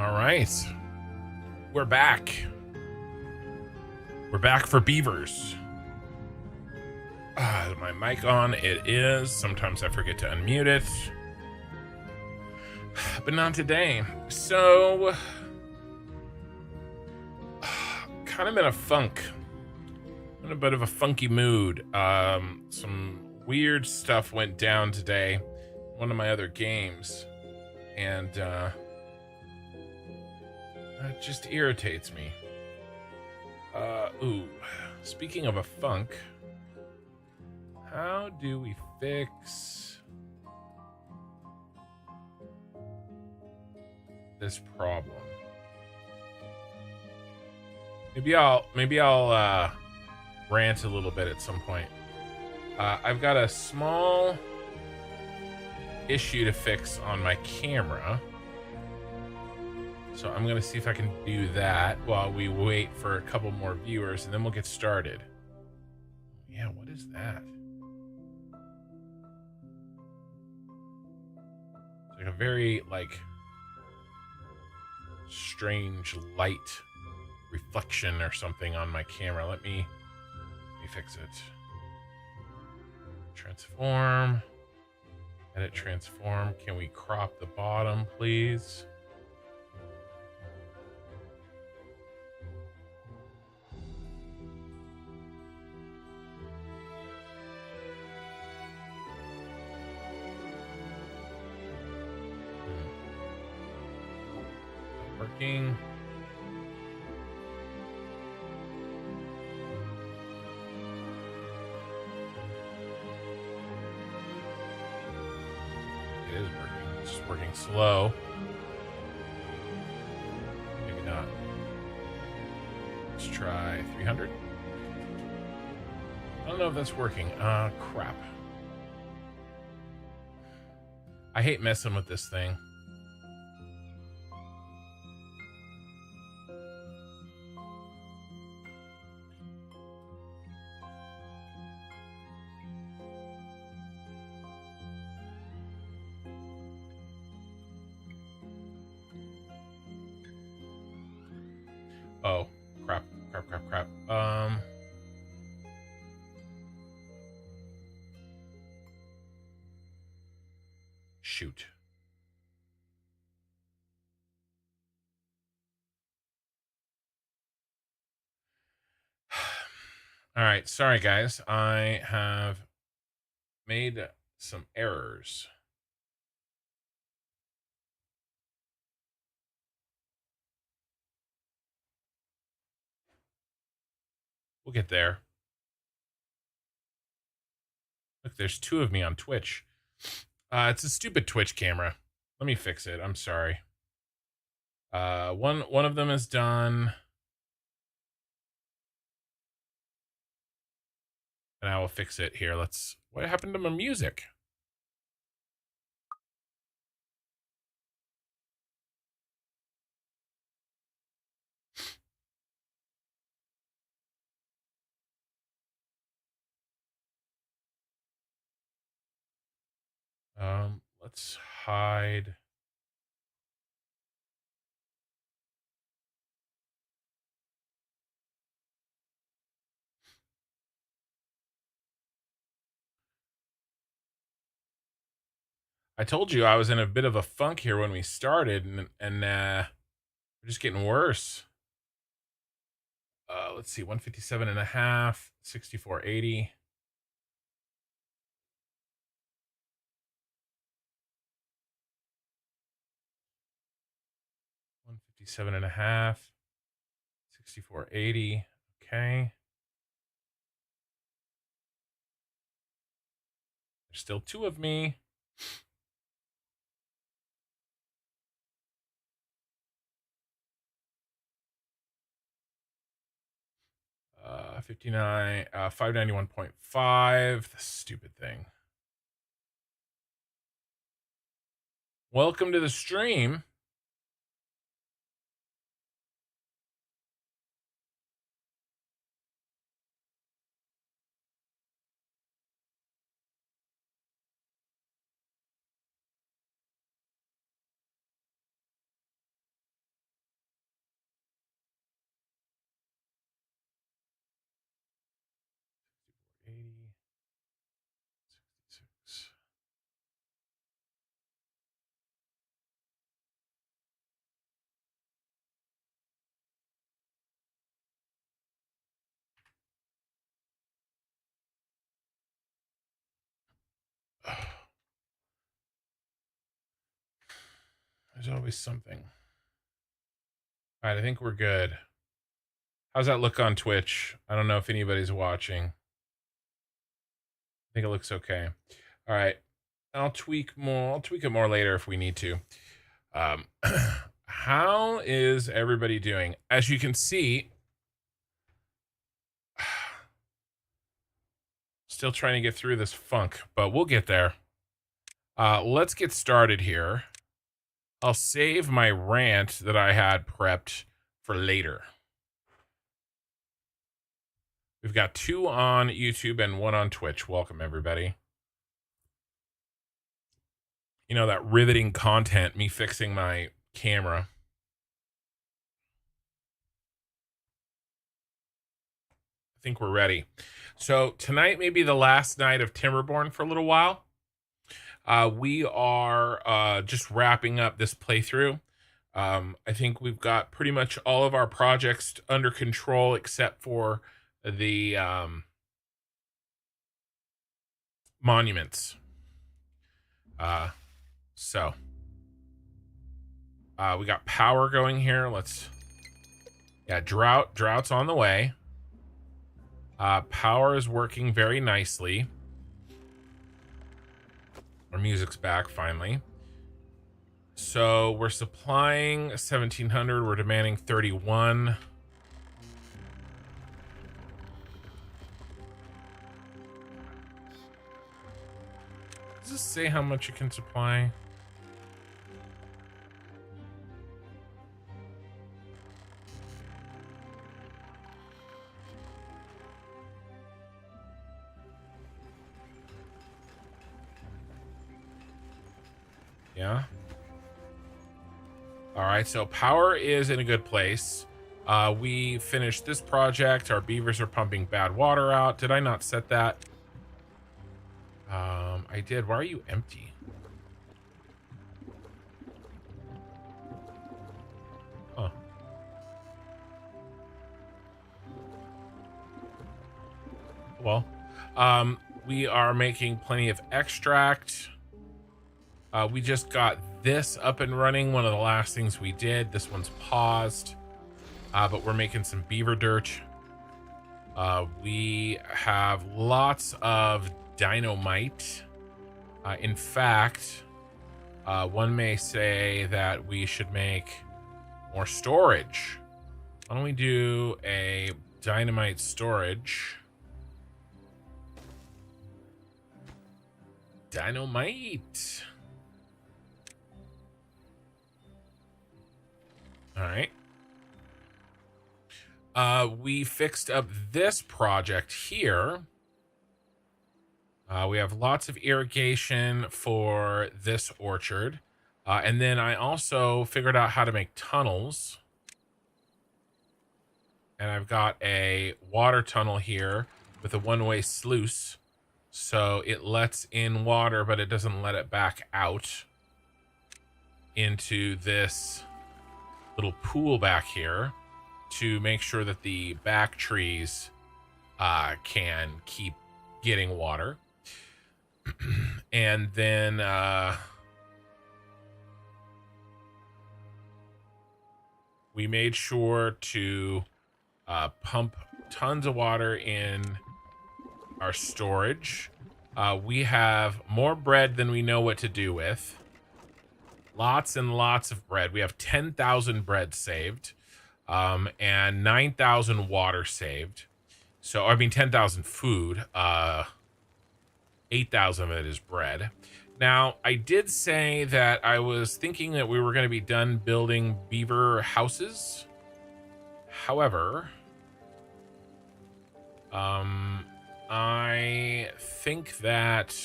All right. We're back. We're back for Beavers. My mic on. It is. Sometimes I forget to unmute it. But not today. So, kind of in a funk. In a bit of a funky mood. Some weird stuff went down today in one of my other games. And it just irritates me. Speaking of a funk, how do we fix this problem? Maybe I'll rant a little bit at some point. I've got a small issue to fix on my camera. So I'm going to see if I can do that while we wait for a couple more viewers, and then we'll get started. Yeah, what is that? It's like a very, strange light reflection or something on my camera. Let me fix it. Transform. Edit transform. Can we crop the bottom, please? Working. It is working. It's just working slow. Maybe not. Let's try 300. I don't know if that's working. Crap. I hate messing with this thing. Oh, crap. Shoot. All right, sorry guys. I have made some errors. We'll get there. Look, there's two of me on Twitch. It's a stupid Twitch camera. Let me fix it. I'm sorry. One of them is done. And I will fix it here. What happened to my music? Let's hide. I told you I was in a bit of a funk here when we started, and we're just getting worse. Let's see, 157.5, 6480. $157.5, 6480. Okay. There's still two of me. Uh, 591.5. The stupid thing. Welcome to the stream. There's always something. All right, I think we're good. How's that look on Twitch? I don't know if anybody's watching. I think it looks okay. All right. I'll tweak it more later if we need to. How is everybody doing? As you can see, still trying to get through this funk, but we'll get there. Let's get started here. I'll save my rant that I had prepped for later. We've got 2 on YouTube and 1 on Twitch. Welcome, everybody. You know, that riveting content, me fixing my camera. I think we're ready. So tonight may be the last night of Timberborn for a little while. We are just wrapping up this playthrough. I think we've got pretty much all of our projects under control except for the monuments. So we got power going here. Drought's on the way. Power is working very nicely. Our music's back finally. So we're supplying 1,700. We're demanding 31. Does this say how much you can supply? Yeah. All right, so power is in a good place. We finished this project. Our beavers are pumping bad water out. Did I not set that? I did. Why are you empty? Huh. Well, we are making plenty of extract. We just got this up and running. One of the last things we did. This one's paused, but we're making some beaver dirt. We have lots of dynamite. In fact, one may say that we should make more storage. Why don't we do a dynamite storage? Dynamite. All right. We fixed up this project here. We have lots of irrigation for this orchard. And then I also figured out how to make tunnels. And I've got a water tunnel here with a one-way sluice. So it lets in water, but it doesn't let it back out into this little pool back here to make sure that the back trees can keep getting water. And then we made sure to pump tons of water in our storage. We have more bread than we know what to do with. Lots and lots of bread. We have 10,000 bread saved, and 9,000 water saved. So, I mean, 10,000 food. 8,000 of it is bread. Now, I did say that I was thinking that we were going to be done building beaver houses. However, I think that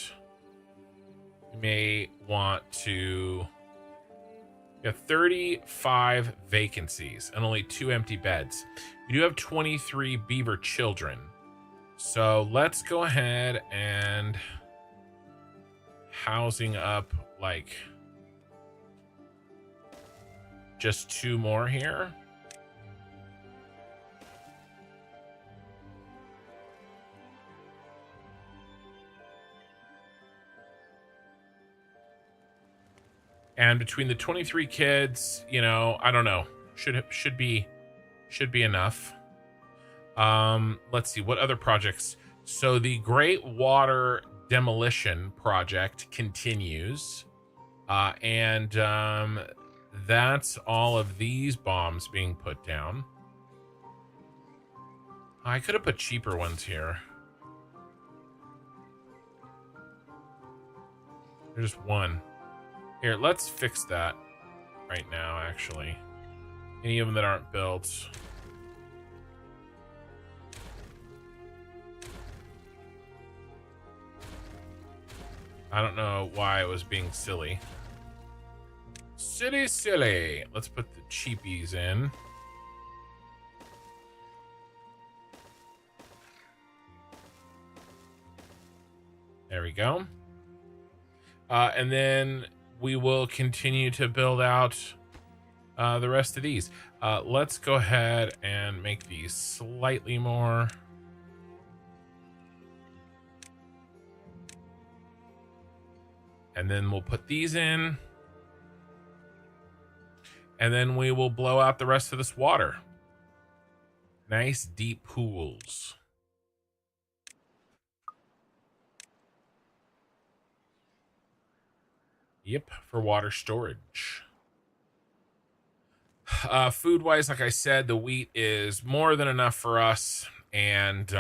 we may want to get 35 vacancies and only 2 empty beds. We do have 23 beaver children. So let's go ahead and housing up like just 2 more here. And between the 23 kids, you know, I don't know, should be enough. Let's see what other projects. So the Great Water Demolition Project continues. And that's all of these bombs being put down. I could have put cheaper ones here. There's one. Here, let's fix that right now, actually. Any of them that aren't built. I don't know why it was being silly. Silly. Let's put the cheapies in. There we go. And then we will continue to build out the rest of these. Let's go ahead and make these slightly more. And then we'll put these in. And then we will blow out the rest of this water. Nice deep pools. Yep, for water storage. Food-wise, like I said, the wheat is more than enough for us. And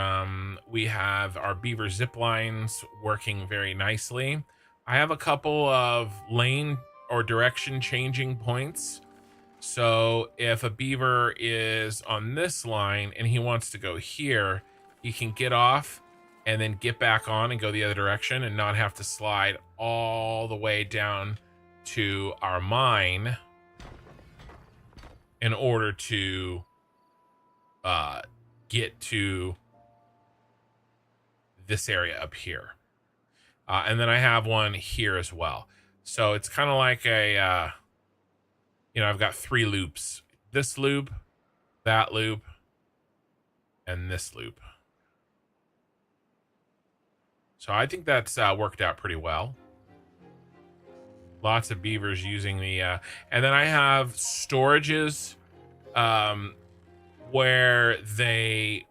we have our Beaver zip lines working very nicely. I have a couple of lane or direction changing points. So if a beaver is on this line and he wants to go here, he can get off and then get back on and go the other direction and not have to slide all the way down to our mine in order to get to this area up here. And then I have one here as well. So it's kind of like a, you know, I've got 3 loops. This loop, that loop, and this loop. So I think that's worked out pretty well. Lots of beavers using the... and then I have storages where they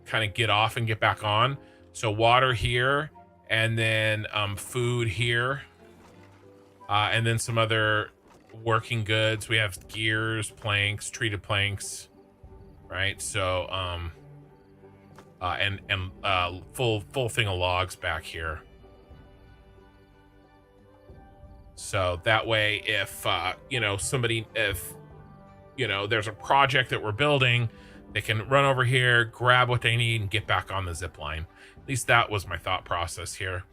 kind of get off and get back on. So water here, and then food here. And then some other working goods. We have gears, planks, treated planks, right? So, and full thing of logs back here. So that way, if you know, if you know, there's a project that we're building, they can run over here, grab what they need, and get back on the zip line. At least that was my thought process here.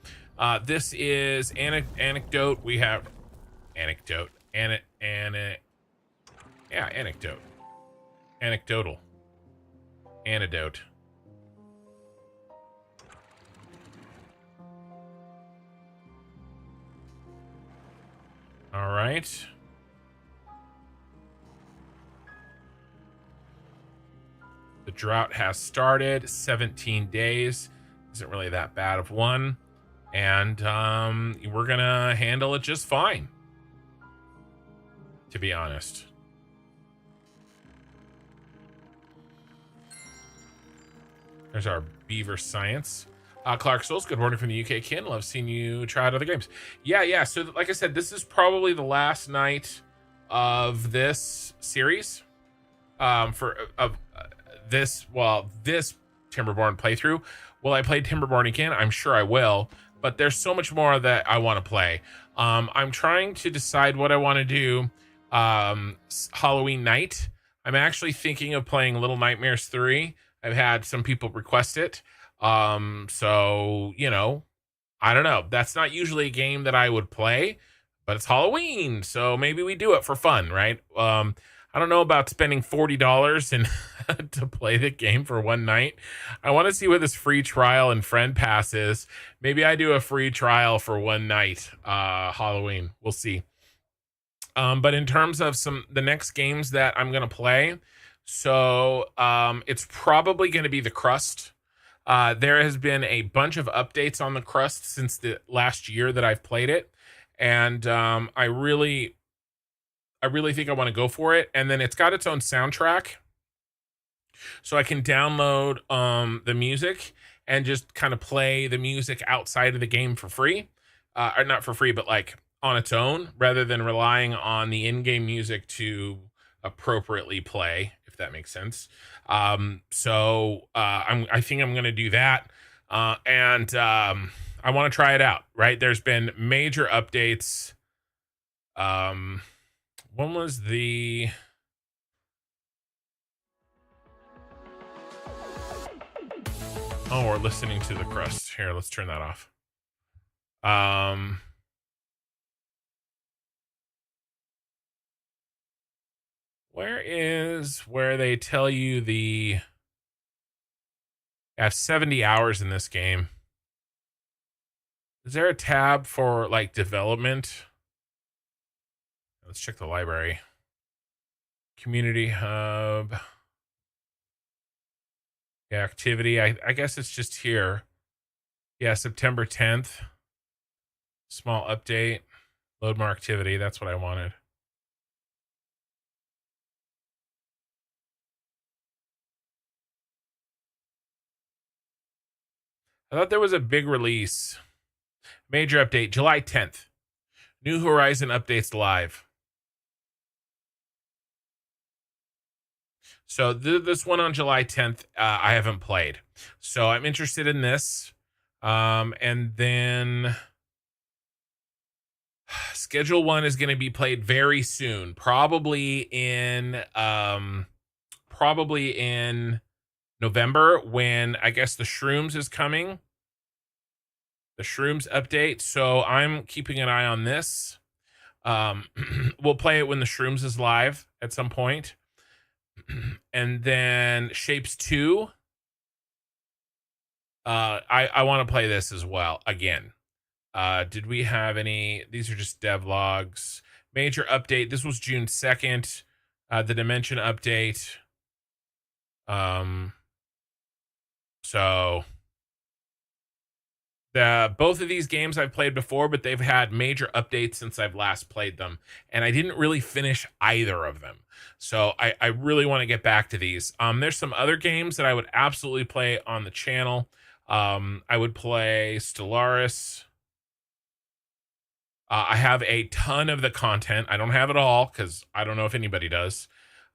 This is anecdote. We have anecdote. Anecdote. Anecdotal. Antidote. All right. The drought has started. 17 days. Isn't really that bad of one. And we're gonna handle it just fine, to be honest. There's our beaver science. Clark Souls, good morning from the UK. Ken, love seeing you try out other games. Yeah. So like I said, this is probably the last night of this series. This Timberborn playthrough. Will I play Timberborn again? I'm sure I will. But there's so much more that I want to play. I'm trying to decide what I want to do Halloween night. I'm actually thinking of playing Little Nightmares 3. I've had some people request it. So, you know, I don't know. That's not usually a game that I would play, but it's Halloween. So maybe we do it for fun, right? I don't know about spending $40 and to play the game for one night. I want to see what this free trial and friend pass is. Maybe I do a free trial for one night, Halloween. We'll see. But in terms of the next games that I'm going to play, so it's probably going to be the Crust. There has been a bunch of updates on the Crust since the last year that I've played it. and I really think I want to go for it. And then it's got its own soundtrack, so I can download the music and just kind of play the music outside of the game for free, or not for free, but like on its own, rather than relying on the in-game music to appropriately play, if that makes sense. I think I'm gonna do that, and I want to try it out. Right, there's been major updates. Um, when was the Oh, we're listening to the crust. Here, let's turn that off. Um, where they tell you I have 70 hours in this game. Is there a tab for like development? Let's check the library. Community hub. Yeah, activity. I guess it's just here. Yeah, September 10th. Small update. Load more activity. That's what I wanted. I thought there was a big release. Major update, July 10th. New Horizon updates live. So this one on July 10th, I haven't played. So I'm interested in this. And then Schedule 1 is going to be played very soon, probably in November, when I guess the Shrooms is coming. The Shrooms update. So I'm keeping an eye on this. We'll play it when the Shrooms is live at some point. And then Shapes 2. I want to play this as well again. Did we have any? These are just devlogs. Major update. This was June 2nd. The Dimension update. So both of these games I've played before, but they've had major updates since I've last played them, and I didn't really finish either of them. So I really want to get back to these. There's some other games that I would absolutely play on the channel. I would play Stellaris. I have a ton of the content. I don't have it all because I don't know if anybody does.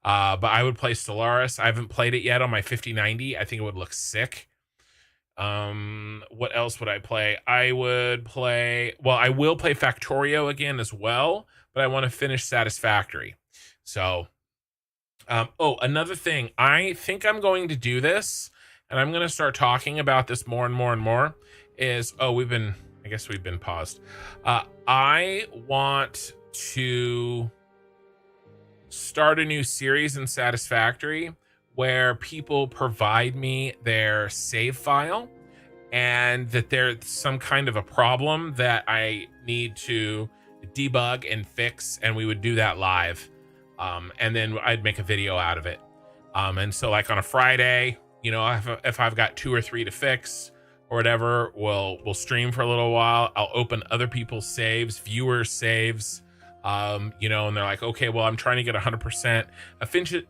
But I would play Stellaris. I haven't played it yet on my 5090. I think it would look sick. What else would I play? I will play Factorio again as well, but I want to finish Satisfactory. So, another thing, I think I'm going to do this, and I'm going to start talking about this more and more and more, is, I guess we've been paused. I want to start a new series in Satisfactory where people provide me their save file and that there's some kind of a problem that I need to debug and fix, and we would do that live. And then I'd make a video out of it. And so like on a Friday, if I've got 2 or 3 to fix or whatever, we'll stream for a little while. I'll open other people's saves, viewers' saves, and they're like, okay, well, I'm trying to get 100%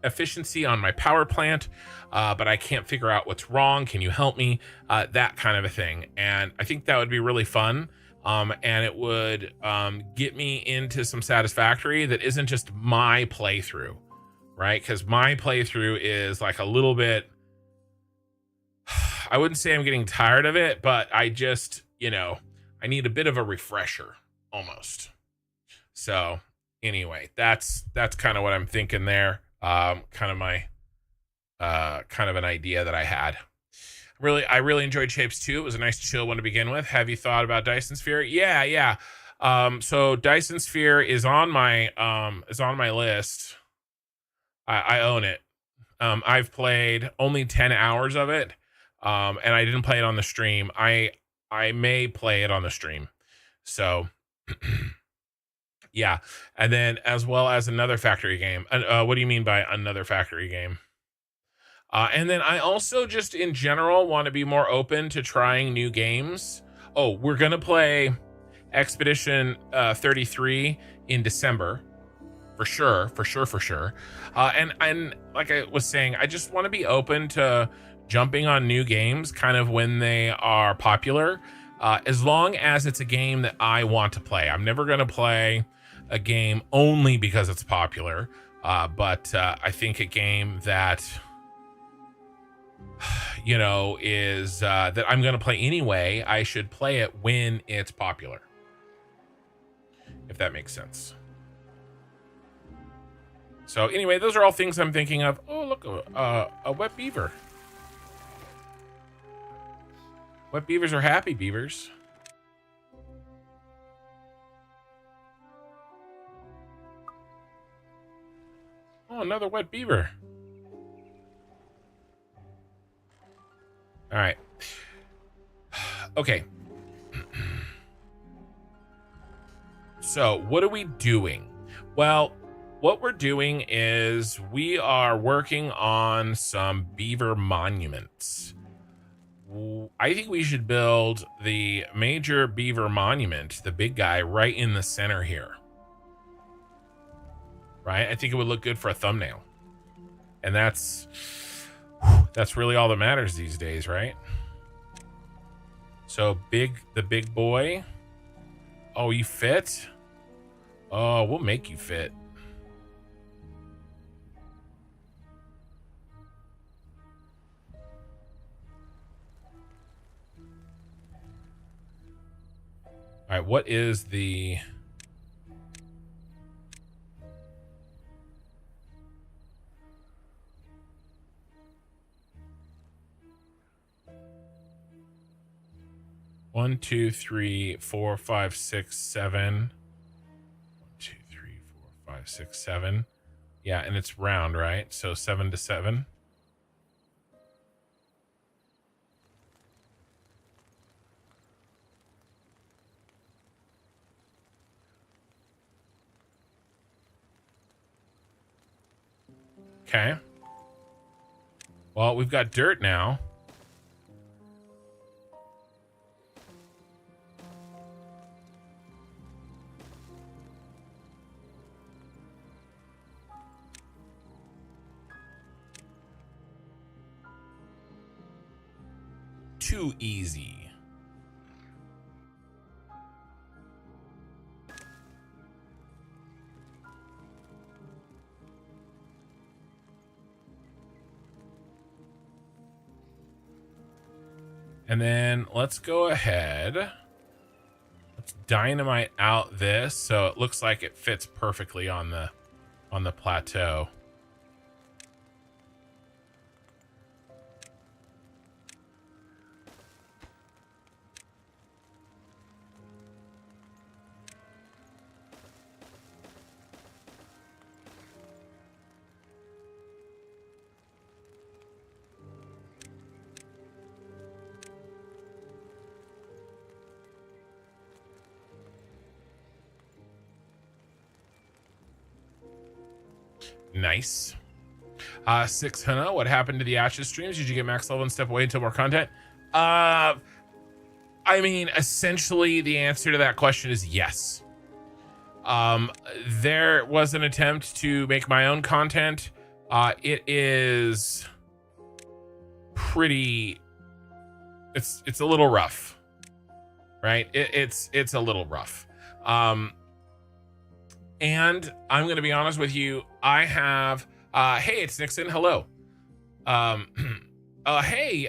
efficiency on my power plant, but I can't figure out what's wrong. Can you help me? That kind of a thing. And I think that would be really fun. And it would get me into some Satisfactory that isn't just my playthrough, right? Because my playthrough is like a little bit, I wouldn't say I'm getting tired of it, but I just, I need a bit of a refresher almost. So anyway, that's kind of what I'm thinking there. Kind of my kind of an idea that I had. I really enjoyed Shapes 2. It was a nice chill one to begin with. Have you thought about Dyson Sphere? Yeah. So Dyson Sphere is on my list. I own it. I've played only 10 hours of it. And I didn't play it on the stream. I may play it on the stream. So yeah. And then as well as another factory game. What do you mean by another factory game? And then I also just in general want to be more open to trying new games. Oh, we're going to play. Expedition 33 in December. For sure. And like I was saying, I just want to be open to jumping on new games kind of when they are popular, as long as it's a game that I want to play. I'm never going to play a game only because it's popular, but I think a game that, you know, is that I'm going to play anyway, I should play it when it's popular, if that makes sense. So anyway, those are all things I'm thinking of. Oh, look, a wet beaver. Wet beavers are happy beavers. Oh, another wet beaver. All right. Okay. So what are we doing? Well, what we're doing is we are working on some beaver monuments. I think we should build the major beaver monument, the big guy, right in the center here. Right? I think it would look good for a thumbnail. And that's really all that matters these days, right? So the big boy. Oh, you fit? Oh, we'll make you fit. All right, what is the... One, two, three, four, five, six, seven. 1, 2, 3, 4, 5, 6, 7. Yeah, and it's round, right? So 7 to 7. Okay. Well, we've got dirt now. Too easy. And then let's go ahead. Let's dynamite out this so it looks like it fits perfectly on the plateau. Nice. 600, what happened to the Ashes streams? Did you get max level and step away until more content? I mean, essentially the answer to that question is yes. There was an attempt to make my own content. It is pretty, it's a little rough, right? It's a little rough. And I'm going to be honest with you. I have, hey, it's Nixon. Hello. Hey,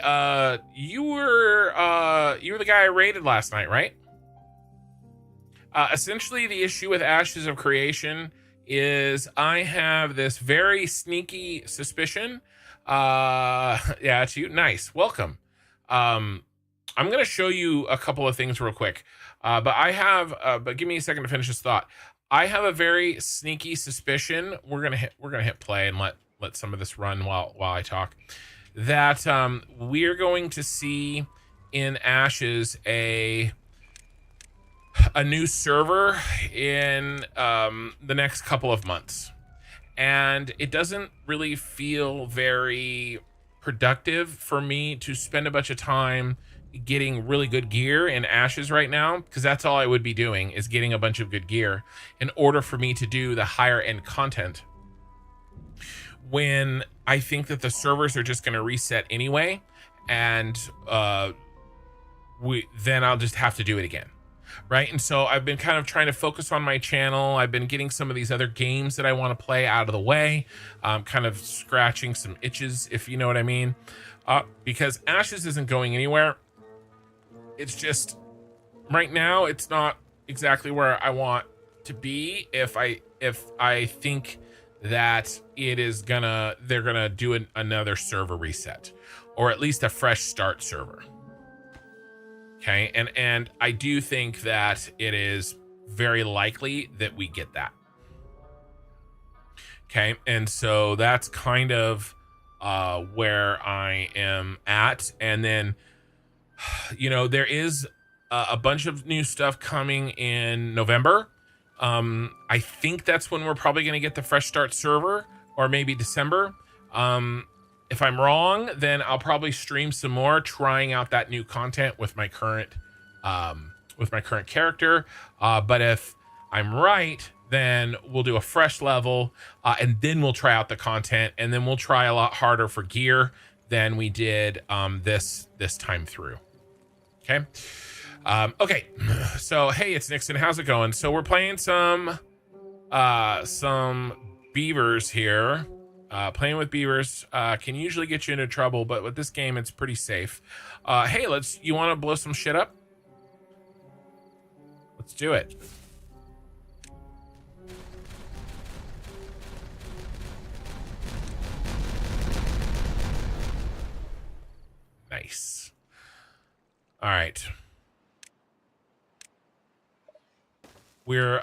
you were the guy I raided last night, right? Essentially the issue with Ashes of Creation is I have this very sneaky suspicion. Yeah, it's you. Nice. Welcome. I'm going to show you a couple of things real quick. But I have, but give me a second to finish this thought. I have a very sneaky suspicion. We're gonna hit play and let some of this run while I talk. That we're going to see in Ashes a new server in the next couple of months, and it doesn't really feel very productive for me to spend a bunch of time getting really good gear in Ashes right now, because that's all I would be doing, is getting a bunch of good gear in order for me to do the higher end content, when I think that the servers are just going to reset anyway, and then I'll just have to do it again, right? And so I've been kind of trying to focus on my channel. I've been getting some of these other games that I want to play out of the way, kind of scratching some itches, if you know what I mean, because Ashes isn't going anywhere. It's just right now it's not exactly where I want to be. If I think that they're gonna do another server reset, or at least a fresh start server. Okay, and I do think that it is very likely that we get that. Okay, and so that's kind of where I am at. And then, you know, there is a bunch of new stuff coming in November. I think that's when we're probably going to get the fresh start server, or maybe December. If I'm wrong, then I'll probably stream some more trying out that new content with my current character. But if I'm right, then we'll do a fresh level, and then we'll try out the content, and then we'll try a lot harder for gear than we did this time through. Okay. Okay. So hey, it's Nixon. How's it going? So we're playing some beavers here. Playing with beavers can usually get you into trouble, but with this game, it's pretty safe. Hey, you want to blow some shit up? Let's do it. Nice. All right. We're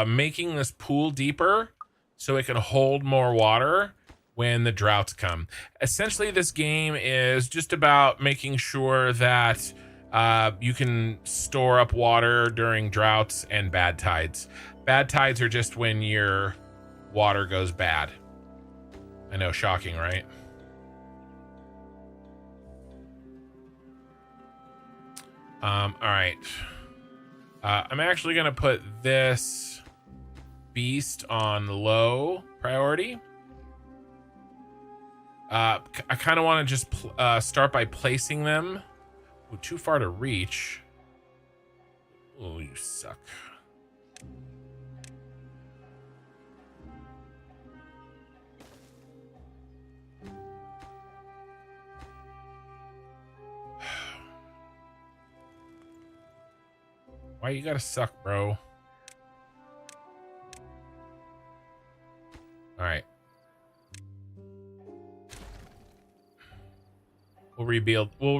making this pool deeper so it can hold more water when the droughts come. Essentially, this game is just about making sure that you can store up water during droughts and bad tides. Bad tides are just when your water goes bad. I know, shocking, right? All right. I'm actually going to put this beast on low priority. I kind of want to just start by placing them. Ooh, too far to reach. Oh, you suck. Why you gotta suck, bro? All right. We'll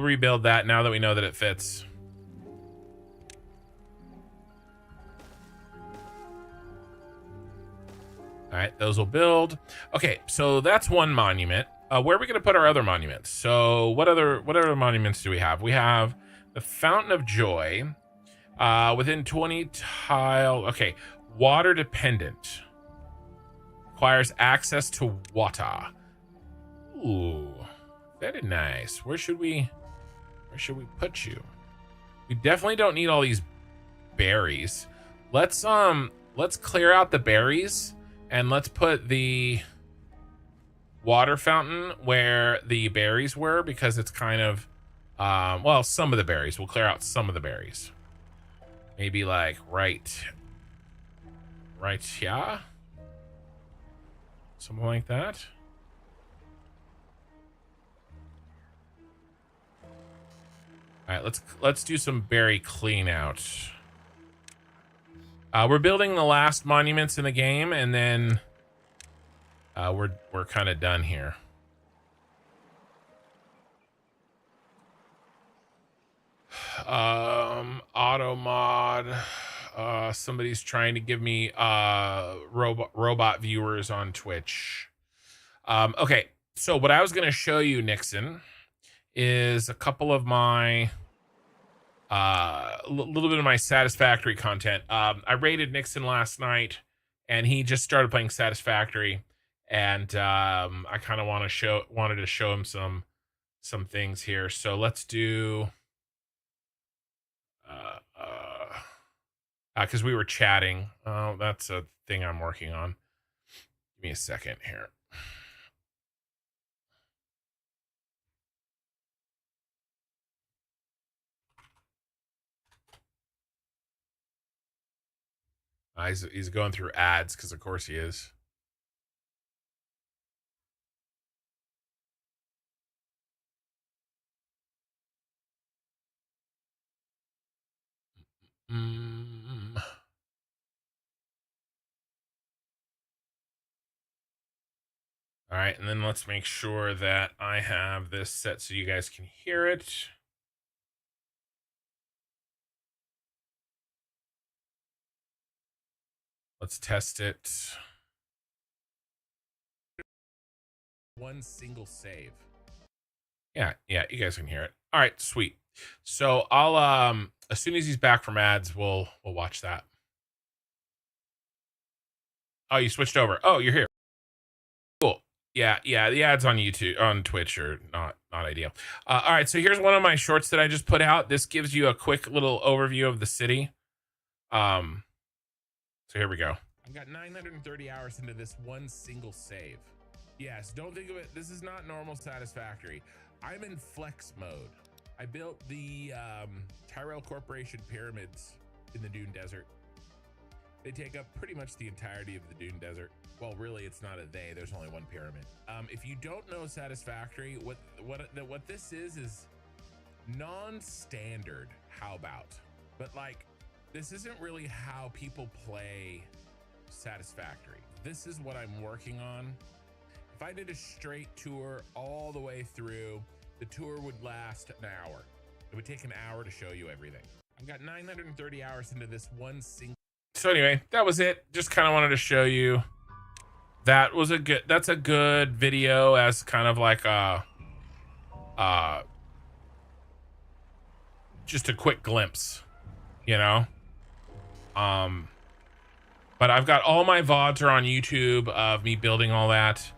rebuild that now that we know that it fits. All right, those will build. Okay, so that's one monument. Where are we gonna put our other monuments? So what other monuments do we have? We have the Fountain of Joy. Within 20 tile. Okay, water dependent. Requires access to water. Ooh, very nice. Where should we put you? We definitely don't need all these berries. Let's clear out the berries and let's put the water fountain where the berries were, because it's kind of well, some of the berries. We'll clear out some of the berries. Maybe like right here, something like that. All right, let's do some berry clean out. We're building the last monuments in the game, and then we're kind of done here. Auto mod. Somebody's trying to give me robot viewers on Twitch. Okay, so what I was going to show you, Nixon, is a couple of my little bit of my Satisfactory content. I raided Nixon last night, and he just started playing Satisfactory, and I kind of wanted to show him some some things here. So let's do because we were chatting. Oh, that's a thing I'm working on. Give me a second here. He's going through ads because of course he is. All right, and then let's make sure that I have this set so you guys can hear it. Let's test it. One single save. Yeah, you guys can hear it. All right, sweet. So I'll as soon as he's back from ads, we'll watch that. Oh, you switched over. Oh, you're here. Cool. Yeah, the ads on YouTube, on Twitch are not ideal. All right, so here's one of my shorts that I just put out. This gives you a quick little overview of the city. So here we go. I've got 930 hours into this one single save. Yes, don't think of it. This is not normal satisfactory. I'm in flex mode. I built the Tyrell Corporation pyramids in the Dune Desert. They take up pretty much the entirety of the Dune Desert. Well, really, it's not a they. There's only one pyramid. If you don't know satisfactory, what this is non-standard. How about? But like, this isn't really how people play satisfactory. This is what I'm working on. If I did a straight tour all the way through, the tour would last an hour. It would take an hour to show you everything. I've got 930 hours into this one single. So anyway, that was it. Just kind of wanted to show you. That's a good video as kind of like just a quick glimpse, you know? But I've got all my VODs are on YouTube of me building all that.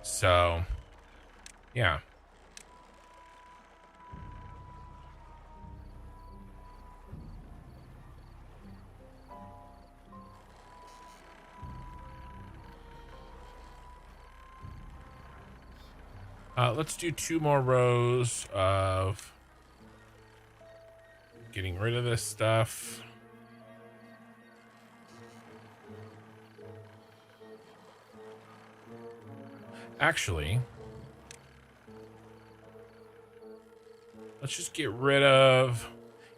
So, yeah. Let's do 2 more rows of getting rid of this stuff. Actually, let's just get rid of,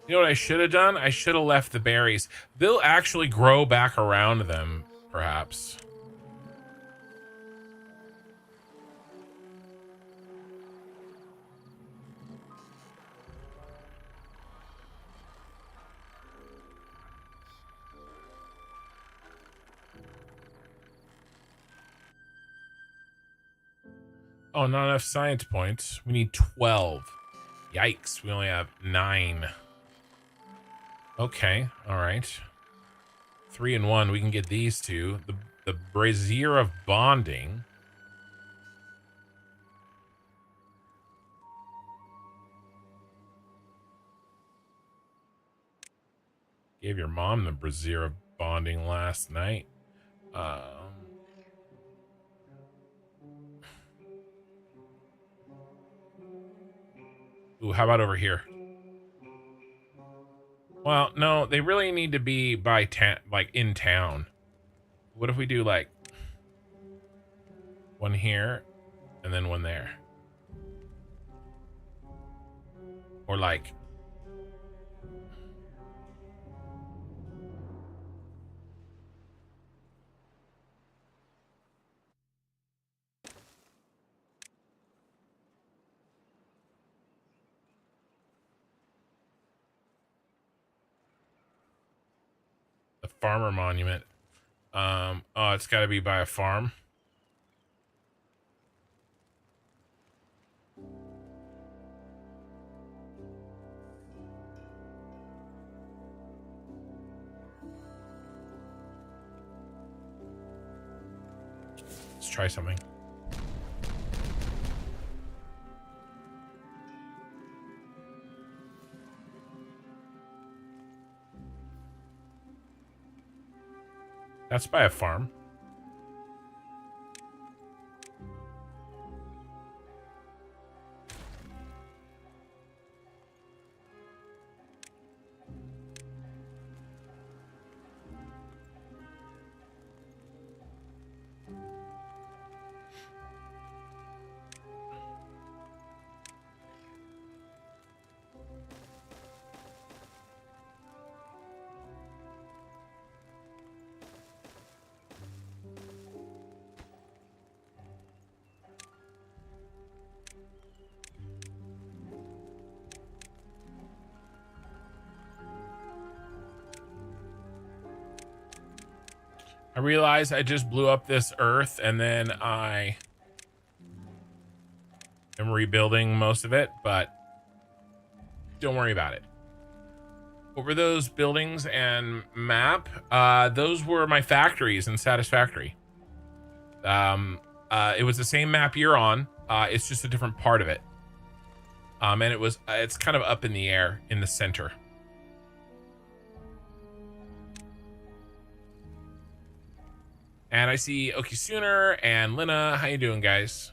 you know what I should have done? I should have left the berries. They'll actually grow back around them, perhaps. Oh, not enough science points. We need 12. Yikes, we only have 9. Okay, all right. 3 and 1, we can get these two. The brazier of bonding. Gave your mom the brazier of bonding last night. Ooh, how about over here? Well, no, they really need to be by like in town. What if we do like one here and then one there? Or like the farmer monument. Oh, it's got to be by a farm. Let's try something. That's by a farm. I realized I just blew up this earth and then I am rebuilding most of it, but don't worry about it. What were those buildings and map? Those were my factories in Satisfactory. It was the same map you're on. It's just a different part of it. And it's kind of up in the air in the center. And I see Oki Sooner and Lina. How you doing, guys?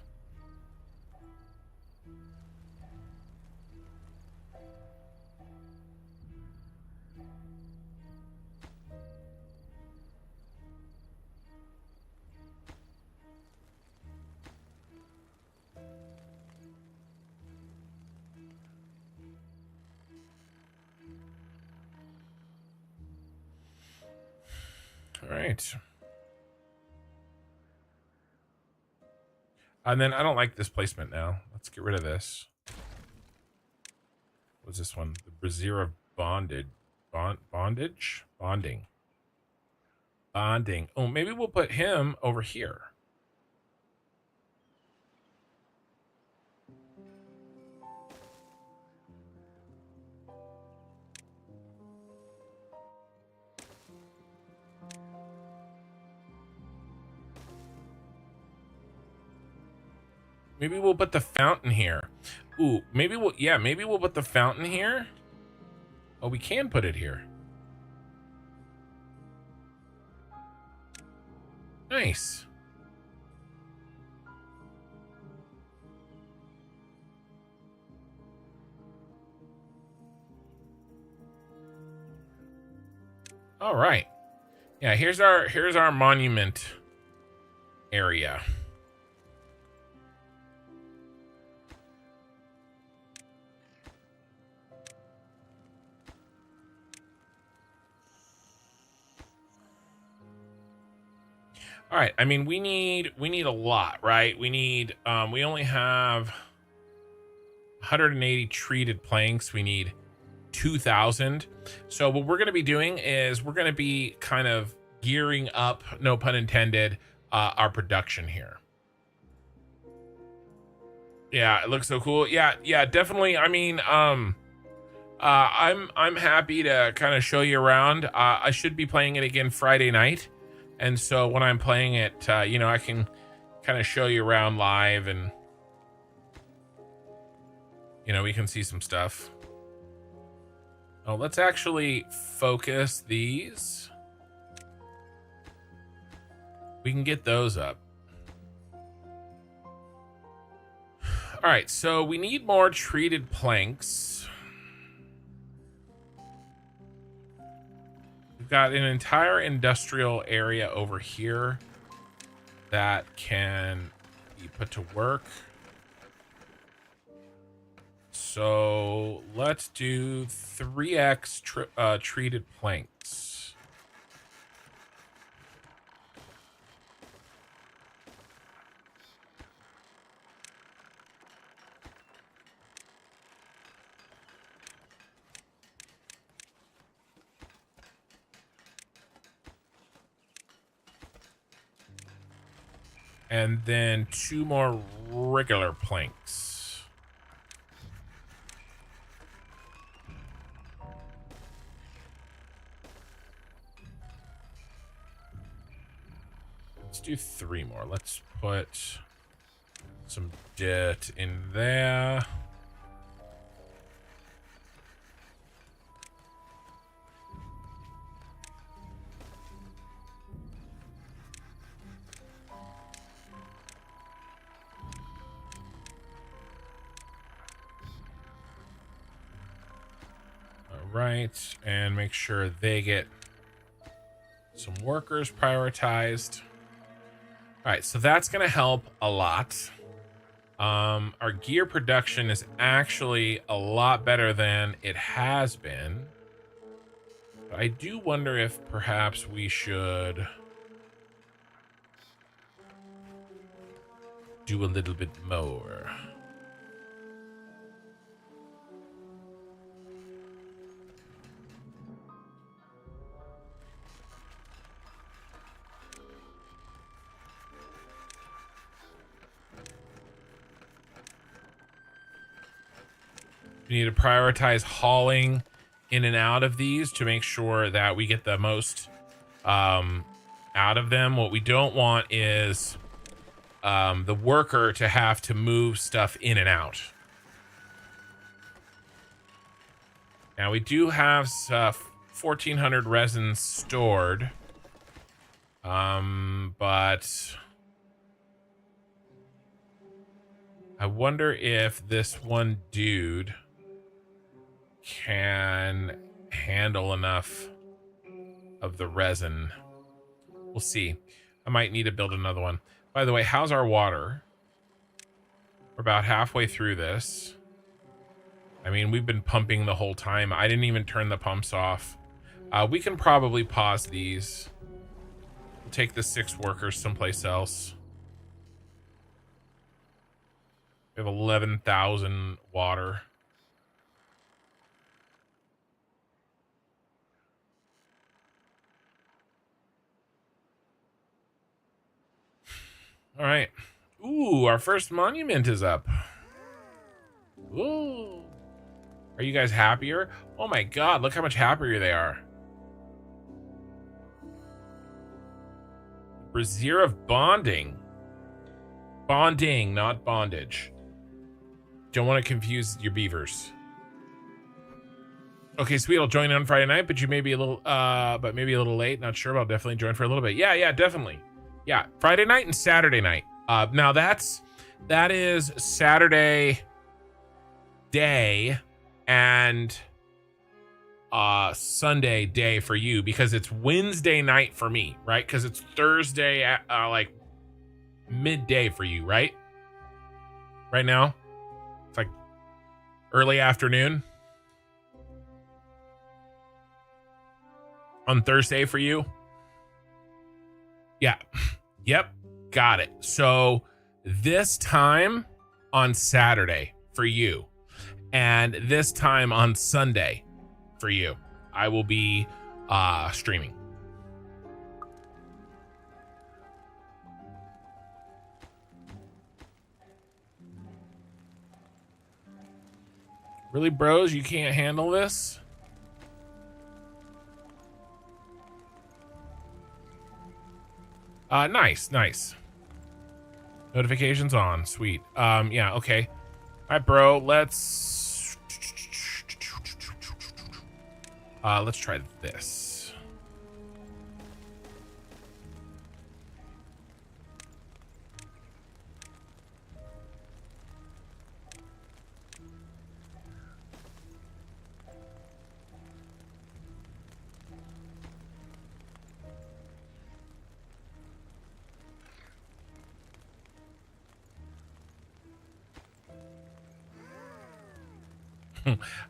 All right. And then I don't like this placement now. Let's get rid of this. What's this one? The Brazier of Bondage. Bonding. Oh, maybe we'll put him over here. Maybe we'll put the fountain here. Ooh, maybe we'll put the fountain here. Oh, we can put it here. Nice. All right. Yeah, here's our monument area. All right. I mean, we need a lot, right? We only have 180 treated planks. We need 2,000. So what we're going to be doing is we're going to be kind of gearing up, no pun intended, our production here. Yeah, it looks so cool. Yeah, definitely. I mean, I'm happy to kind of show you around. I should be playing it again Friday night. And so when I'm playing it, I can kind of show you around live and, we can see some stuff. Oh, let's actually focus these. We can get those up. All right, so we need more treated planks. We've got an entire industrial area over here that can be put to work. So let's do 3x treated planks. And then 2 more regular planks. Let's do 3 more. Let's put some dirt in there. right, and make sure they get some workers prioritized. All right, so that's going to help a lot. Our gear production is actually a lot better than it has been. But I do wonder if perhaps we should do a little bit more. We need to prioritize hauling in and out of these to make sure that we get the most out of them. What we don't want is the worker to have to move stuff in and out. Now we do have 1,400 resins stored, but I wonder if this one dude can handle enough of the resin. We'll see. I might need to build another one. By the way, how's our water? We're about halfway through this. I mean, we've been pumping the whole time. I didn't even turn the pumps off. We can probably pause these. We'll take the 6 workers someplace else. We have 11,000 water. All right. Ooh, our first monument is up. Ooh. Are you guys happier? Oh my god, look how much happier they are. Brazier of bonding. Bonding, not bondage. Don't want to confuse your beavers. Okay, sweet. I'll join on Friday night, but you may be a little late. Not sure, but I'll definitely join for a little bit. Yeah, definitely. Yeah, Friday night and Saturday night. Now that is Saturday day and Sunday day for you, because it's Wednesday night for me, right? Because it's Thursday at like midday for you, right? Right now, it's like early afternoon on Thursday for you. Yeah. Yep. Got it. So this time on Saturday for you, and this time on Sunday for you, I will be streaming. Really, bros? You can't handle this? Nice. Notifications on. Sweet. Yeah, okay. All right, bro. Let's try this.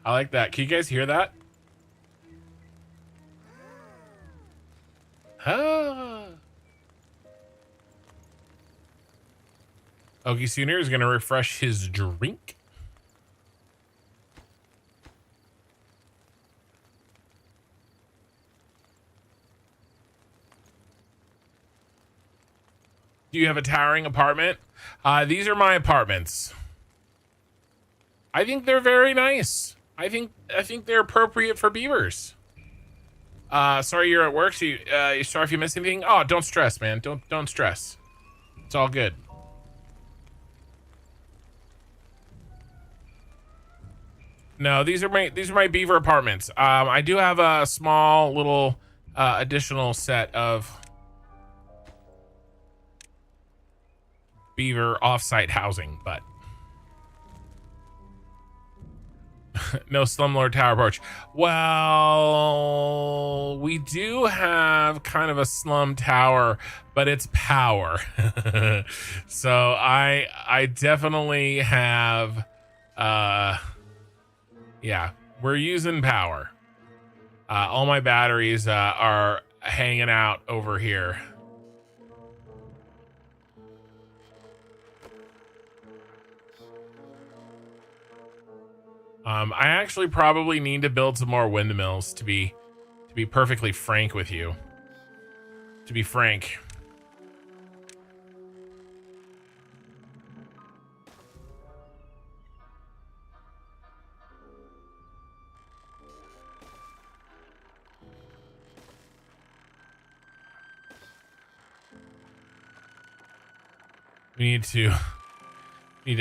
I like that. Can you guys hear that? Okie Sooner is going to refresh his drink. Do you have a towering apartment? These are my apartments. I think they're very nice. I think they're appropriate for beavers. Sorry you're at work. So you sorry if you missed anything. Oh, don't stress, man. Don't stress. It's all good. No, these are my beaver apartments. I do have a small little additional set of beaver offsite housing, but No slumlord tower approach. Well, we do have kind of a slum tower, but it's power. So I definitely have yeah, we're using power. All my batteries are hanging out over here. I actually probably need to build some more windmills to be perfectly frank with you. To be frank. We need to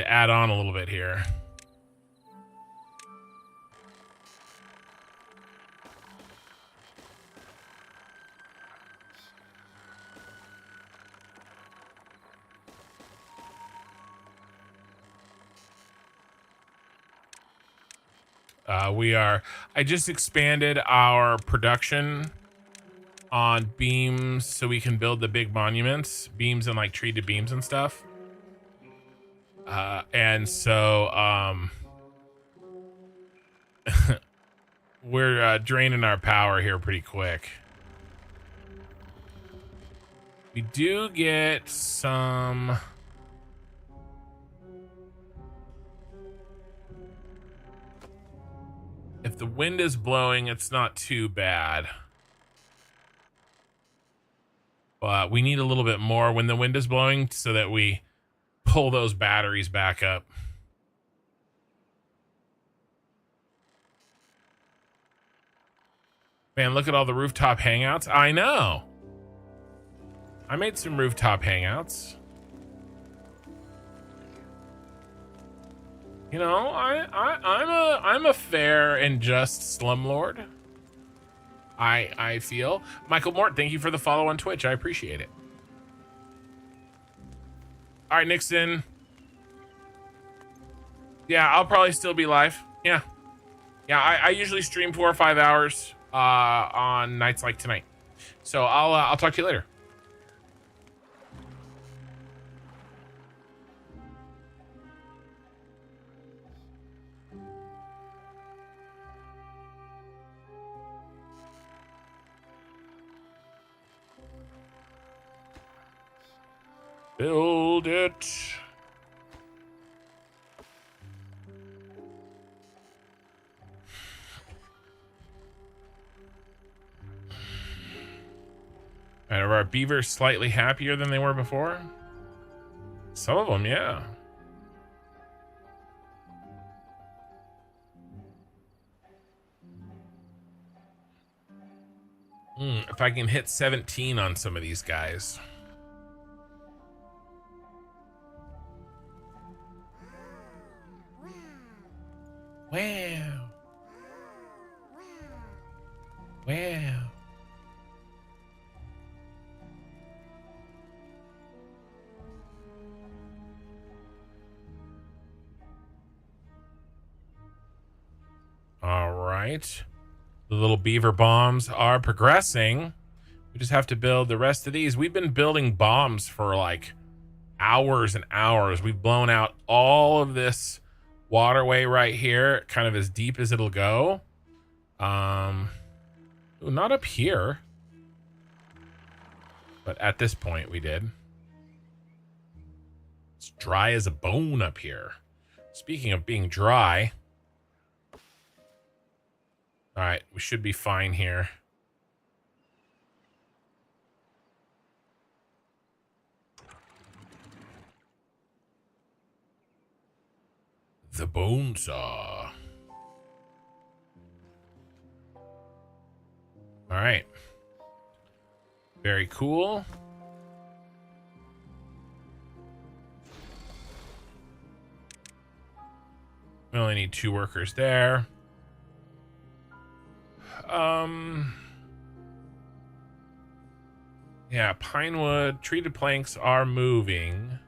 add on a little bit here. I just expanded our production on beams so we can build the big monuments, beams and like treated beams and stuff. And so we're draining our power here pretty quick. We do get some. If the wind is blowing, it's not too bad. But we need a little bit more when the wind is blowing so that we pull those batteries back up. Man, look at all the rooftop hangouts. I know. I made some rooftop hangouts. You know, I'm a fair and just slumlord. I feel. Michael Mort, thank you for the follow on Twitch. I appreciate it. All right, Nixon. Yeah, I'll probably still be live. Yeah. I usually stream 4 or 5 hours on nights like tonight. So I'll talk to you later. Build it. And are our beavers slightly happier than they were before? Some of them, yeah. If I can hit 17 on some of these guys. Wow. Wow. All right. The little beaver bombs are progressing. We just have to build the rest of these. We've been building bombs for like hours and hours. We've blown out all of this waterway right here, kind of as deep as it'll go. Not up here. But at this point we did. It's dry as a bone up here. Speaking of being dry. All right, we should be fine here. The bone saw. All right. Very cool. We only need 2 workers there. Yeah, pine wood, treated planks are moving.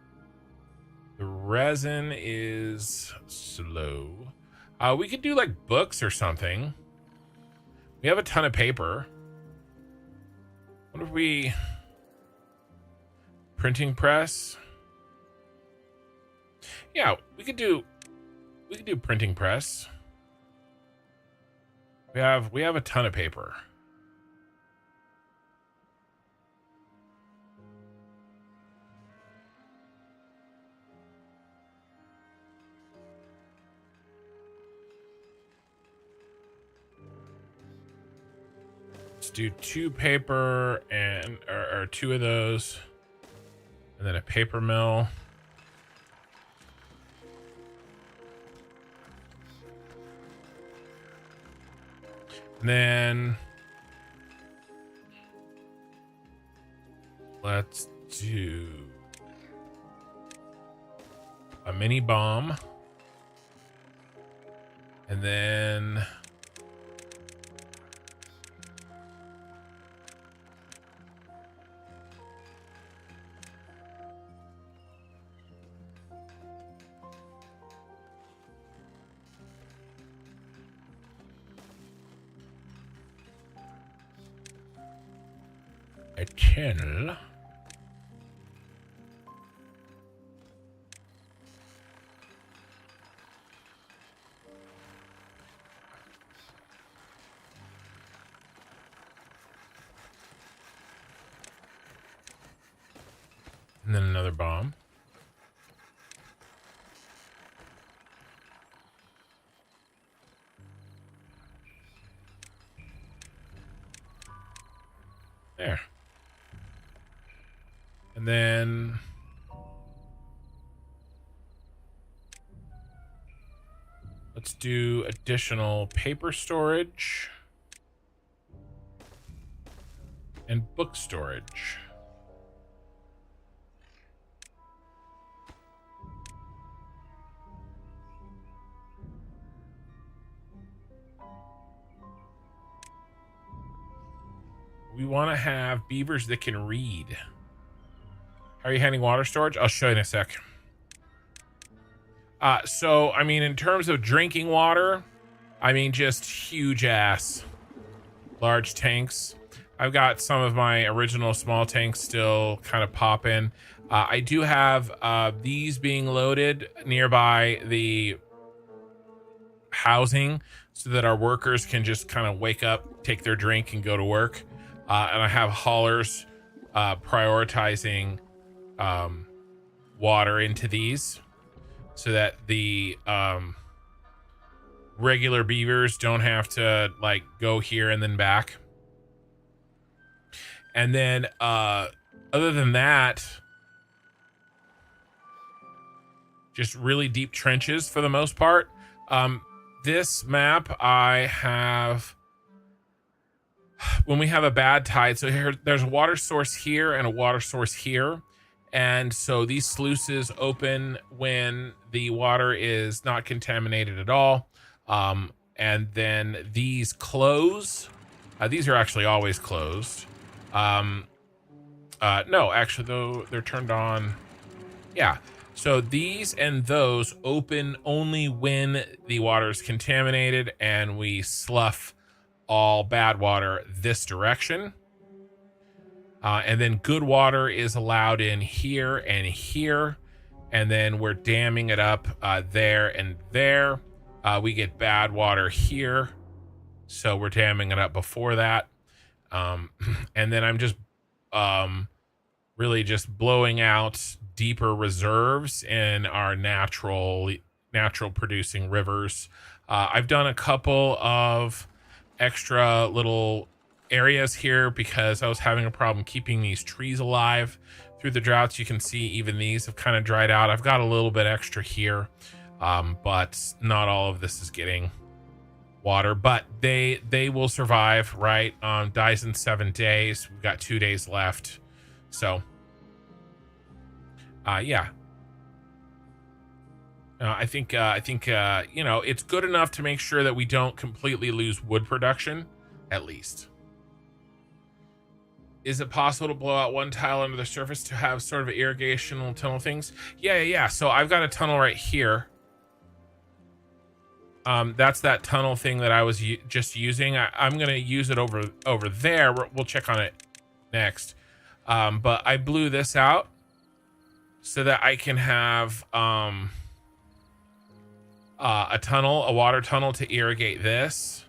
The resin is slow. We could do like books or something. We have a ton of paper. What if we... Printing press? Yeah, we could do printing press. We have a ton of paper. Let's do 2 paper and or 2 of those, and then a paper mill. And then let's do a mini bomb. And then a channel. And then another bomb. There. And then let's do additional paper storage and book storage. We want to have beavers that can read. How are you handling water storage? I'll show you in a sec. So, I mean, in terms of drinking water, I mean, just huge ass large tanks. I've got some of my original small tanks still kind of popping. I do have these being loaded nearby the housing so that our workers can just kind of wake up, take their drink, and go to work. And I have haulers prioritizing water into these so that the regular beavers don't have to like go here and then back. And then other than that, just really deep trenches for the most part. This map I have when we have a bad tide. So here there's a water source here and a water source here. And so these sluices open when the water is not contaminated at all. And then these close. These are actually always closed. No, actually, though, they're turned on. Yeah. So these and those open only when the water is contaminated and we slough all bad water this direction. And then good water is allowed in here and here. And then we're damming it up there and there. We get bad water here. So we're damming it up before that. And then I'm just really just blowing out deeper reserves in our natural producing rivers. I've done a couple of extra little areas here because I was having a problem keeping these trees alive through the droughts. You can see even these have kind of dried out. I've got a little bit extra here, but not all of this is getting water, but they will survive, right? Dies in 7 days. We've got 2 days left. So yeah. I think you know, it's good enough to make sure that we don't completely lose wood production, at least. Is it possible to blow out one tile under the surface to have sort of an irrigational tunnel things? Yeah. So I've got a tunnel right here. That's that tunnel thing that I was just using. I'm gonna use it over there. We'll check on it next. But I blew this out so that I can have a tunnel, a water tunnel to irrigate this,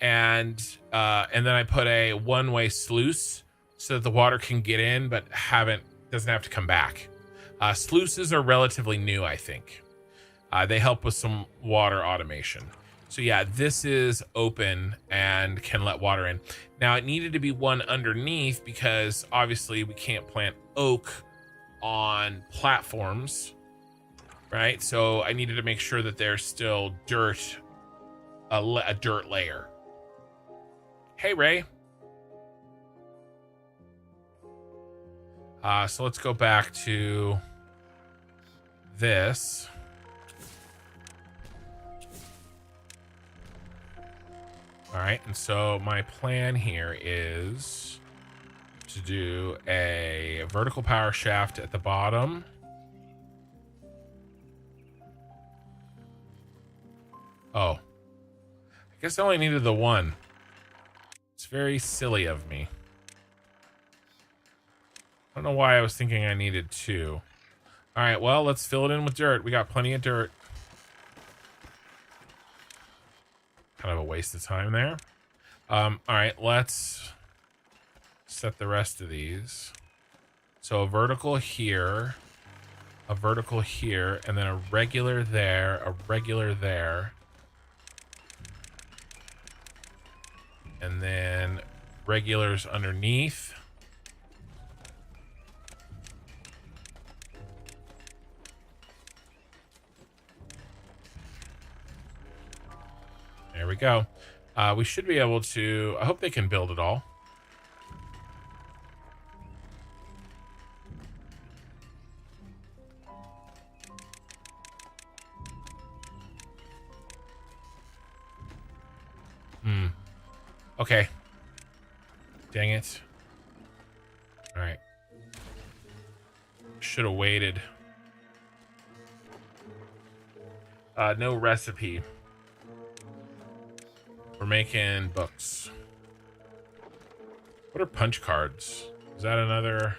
and then I put a one-way sluice so that the water can get in but doesn't have to come back. Sluices are relatively new, I think. They help with some water automation. So yeah, this is open and can let water in. Now it needed to be one underneath because obviously we can't plant oak on platforms, right? So I needed to make sure that there's still dirt, a dirt layer. Hey, Ray. So let's go back to this. All right, and so my plan here is to do a vertical power shaft at the bottom. Oh, I guess I only needed the one. It's very silly of me. I don't know why I was thinking I needed two. All right, well, let's fill it in with dirt. We got plenty of dirt. Kind of a waste of time there. All right, let's set the rest of these. So a vertical here, a vertical here, and then a regular there, a regular there. And then regulars underneath. There we go. We should be able to, I hope they can build it all. Okay. Dang it. All right. Should have waited. No recipe. We're making books. What are punch cards? Is that another?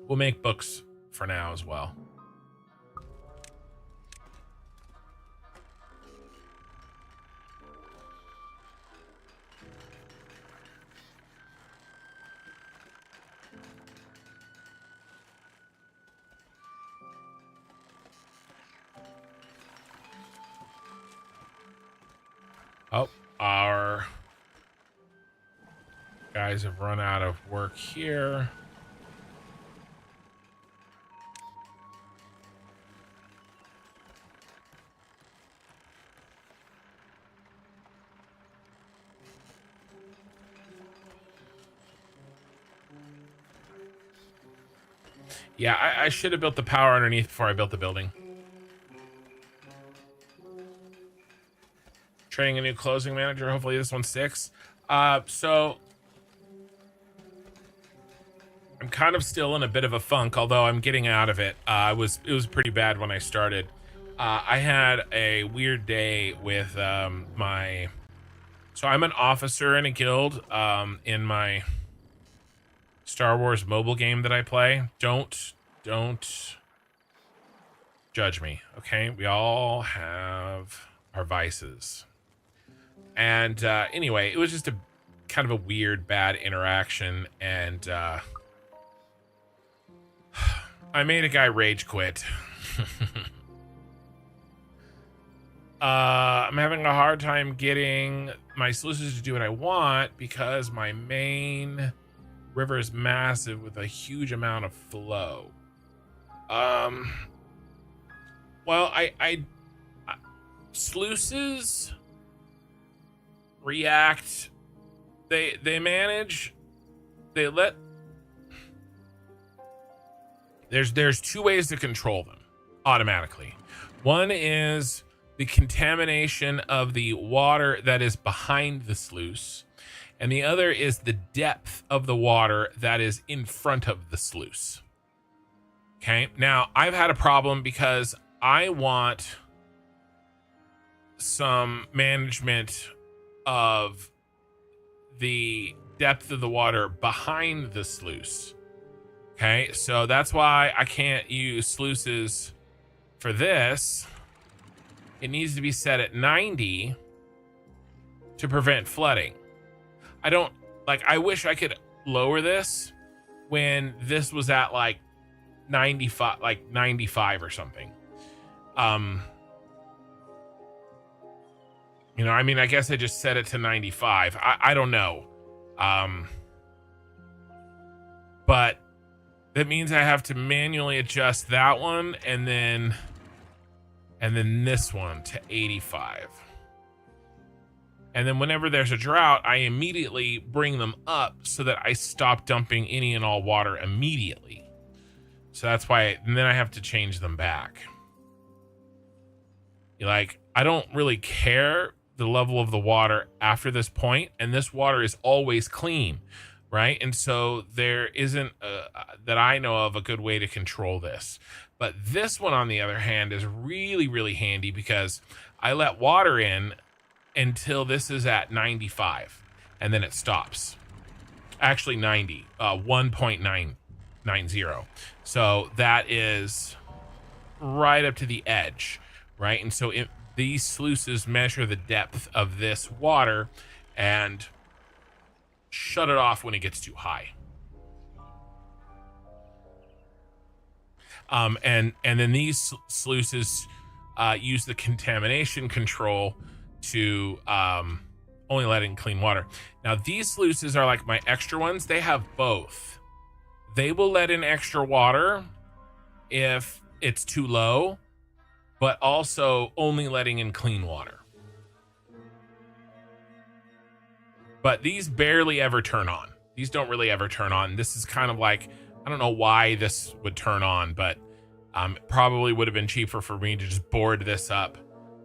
We'll make books for now as well. Oh, our guys have run out of work here. Yeah, I should have built the power underneath before I built the building. Training a new closing manager. Hopefully this one sticks. So I'm kind of still in a bit of a funk, although I'm getting out of it. It was pretty bad when I started. I had a weird day with so I'm an officer in a guild in my Star Wars mobile game that I play. Don't judge me, okay? We all have our vices. And anyway, it was just a kind of a weird, bad interaction, and I made a guy rage quit. I'm having a hard time getting my solicitors to do what I want because my main river is massive with a huge amount of flow. Well, I sluices react. They manage. They let. There's two ways to control them automatically. One is the contamination of the water that is behind the sluice, and the other is the depth of the water that is in front of the sluice. Okay, now I've had a problem because I want some management of the depth of the water behind the sluice. Okay, so that's why I can't use sluices for this. It needs to be set at 90 to prevent flooding. I wish I could lower this when this was at like 95, like 95 or something. You know, I mean, I guess I just set it to 95. I don't know. But that means I have to manually adjust that one and then this one to 85. And then whenever there's a drought, I immediately bring them up so that I stop dumping any and all water immediately. So that's why, and then I have to change them back. Like, I don't really care the level of the water after this point, and this water is always clean, right? And so there isn't that I know of a good way to control this. But this one, on the other hand, is really, really handy because I let water in until this is at 95, and then it stops. Actually 90, 1.990. So that is right up to the edge, right? And so these sluices measure the depth of this water and shut it off when it gets too high. And then these sluices use the contamination control to only let in clean water. Now these sluices are like my extra ones. They have both. They will let in extra water if it's too low, but also only letting in clean water. But these barely ever turn on. These don't really ever turn on. This is kind of like, I don't know why this would turn on, but it probably would have been cheaper for me to just board this up.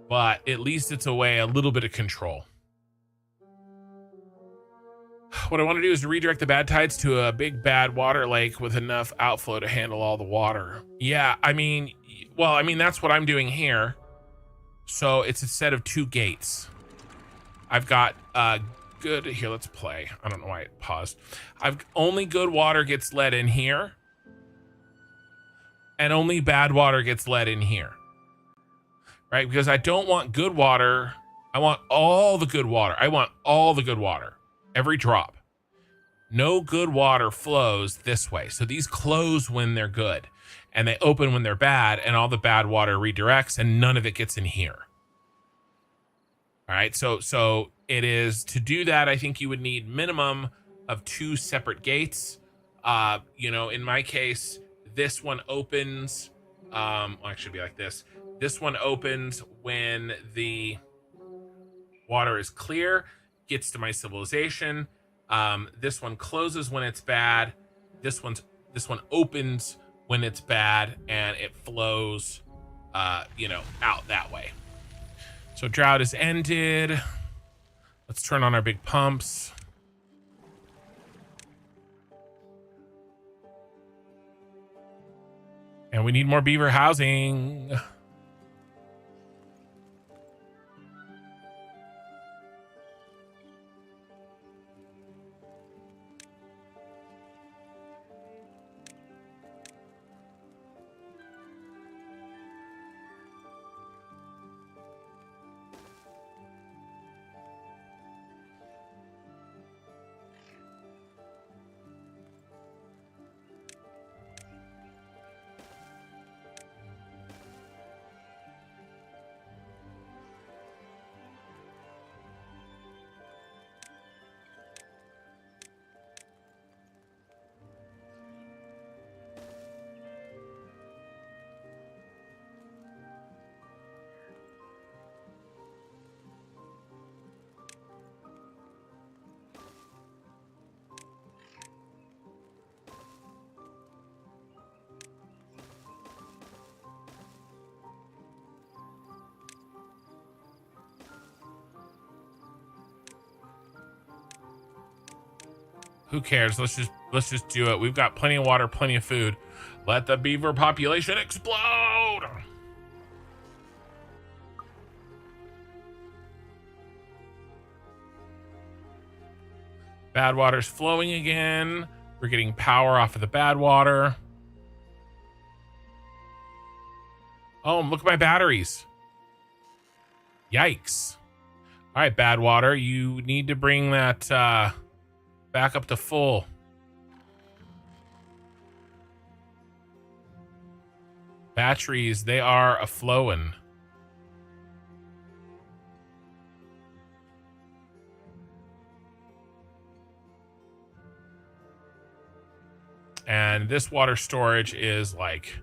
But at least it's a way, a little bit of control. What I want to do is redirect the bad tides to a big bad water lake with enough outflow to handle all the water. Yeah, I mean, that's what I'm doing here. So it's a set of 2 gates. I've got good, here, let's play. I don't know why it paused. Only good water gets let in here. And only bad water gets let in here. Right? Because I don't want good water. I want all the good water. I want all the good water. Every drop. No good water flows this way. So these close when they're good. And they open when they're bad. And all the bad water redirects. And none of it gets in here. All right. So it is, to do that, I think you would need minimum of 2 separate gates. In my case, this one opens. Actually, be like this. This one opens when the water is clear, gets to my civilization. This one closes when it's bad. This one opens when it's bad, and it flows, out that way. So drought is ended. Let's turn on our big pumps. And we need more beaver housing. Who cares? Let's just do it. We've got plenty of water, plenty of food. Let the beaver population explode. Bad water's flowing again. We're getting power off of the bad water. Oh, look at my batteries. Yikes. All right, bad water, you need to bring that back up to full. Batteries, they are a-flowing. And this water storage is like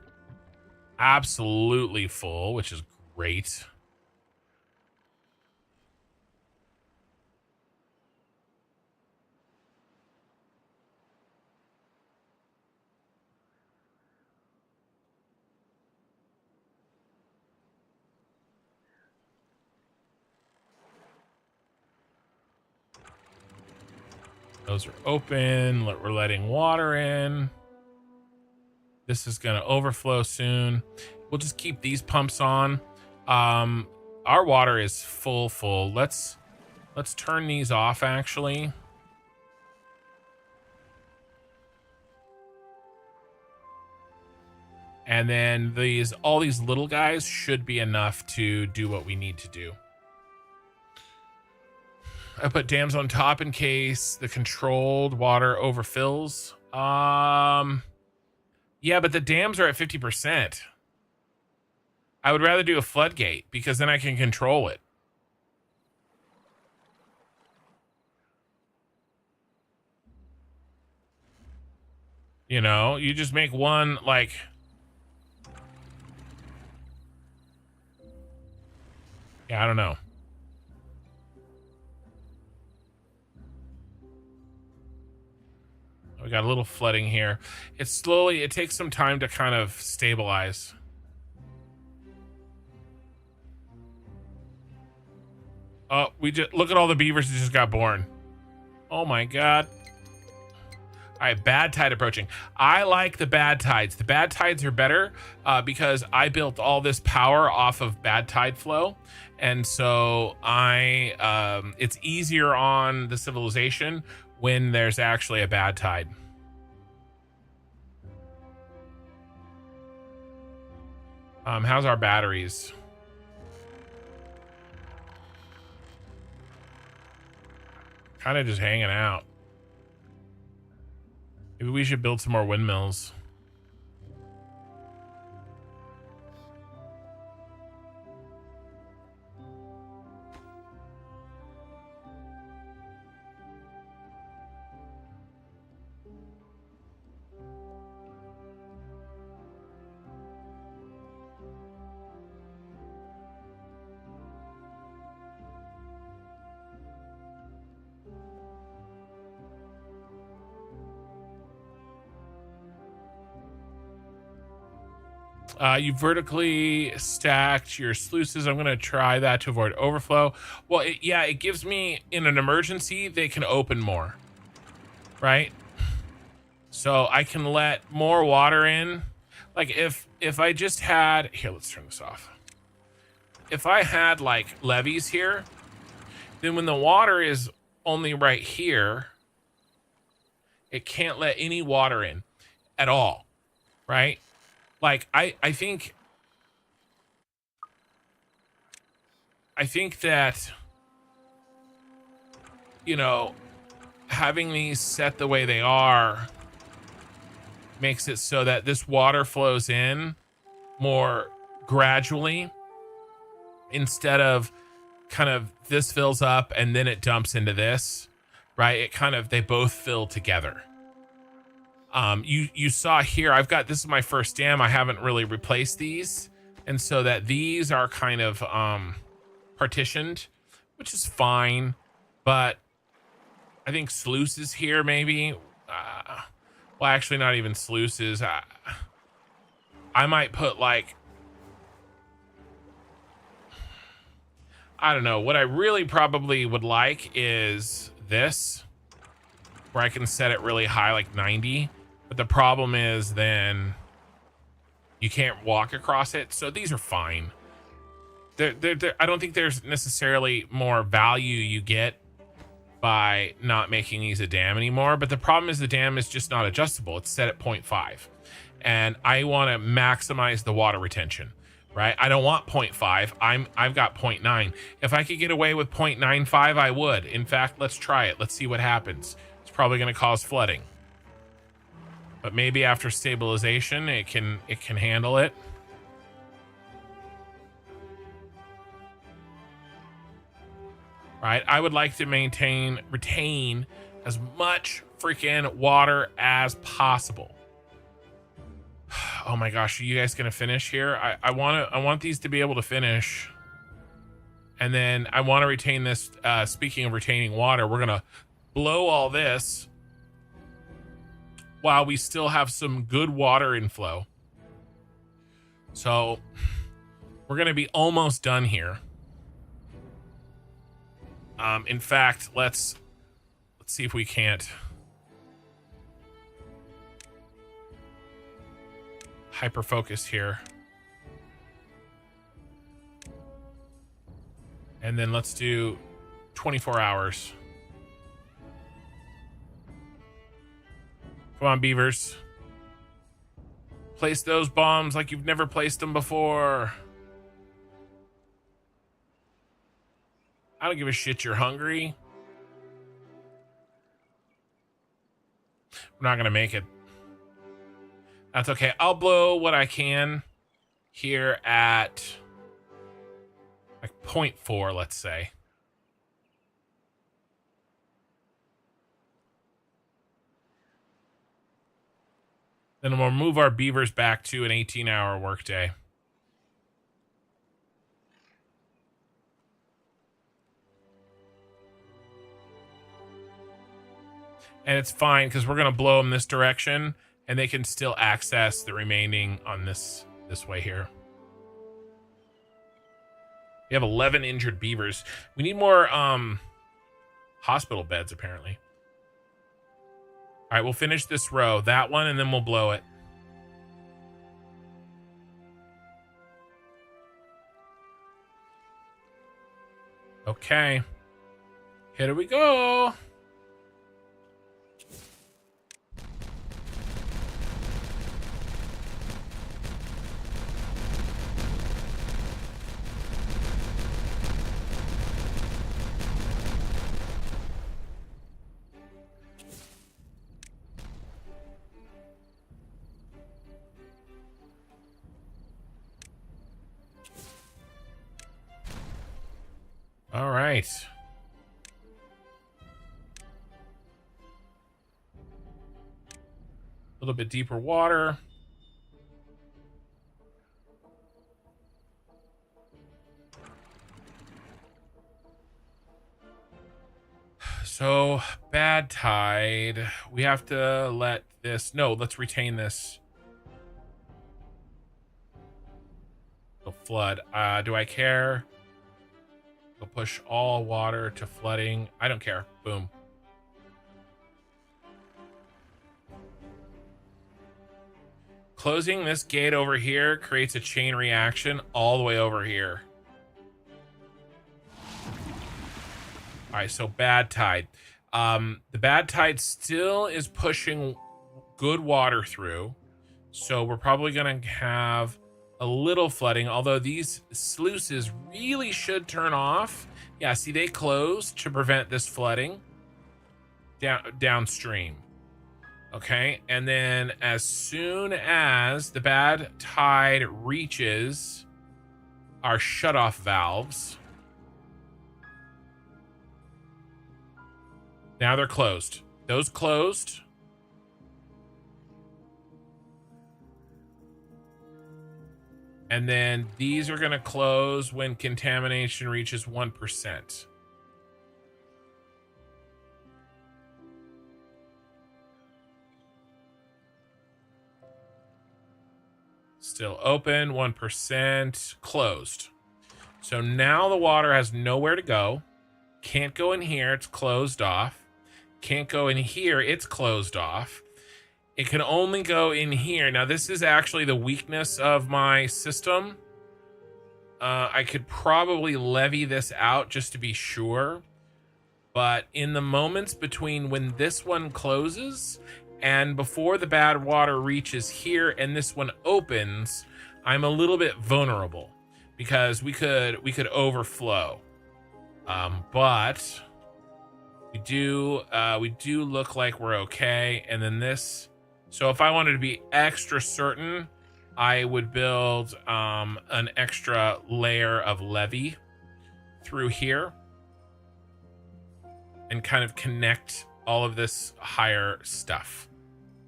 absolutely full, which is great. Those are open. We're letting water in. This is going to overflow soon. We'll just keep these pumps on. Our water is full. Let's turn these off, actually. And then all these little guys should be enough to do what we need to do. I put dams on top in case the controlled water overfills. Yeah, but the dams are at 50%. I would rather do a floodgate because then I can control it. You know, you just make one, like... Yeah, I don't know. We got a little flooding here. It takes some time to kind of stabilize. Oh, look at all the beavers that just got born. Oh my God. All right, bad tide approaching. I like the bad tides. The bad tides are better because I built all this power off of bad tide flow. And so it's easier on the civilization when there's actually a bad tide. How's our batteries? Kind of just hanging out. Maybe we should build some more windmills. You vertically stacked your sluices. I'm going to try that to avoid overflow. Well, it gives me, in an emergency, they can open more, right? So I can let more water in. Like if I just had, here, let's turn this off. If I had like levees here, then when the water is only right here, it can't let any water in at all, right? Like, I think that, you know, having these set the way they are makes it so that this water flows in more gradually instead of kind of this fills up and then it dumps into this, right? They both fill together. You saw here, this is my first dam. I haven't really replaced these. And so that these are kind of partitioned, which is fine. But I think sluices here, maybe. Well, actually not even sluices. I might put like, I don't know. What I really probably would like is this, where I can set it really high, like 90. But the problem is then you can't walk across it. So these are fine. I don't think there's necessarily more value you get by not making these a dam anymore. But the problem is the dam is just not adjustable. It's set at 0.5. And I want to maximize the water retention, right? I don't want 0.5. I've got 0.9. If I could get away with 0.95, I would. In fact, let's try it. Let's see what happens. It's probably going to cause flooding. But maybe after stabilization, it can handle it. Right? I would like to retain as much freaking water as possible. Oh my gosh, are you guys gonna finish here? I want these to be able to finish. And then I want to retain this. Speaking of retaining water, we're gonna blow all this while we still have some good water inflow. So we're gonna be almost done here. In fact, let's see if we can't hyper focus here. And then let's do 24 hours. Come on, beavers. Place those bombs like you've never placed them before. I don't give a shit you're hungry. We're not gonna make it. That's okay. I'll blow what I can here at like 0.4, let's say. Then we'll move our beavers back to an 18-hour workday. And it's fine because we're going to blow them this direction and they can still access the remaining on this way here. We have 11 injured beavers. We need more hospital beds, apparently. All right, we'll finish this row, that one, and then we'll blow it. Okay. Here we go. All right. A little bit deeper water. So, bad tide. We have to let this... No, let's retain this. The flood. Do I care? We'll push all water to flooding. I don't care. Boom. Closing this gate over here creates a chain reaction all the way over here. All right, so bad tide. The bad tide still is pushing good water through. So we're probably going to have a little flooding, although these sluices really should turn off. Yeah, see, they closed to prevent this flooding downstream. Okay, and then as soon as the bad tide reaches our shutoff valves, now they're closed. Those closed. And then these are going to close when contamination reaches 1%. Still open, 1%, closed. So now the water has nowhere to go. Can't go in here, it's closed off. Can't go in here. It's closed off. It can only go in here. Now, this is actually the weakness of my system. I could probably levy this out just to be sure. But in the moments between when this one closes and before the bad water reaches here and this one opens, I'm a little bit vulnerable because we could overflow. But we do look like we're okay. And then this, so if I wanted to be extra certain, I would build an extra layer of levee through here and kind of connect all of this higher stuff.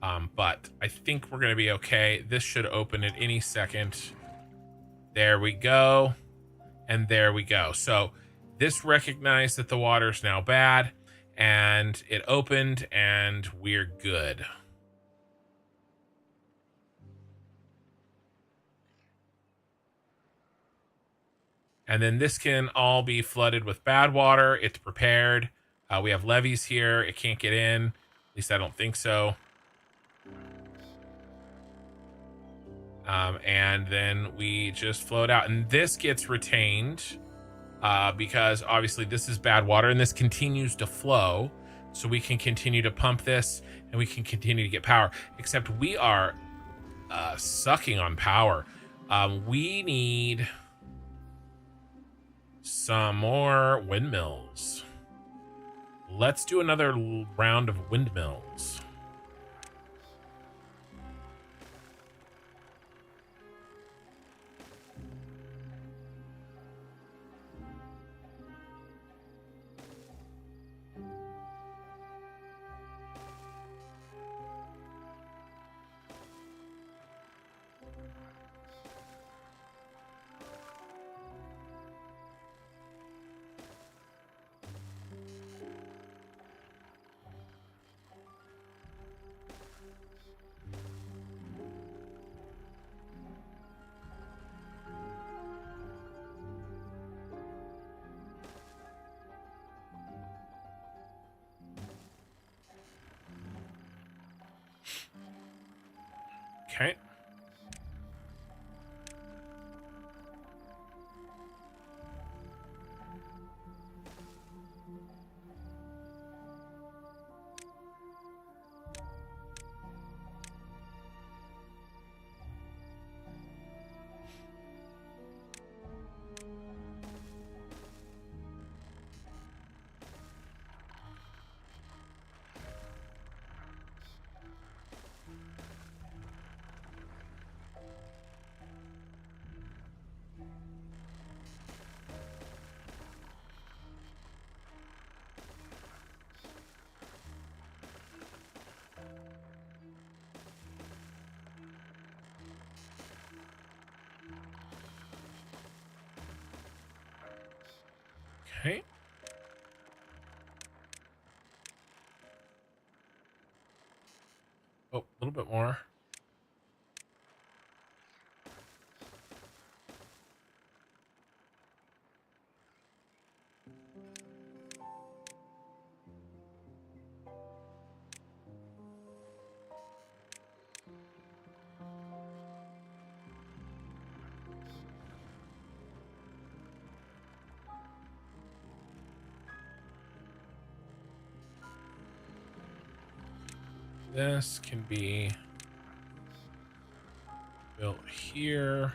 But I think we're going to be okay. This should open at any second. There we go. And there we go. So this recognized that the water's now bad, and it opened, and we're good. And then this can all be flooded with bad water. It's prepared. We have levees here. It can't get in. At least I don't think so. And then we just float out. And this gets retained because obviously this is bad water and this continues to flow. So we can continue to pump this and we can continue to get power. Except we are sucking on power. We need some more windmills. Let's do another round of windmills. Okay. Okay. Oh, a little bit more. This can be built here.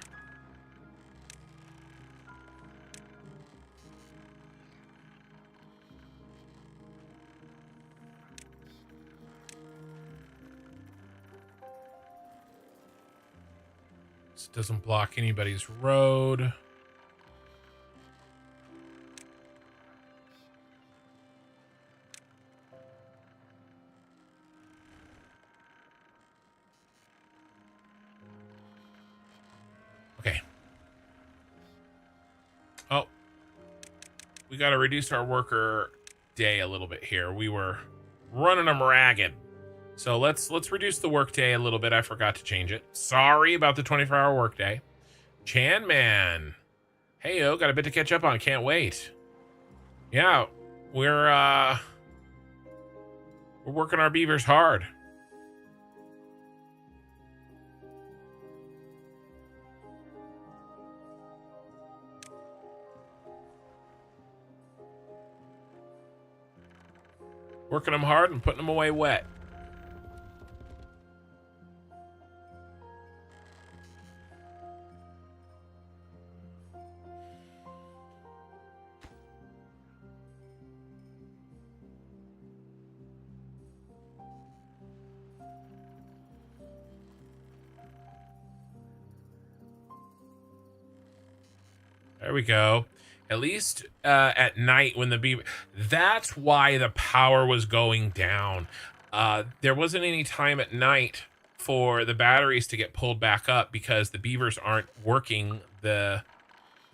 This doesn't block anybody's road. Okay. Oh, we got to reduce our worker day a little bit here. We were running them ragged. So let's reduce the workday a little bit. I forgot to change it. Sorry about the 24-hour workday. Chan Man. Hey, yo, got a bit to catch up on. Can't wait. Yeah, we're We're working our beavers hard. Working them hard and putting them away wet. There we go. At least at night when the beaver... That's why the power was going down. There wasn't any time at night for the batteries to get pulled back up because the beavers aren't working the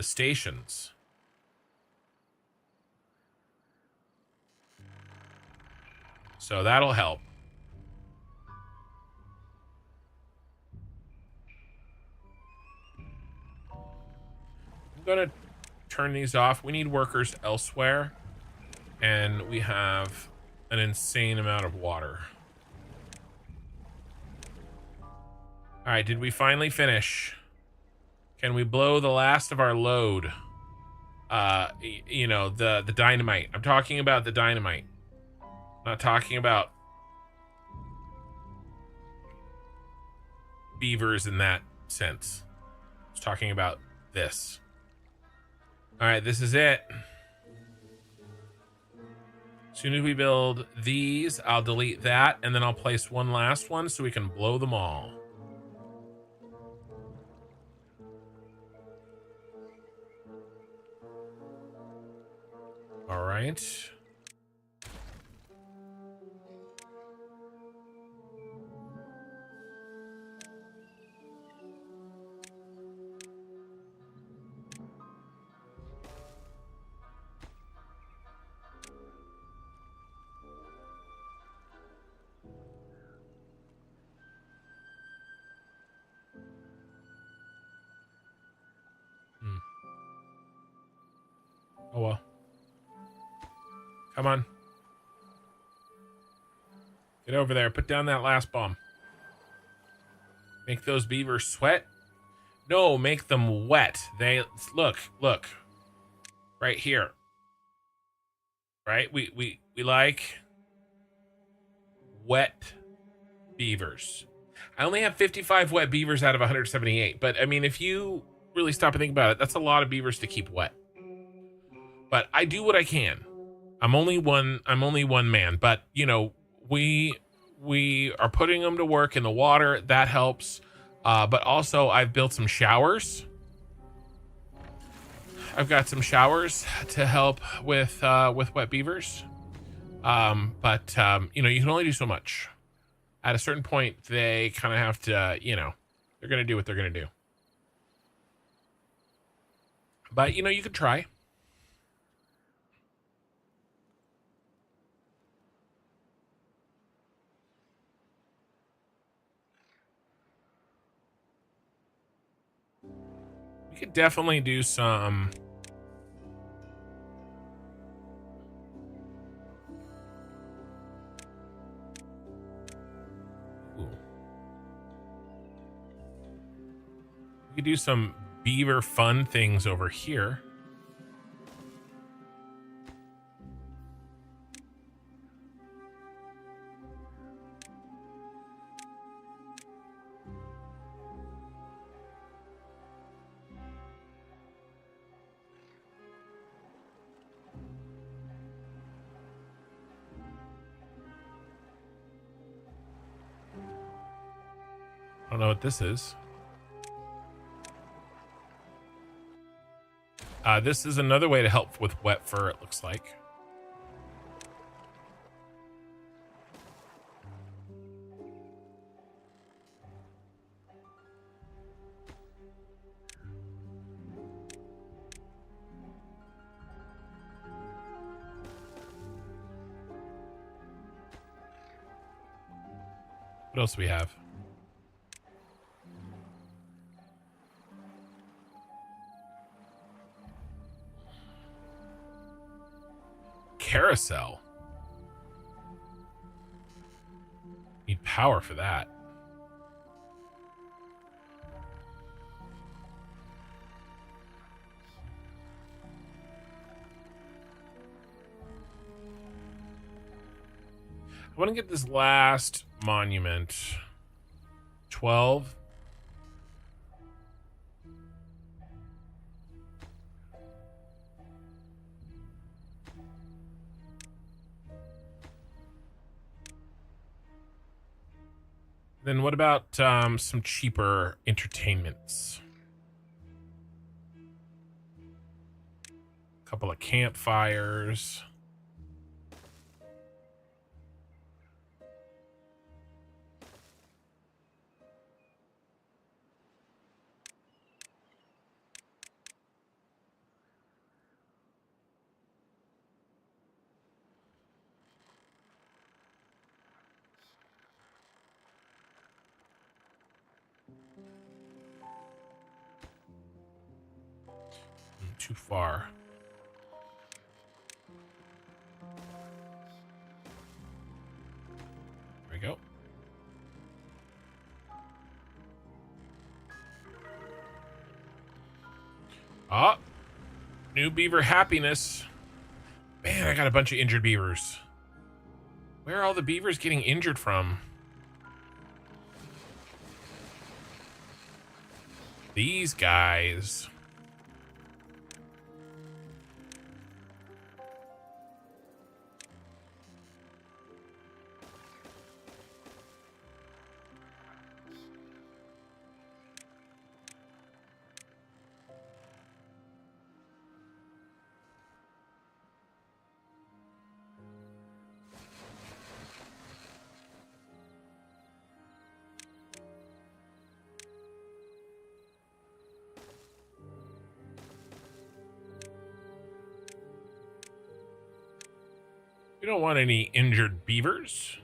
stations. So that'll help. I'm gonna turn these off. We need workers elsewhere, and we have an insane amount of water. All right, did we finally finish? Can we blow the last of our load? You know, the dynamite. I'm talking about the dynamite. I'm not talking about beavers in that sense. I was talking about this. All right, this is it. As soon as we build these, I'll delete that, and then I'll place one last one so we can blow them all. All right. Oh well. Come on. Get over there. Put down that last bomb. Make those beavers sweat? No, make them wet. They look. Right here. Right? We like wet beavers. I only have 55 wet beavers out of 178, but I mean, if you really stop and think about it, that's a lot of beavers to keep wet. But I do what I can. I'm only one man, but you know, we are putting them to work in the water. That helps. But also I've built some showers. I've got some showers to help with wet beavers. But you know, you can only do so much. At a certain point, they kind of have to, you know, they're going to do what they're going to do. But, you know, you could try. We could definitely do some... We could do some beaver fun things over here. I don't know what this is. This is another way to help with wet fur, it looks like. What else do we have? Carousel. power for that. I want to get this last monument. 12. Then what about some cheaper entertainments? A couple of campfires. Too far. There we go. Ah, new beaver happiness. Man, I got a bunch of injured beavers. Where are all the beavers getting injured from? These guys. We don't want any injured beavers.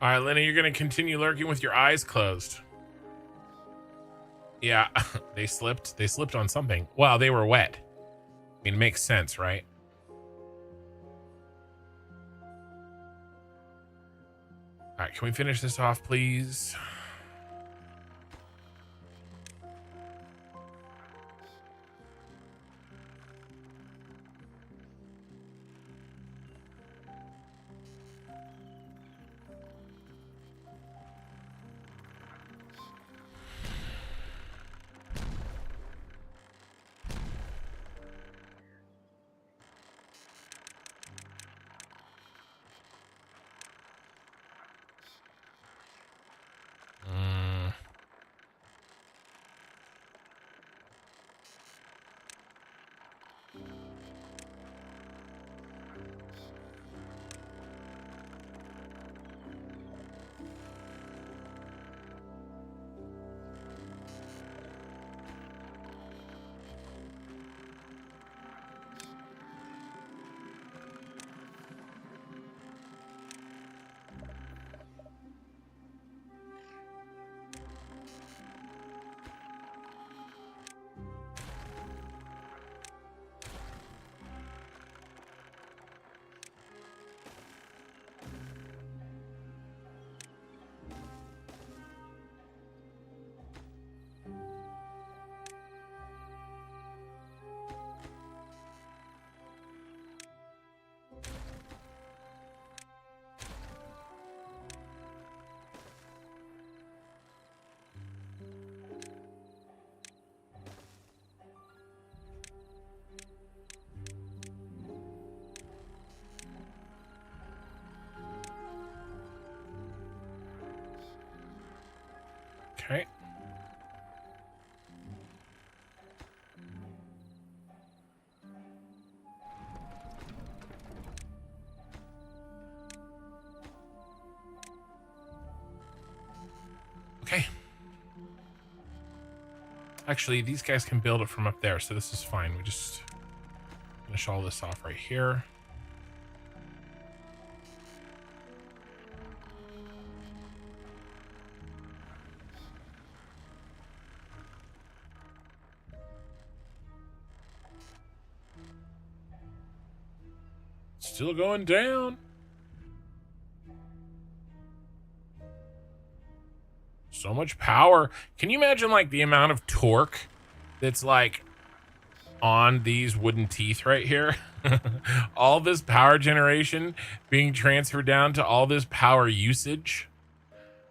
All right, Lenny, you're going to continue lurking with your eyes closed. Yeah, they slipped. They slipped on something. Well, they were wet. I mean, it makes sense, right? All right, can we finish this off, please? Okay. Okay. Actually, these guys can build it from up there, so this is fine. We just finish all this off right here. Still going down. So much power. Can you imagine like the amount of torque that's like on these wooden teeth right here? All this power generation being transferred down to all this power usage.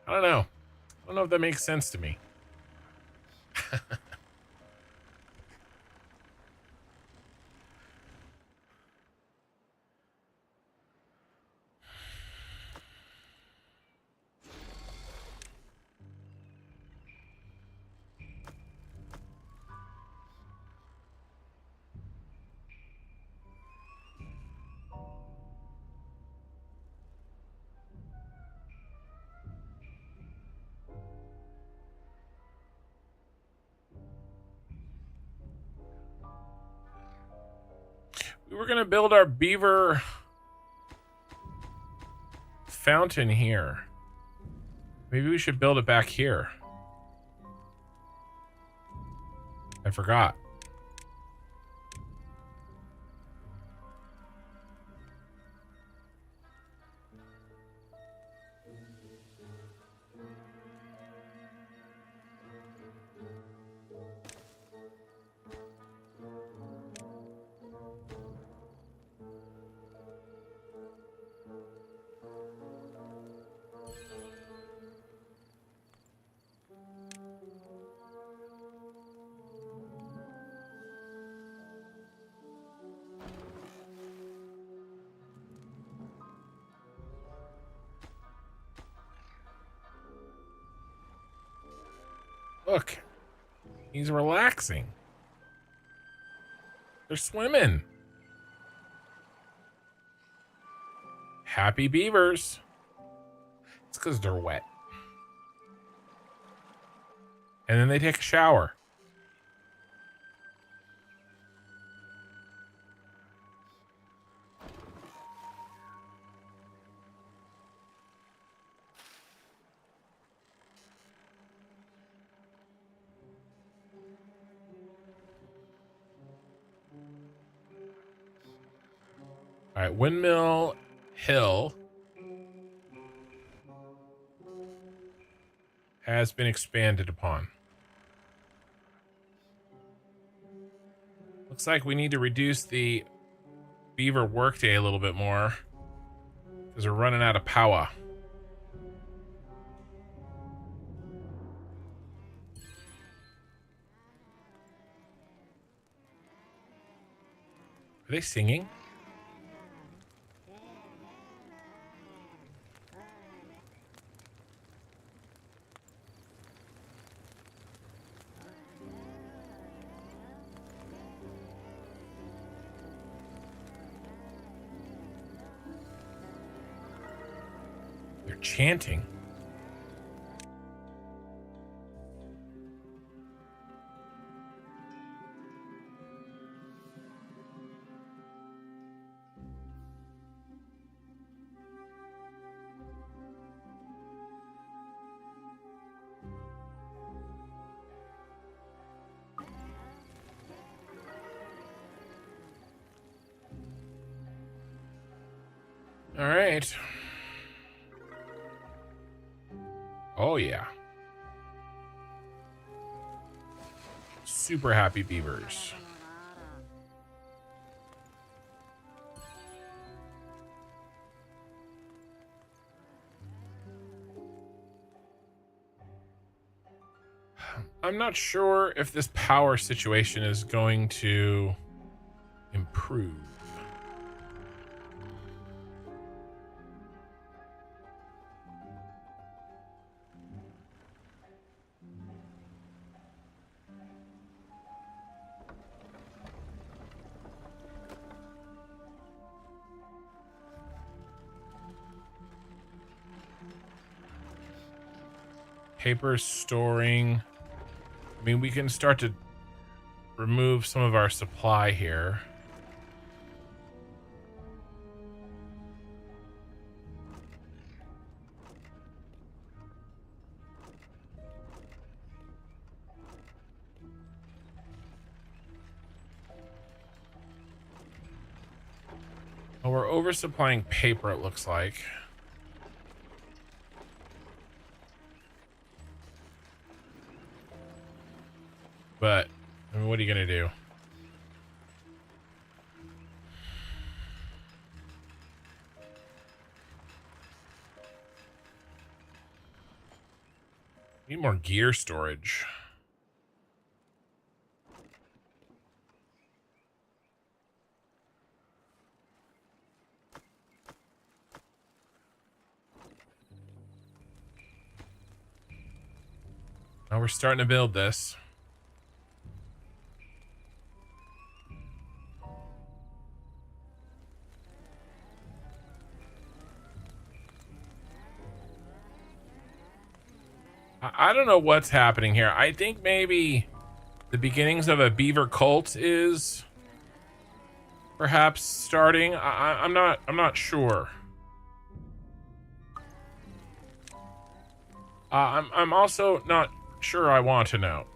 I don't know. I don't know if that makes sense to me. We were gonna build our beaver fountain here. Maybe we should build it back here. I forgot. Look, he's relaxing. They're swimming. Happy beavers. It's because they're wet. And then they take a shower. All right, Windmill Hill has been expanded upon. Looks like we need to reduce the beaver workday a little bit more because we're running out of power. Are they singing? They're chanting. All right. Oh, yeah. Super happy beavers. I'm not sure if this power situation is going to improve. Paper storing. I mean, we can start to remove some of our supply here. Oh, we're oversupplying paper, it looks like. But, I mean, what are you going to do? Need more gear storage. Now we're starting to build this. I don't know what's happening here. I think maybe the beginnings of a beaver cult is perhaps starting. I'm not sure. I'm also not sure I want to know.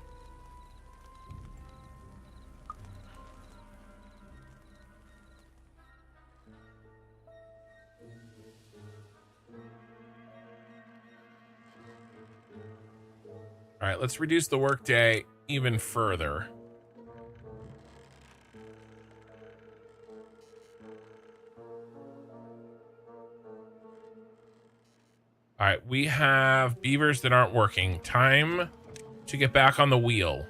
All right, let's reduce the workday even further. All right, we have beavers that aren't working. Time to get back on the wheel.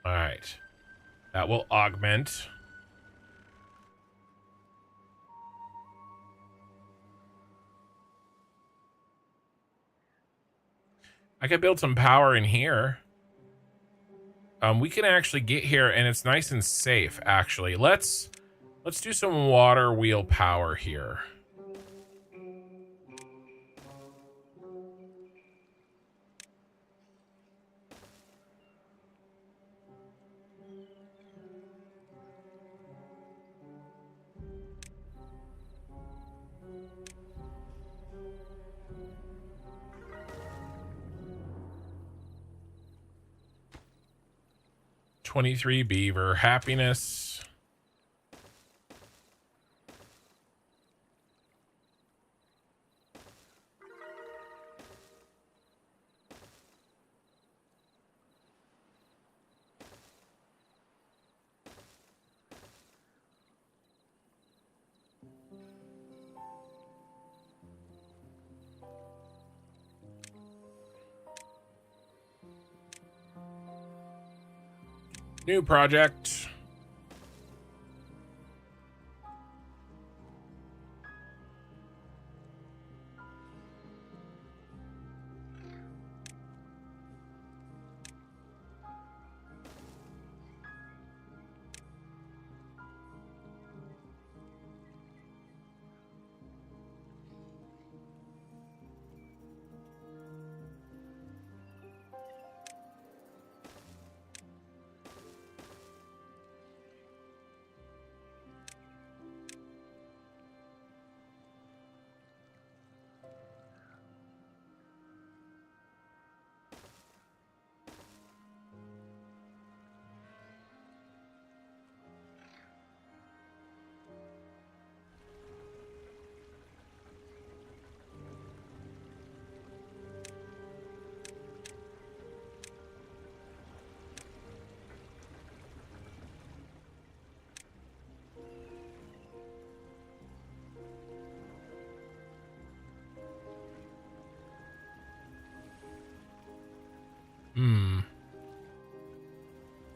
All right, that will augment. I could build some power in here. We can actually get here and it's nice and safe, actually. Let's do some water wheel power here. "23 beaver happiness." New project.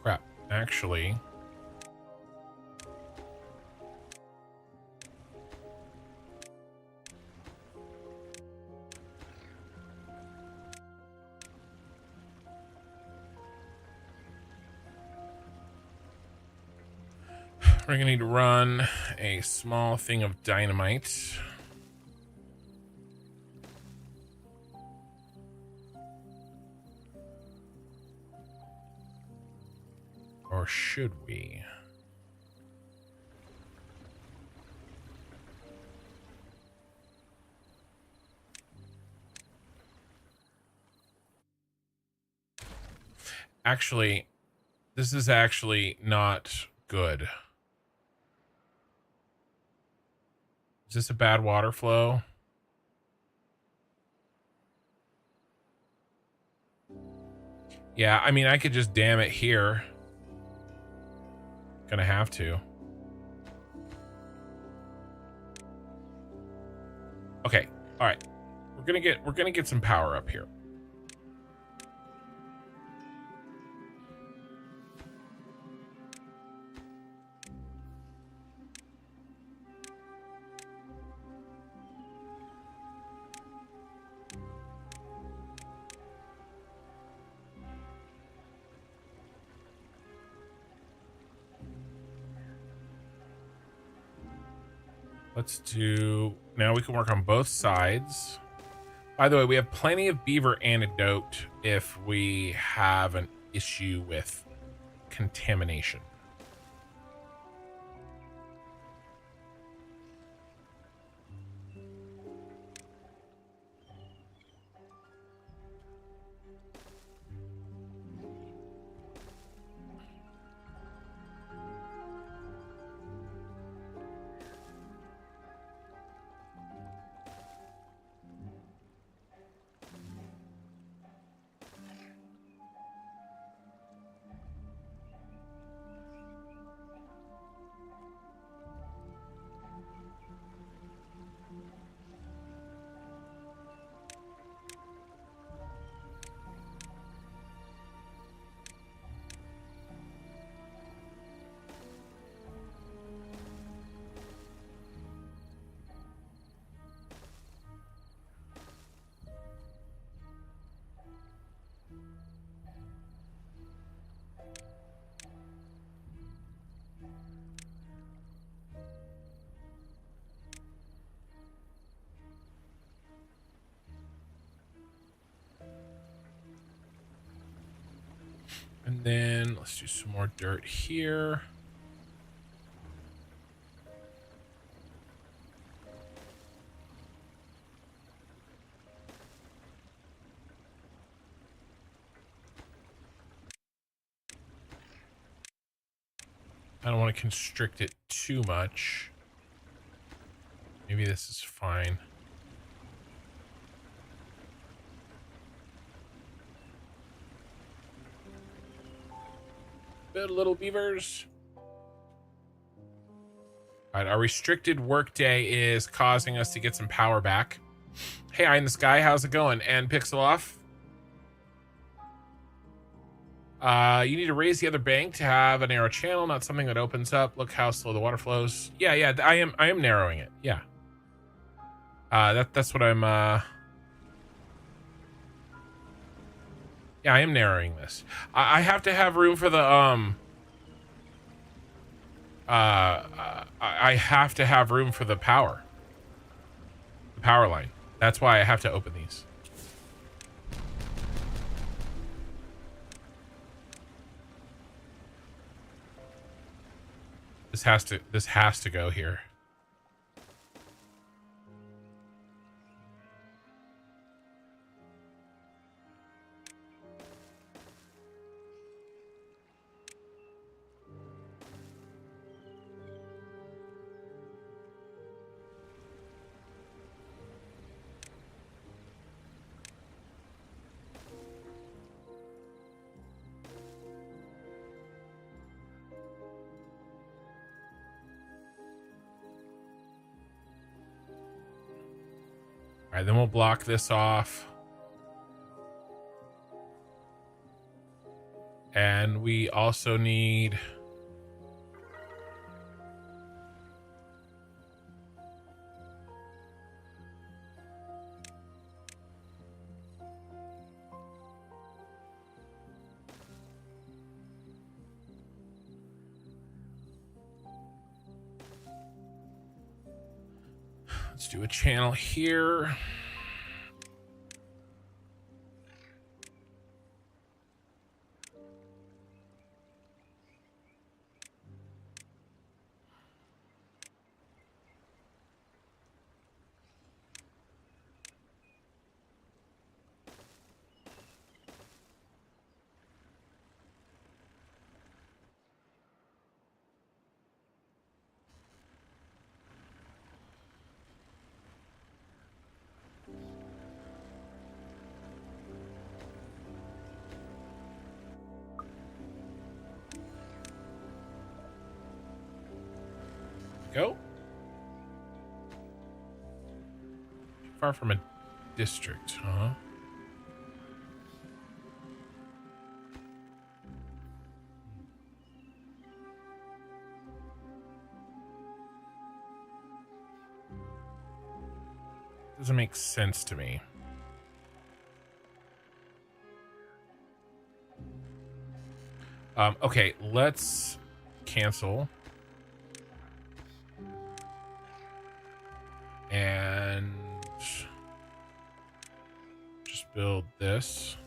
Crap, actually. We're gonna need to run a small thing of dynamite. Or should we? Actually, this is actually not good. Is this a bad water flow? Yeah, I mean, I could just dam it here. Gonna have to. Okay, all right. We're gonna get some power up here. Let's do, now we can work on both sides. By the way, we have plenty of beaver antidote if we have an issue with contamination. And then let's do some more dirt here. I don't want to constrict it too much. Maybe this is fine. Good little beavers. All right, our restricted workday is causing us to get some power back. Hey, Eye in the Sky, how's it going? And Pixel Off. You need to raise the other bank to have a narrow channel, not something that opens up. Look how slow the water flows. Yeah, I am narrowing it. Yeah. That's what I'm yeah, I am narrowing this. I have to have room for the I have to have room for the power line. That's why I have to open these. This has to go here. All right, then we'll block this off. And we also need let's do a channel here. Go. Too far from a district, huh? Doesn't make sense to me. Okay, let's cancel. And just build this.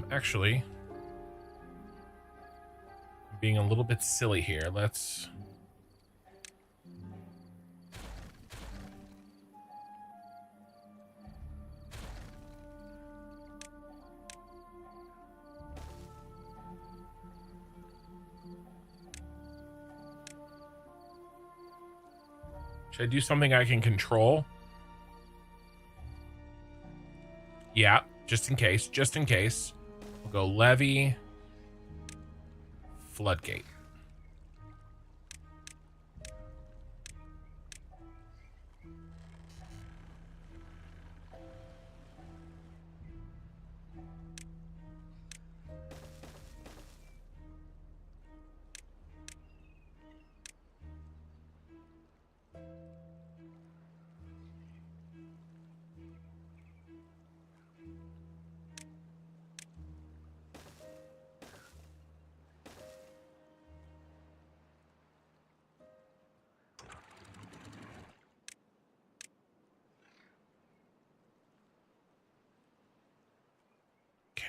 Actually, I'm being a little bit silly here. Let's should I do something I can control? Yeah, just in case, just in case. We'll go levy, floodgate.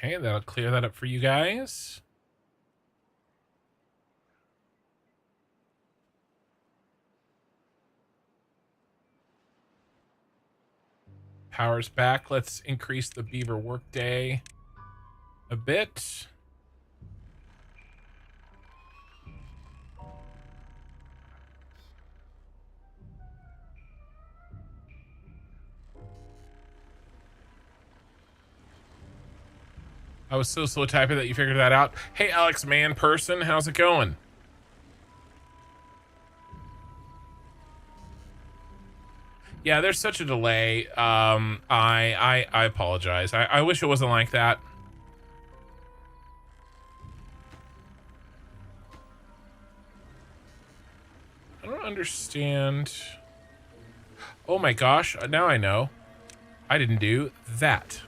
Okay, that'll clear that up for you guys. Power's back. Let's increase the Beaver workday a bit. I was so slow typing that you figured that out. Hey, Alex Man person, how's it going? Yeah, there's such a delay. I apologize. I wish it wasn't like that. I don't understand. Oh my gosh, now I know. I didn't do that.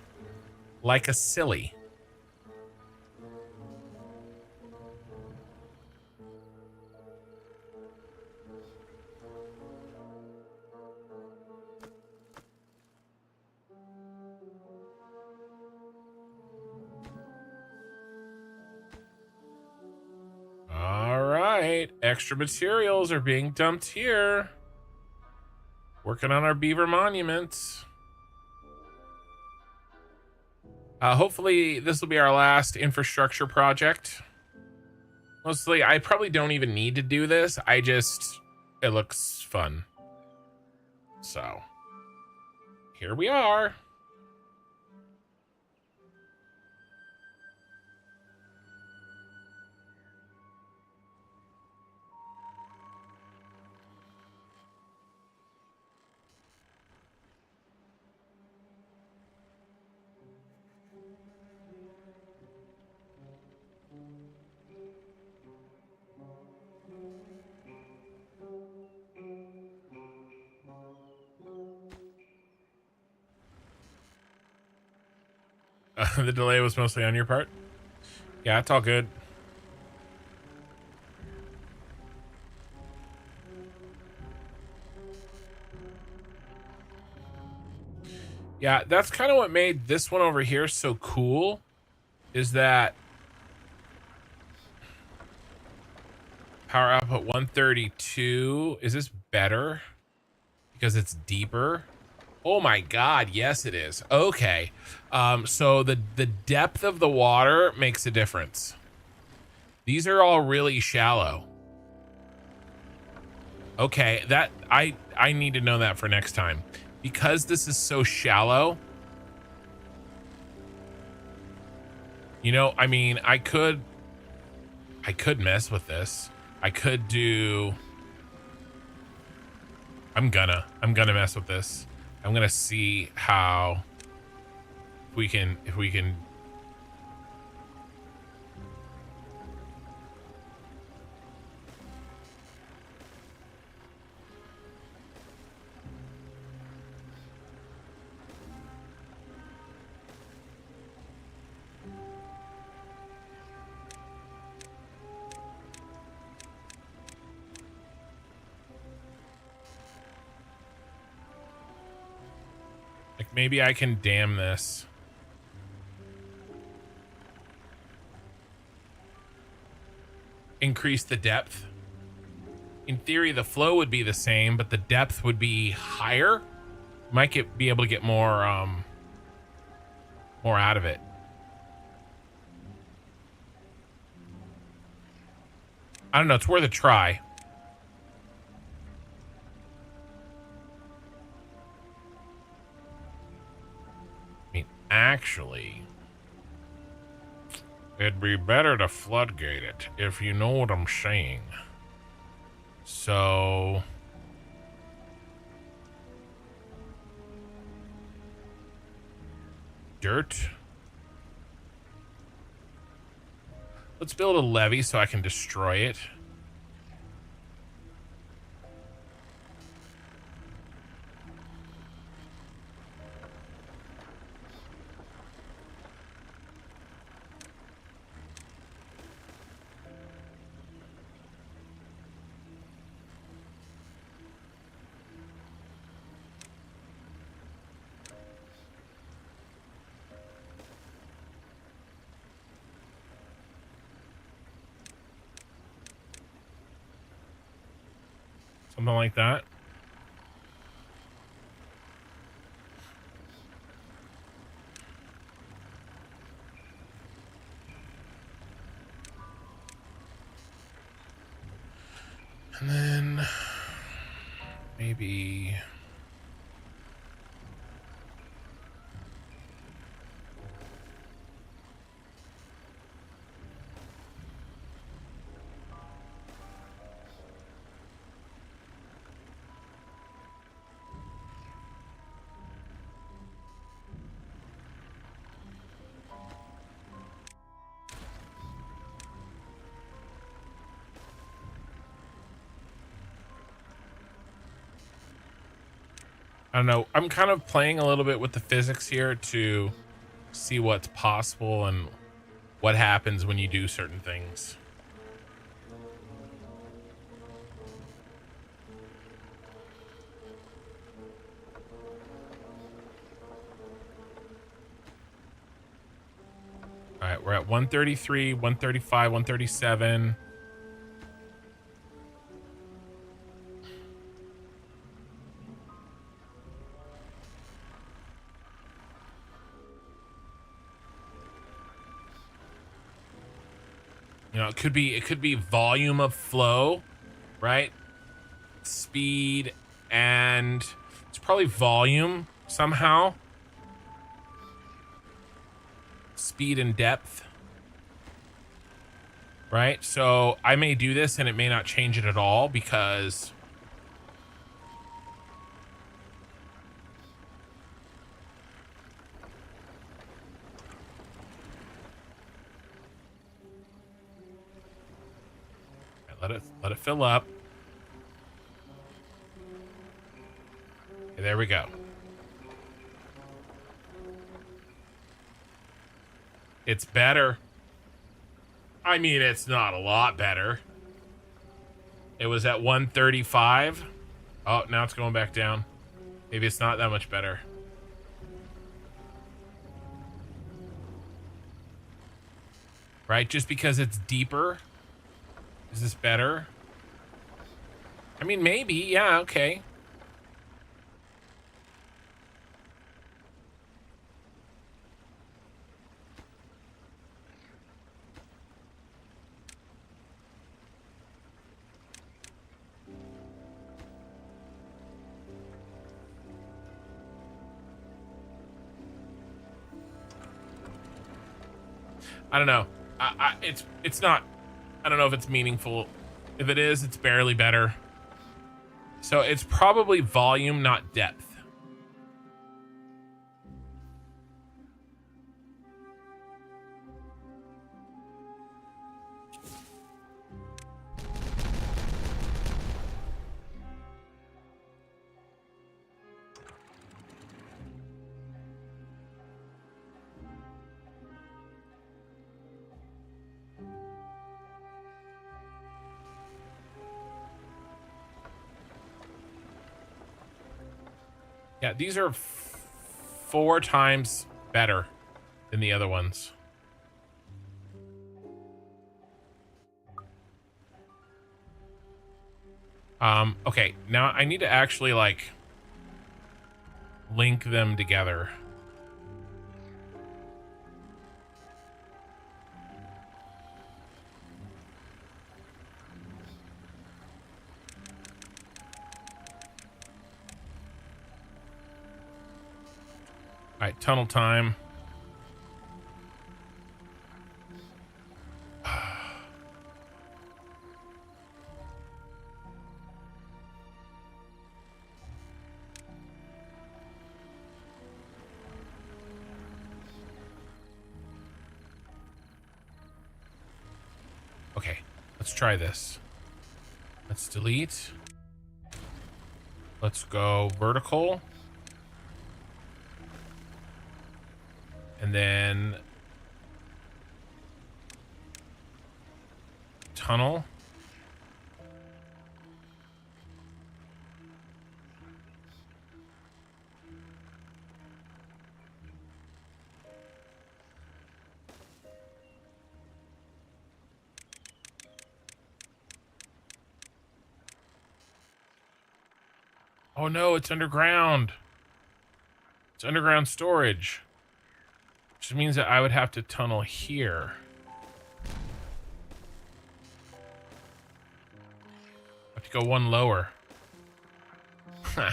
Like a silly. All right, extra materials are being dumped here. Working on our Beaver monuments. Hopefully this will be our last infrastructure project. Mostly, I probably don't even need to do this. It looks fun. So, here we are. The delay was mostly on your part. Yeah, it's all good. Yeah, that's kind of what made this one over here so cool, is that power output 132. Is this better? Because it's deeper? Oh my god, yes it is. Okay. So the depth of the water makes a difference. These are all really shallow. Okay, that I need to know that for next time. Because this is so shallow. You know, I mean, I could mess with this. I could do I'm gonna mess with this. I'm gonna see how if we can like maybe I can dam this. Increase the depth. In theory, the flow would be the same, but the depth would be higher. Might be able to get more out of it. I don't know. It's worth a try. I mean, actually, it'd be better to floodgate it, if you know what I'm saying. So dirt. Let's build a levee so I can destroy it. Something like that. And then maybe I don't know. I'm kind of playing a little bit with the physics here to see what's possible and what happens when you do certain things. All right, we're at 133, 135, 137. You know, it could be volume of flow, right? Speed, and it's probably volume somehow. Speed and depth. Right? So I may do this and it may not change it at all because let it fill up. Okay, there we go. It's better. I mean, it's not a lot better. It was at 135. Oh, now it's going back down. Maybe it's not that much better. Right? Just because it's deeper. Is this better? I mean, maybe. Yeah, okay. I don't know. It's not. I don't know if it's meaningful. If it is, it's barely better. So it's probably volume, not depth. Yeah, these are 4 times better than the other ones. Okay, now I need to actually, like, link them together. All right, tunnel time. Okay, let's try this. Let's delete. Let's go vertical. And then tunnel. Oh no, it's underground. It's underground storage. Which means that I would have to tunnel here. I have to go one lower. Huh.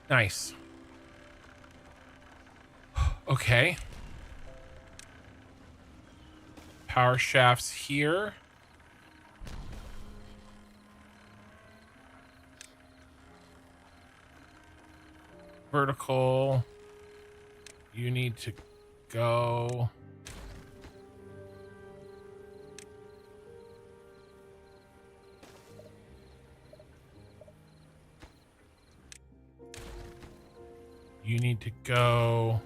Nice. Okay. Power shafts here. Vertical. You need to go. You need to go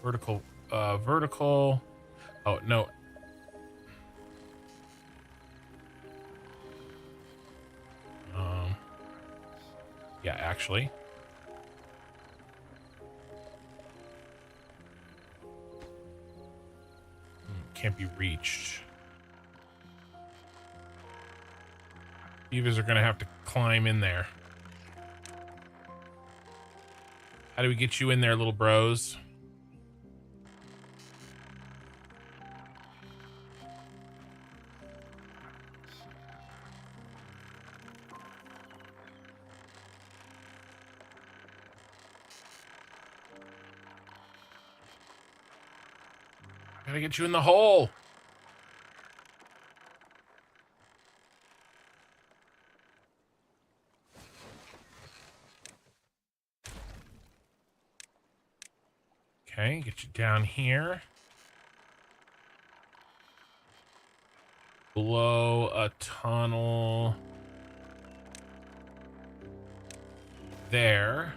vertical, vertical. Oh, no. Yeah, actually. Can't be reached. Beavers are gonna have to climb in there. How do we get you in there, little bros? Gotta get you in the hole. Okay, get you down here. Blow a tunnel there.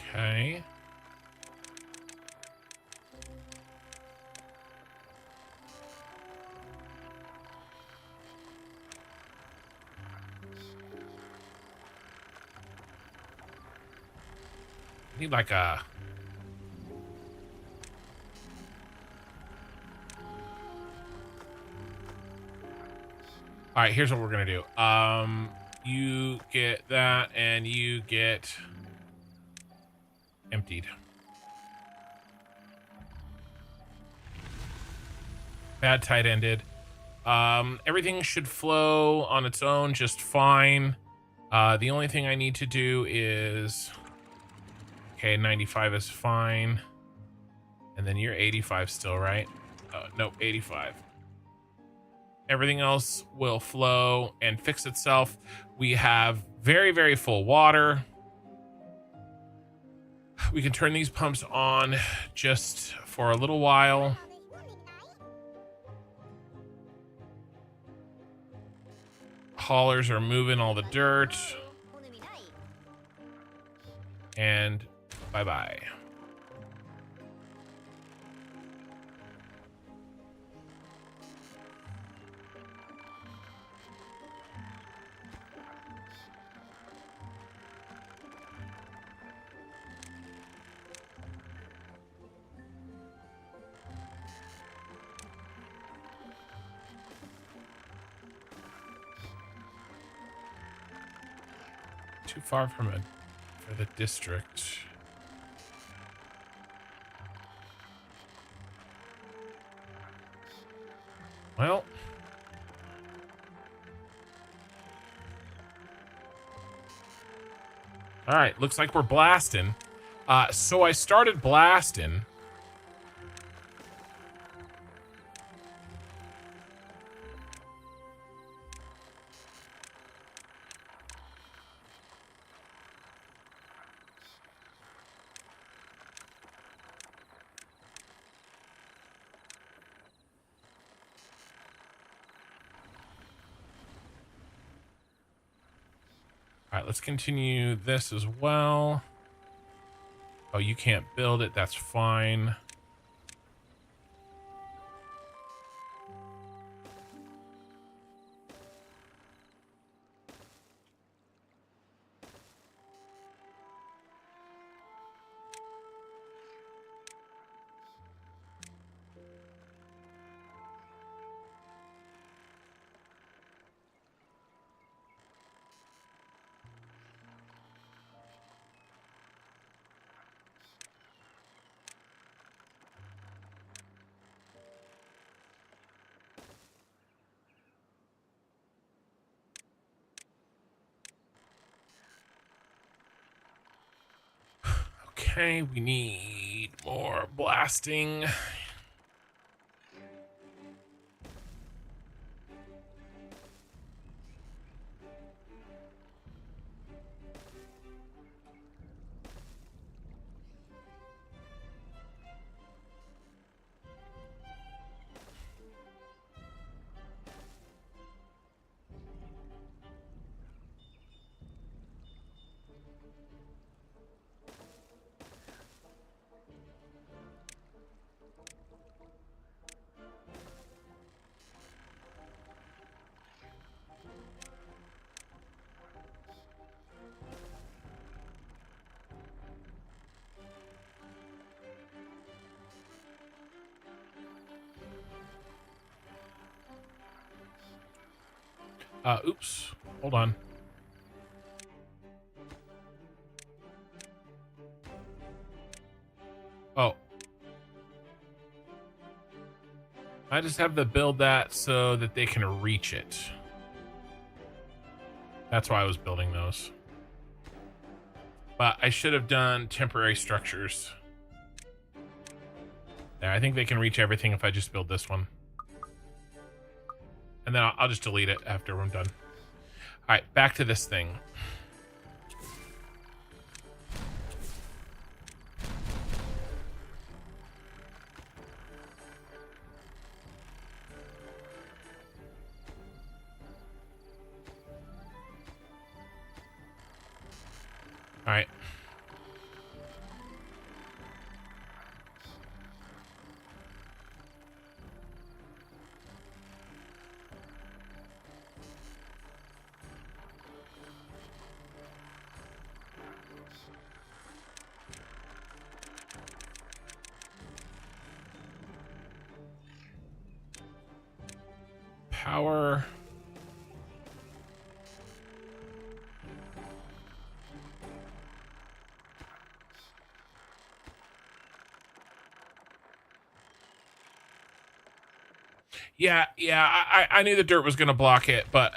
Okay. I need like a... All right, here's what we're gonna do. You get that, and you get emptied. Bad tight ended. Everything should flow on its own just fine. The only thing I need to do is... Okay, 95 is fine. And then you're 85 still, right? Nope, 85. Everything else will flow and fix itself. We have very, very full water. We can turn these pumps on just for a little while. Haulers are moving all the dirt. And bye-bye. Too far from it for the district. Well, all right, looks like we're blasting. So I started blasting. All right, let's continue this as well. Oh, you can't build it. That's fine. Okay, we need more blasting. Oops. Hold on. Oh. I just have to build that so that they can reach it. That's why I was building those. But I should have done temporary structures. There, I think they can reach everything if I just build this one. And then I'll just delete it after I'm done. All right, back to this thing. All right. power. Yeah, I knew the dirt was going to block it, but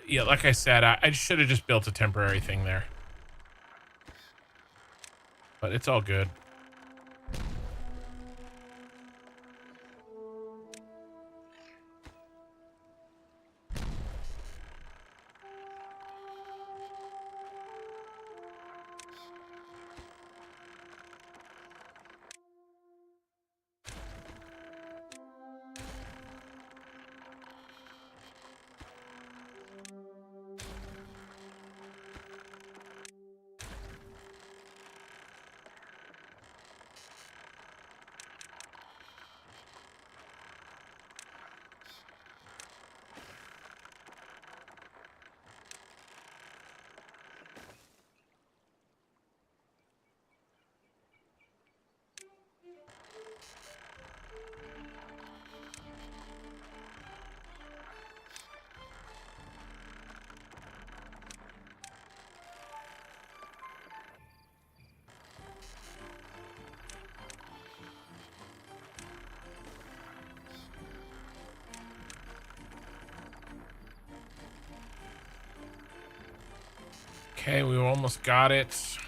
yeah, like I said, I should have just built a temporary thing there. But it's all good. Okay, we almost got it.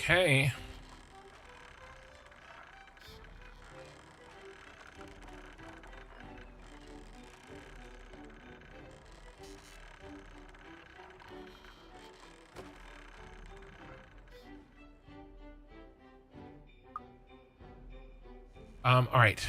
Okay. All right.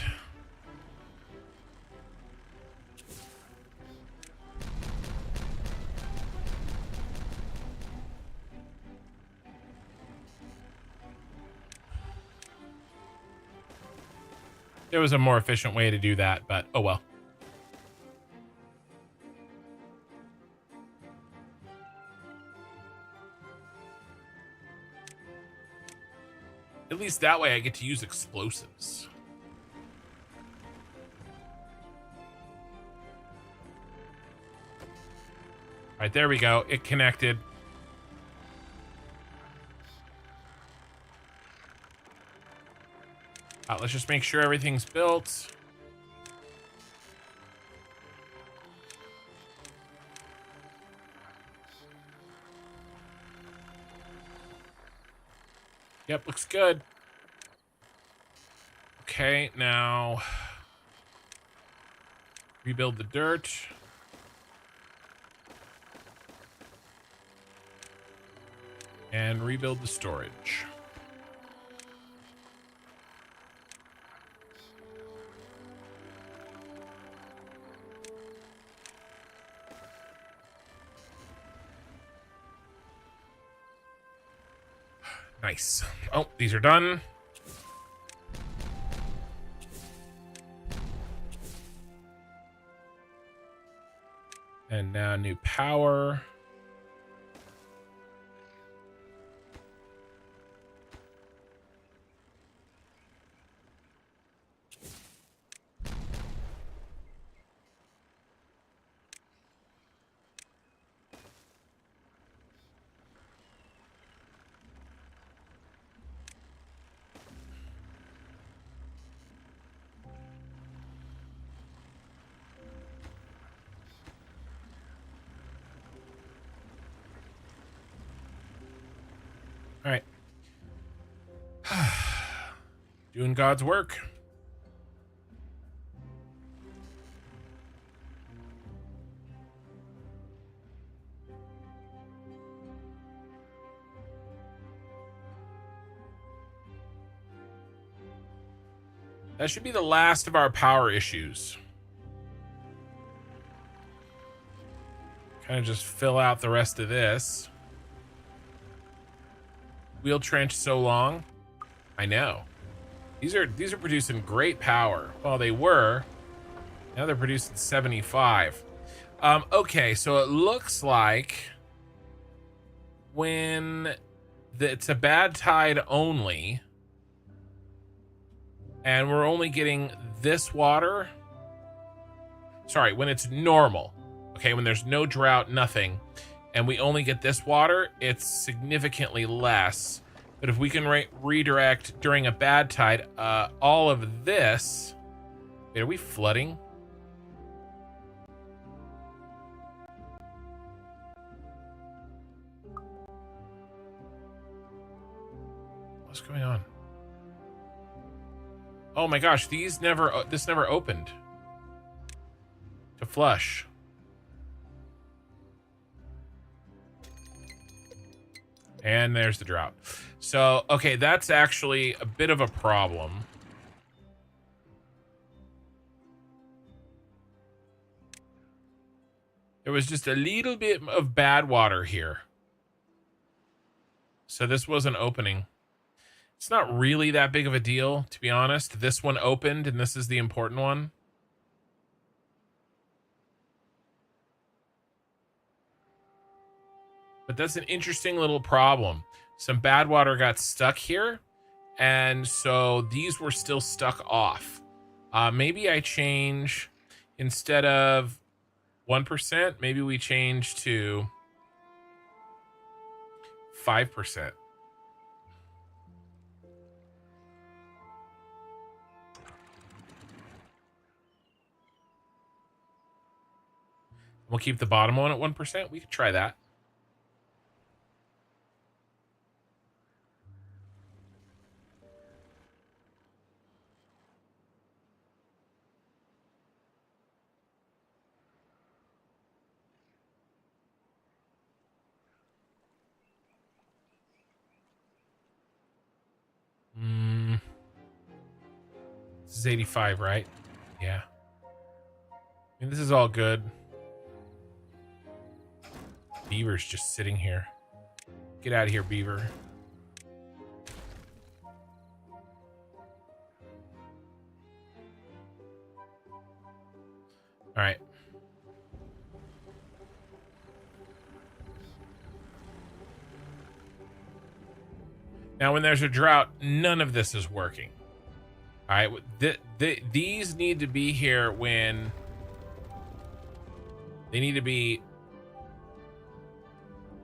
There was a more efficient way to do that, but oh well. At least that way I get to use explosives. All right, there we go. It connected. Let's just make sure everything's built. Yep, looks good. Okay, now rebuild the dirt. And rebuild the storage. Nice. Oh, these are done. And now new power. All right. Doing God's work. That should be the last of our power issues. Kind of just fill out the rest of this. Wheel trench so long. I know. These are producing great power. Well, they were. Now they're producing 75. Okay, so it looks like when it's a bad tide only, and we're only getting this water. Sorry, when it's normal. Okay, when there's no drought, nothing, and we only get this water, it's significantly less. But if we can redirect during a bad tide, all of this... Wait, are we flooding? What's going on? Oh my gosh, this never opened to flush. And there's the drought. So, okay, that's actually a bit of a problem. There was just a little bit of bad water here. So this wasn't opening. It's not really that big of a deal, to be honest. This one opened, and this is the important one. But that's an interesting little problem. Some bad water got stuck here, and so these were still stuck off. Maybe I change, instead of 1%, maybe we change to 5%. We'll keep the bottom one at 1%. We could try that. This is 85, right? Yeah. I mean, this is all good. Beaver's just sitting here. Get out of here, Beaver. All right. Now, when there's a drought, none of this is working. All right. These need to be here when they need to be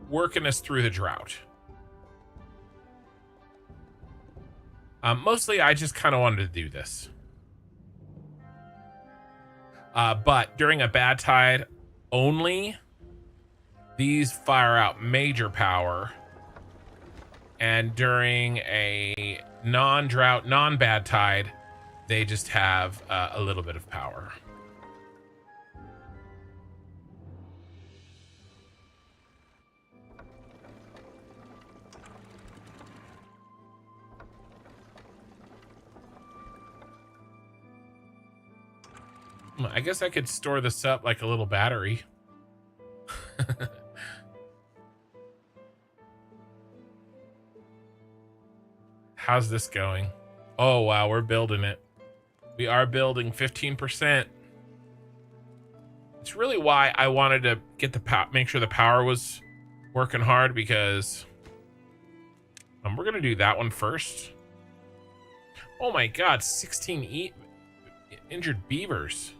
working us through the drought. Mostly, I just kind of wanted to do this. But during a bad tide only, these fire out major power. And during a non-drought, non-bad tide, they just have a little bit of power. I guess I could store this up like a little battery. How's this going? Oh, wow, we're building it. We are building 15%. It's really why I wanted to get make sure the power was working hard, because we're going to do that one first. Oh my God, 16 injured beavers.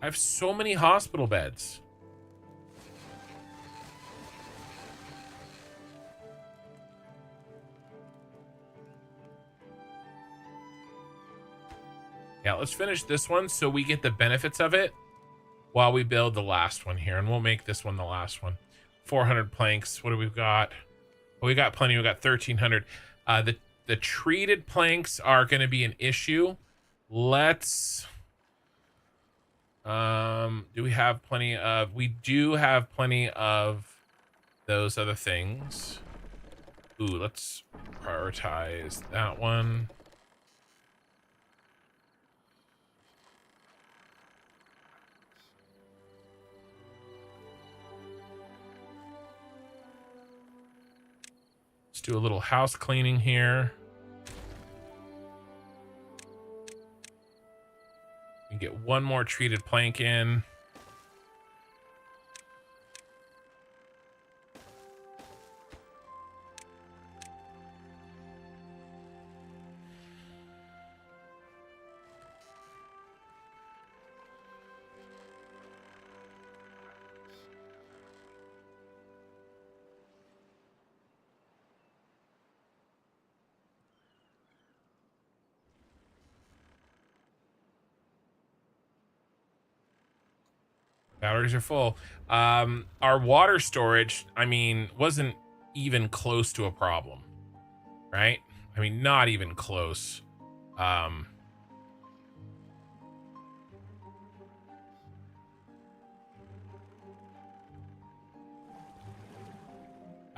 I have so many hospital beds. Yeah, let's finish this one so we get the benefits of it while we build the last one here. And we'll make this one the last one. 400 planks. What do we got? Well, we got plenty. We got 1,300. The treated planks are going to be an issue. Let's... do we have plenty of... We do have plenty of those other things. Ooh, let's prioritize that one. Let's do a little house cleaning here. And get one more treated plank in. Batteries are full. Our water storage, I mean, wasn't even close to a problem, right? I mean, not even close.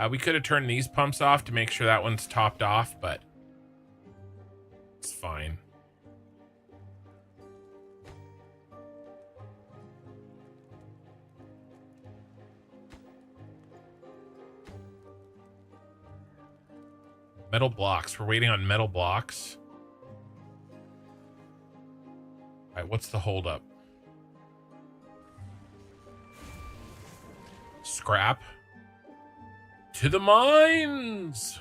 We could have turned these pumps off to make sure that one's topped off, but it's fine. Metal blocks. We're waiting on metal blocks. All right, what's the holdup? Scrap. To the mines!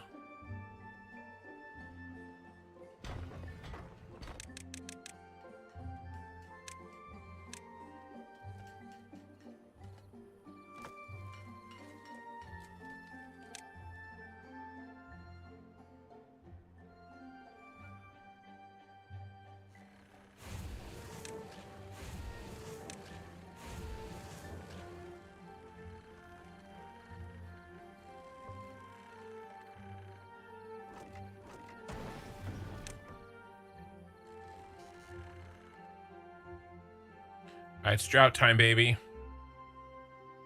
All right, it's drought time, baby.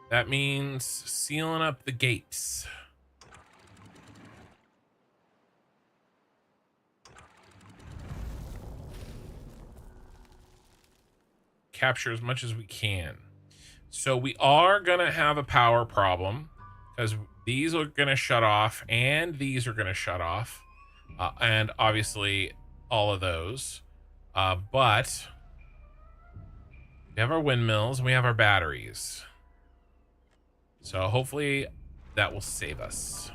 That means sealing up the gates. Capture as much as we can. So we are gonna have a power problem because these are gonna shut off and these are gonna shut off. And obviously all of those. But we have our windmills and we have our batteries. So hopefully that will save us.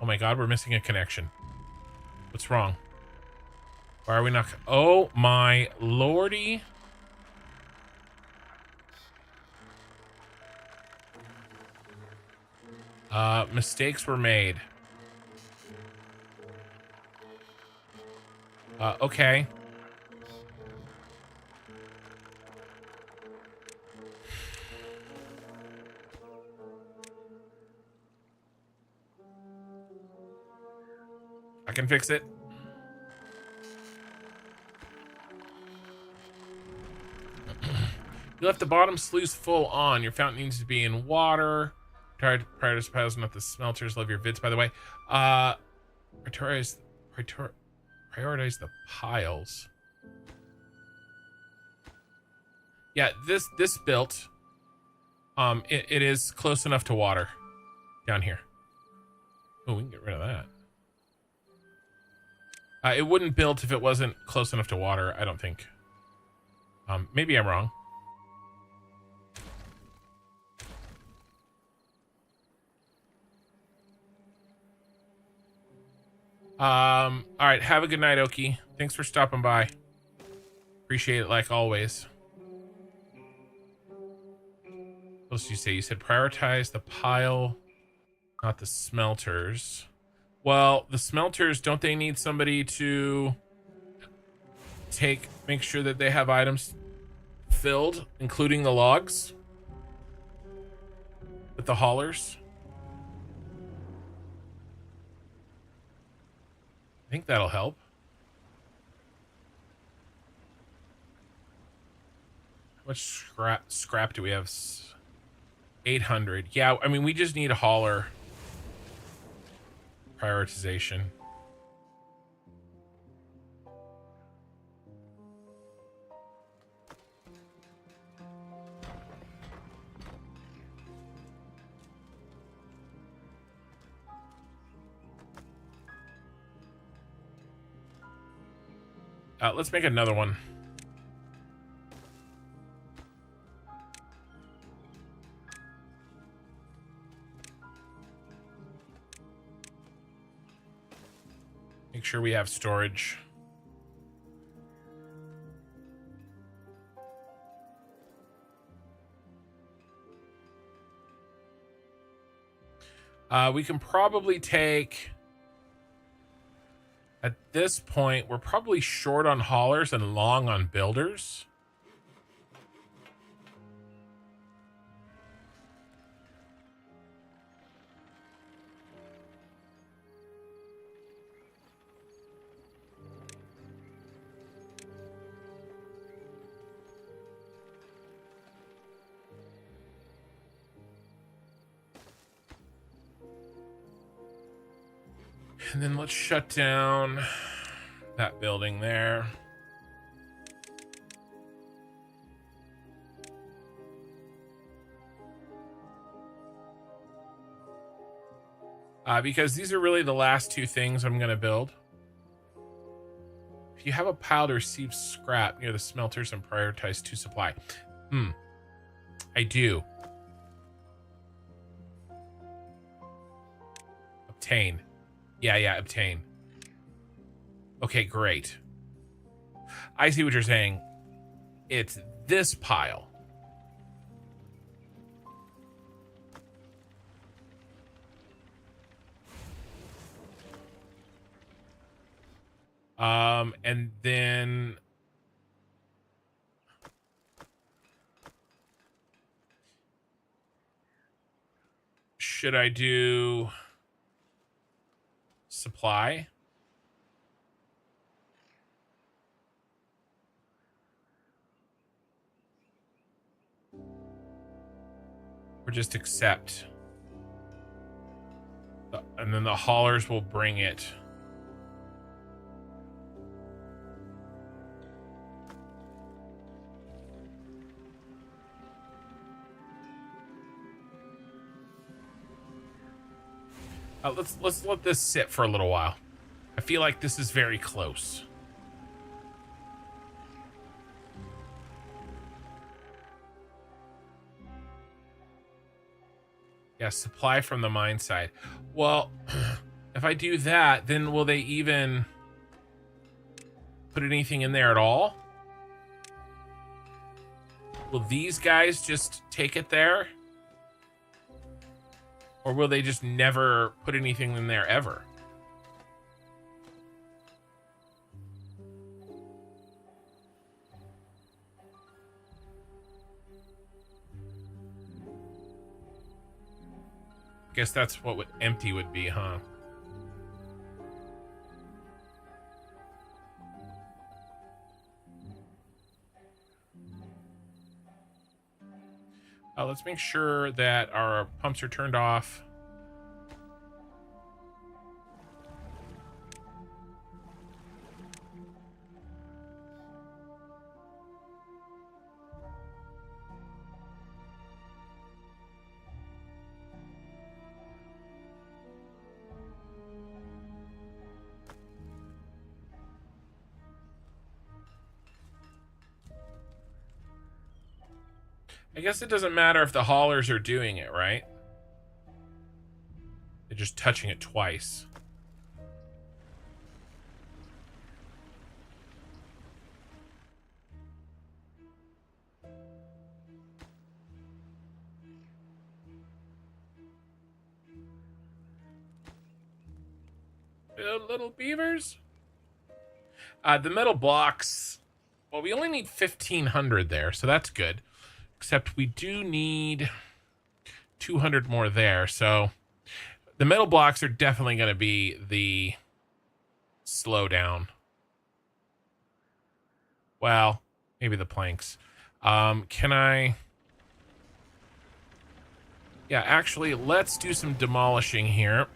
Oh my God, we're missing a connection. What's wrong? Why are we not? Oh my lordy. Mistakes were made. Okay. I can fix it. You left the bottom sluice full on. Your fountain needs to be in water. Prioritize piles, not the smelters. Love your vids, by the way. Prioritize the piles. Yeah, this built. It is close enough to water down here. Oh, we can get rid of that. It wouldn't build if it wasn't close enough to water, I don't think. Maybe I'm wrong. All right, have a good night, Oki. Thanks for stopping by. Appreciate it like always. What else did you say? You said prioritize the pile, not the smelters. Well, the smelters, don't they need somebody to make sure that they have items filled, including the logs with the haulers? I think that'll help. How much scrap do we have? 800. Yeah, I mean, we just need a hauler prioritization. Let's make another one. Make sure we have storage. We can probably take... At this point, we're probably short on haulers and long on builders. And then let's shut down that building there. Because these are really the last two things I'm going to build. If you have a pile to receive scrap near the smelters and prioritize to supply. I do. Obtain. Yeah, obtain. Okay, great. I see what you're saying. It's this pile. And then should I do supply? Or just accept? And then the haulers will bring it. Let's let this sit for a little while. I feel like this is very close. Yeah, supply from the mine side. Well, if I do that, then will they even put anything in there at all? Will these guys just take it there? Or will they just never put anything in there ever? Guess that's what empty would be, huh? Let's make sure that our pumps are turned off. I guess it doesn't matter if the haulers are doing it, right? They're just touching it twice. Little beavers. The metal blocks. Well, we only need 1,500 there, so that's good. Except we do need 200 more there. So the metal blocks are definitely going to be the slowdown. Well, maybe the planks. Can I... Yeah, actually, let's do some demolishing here.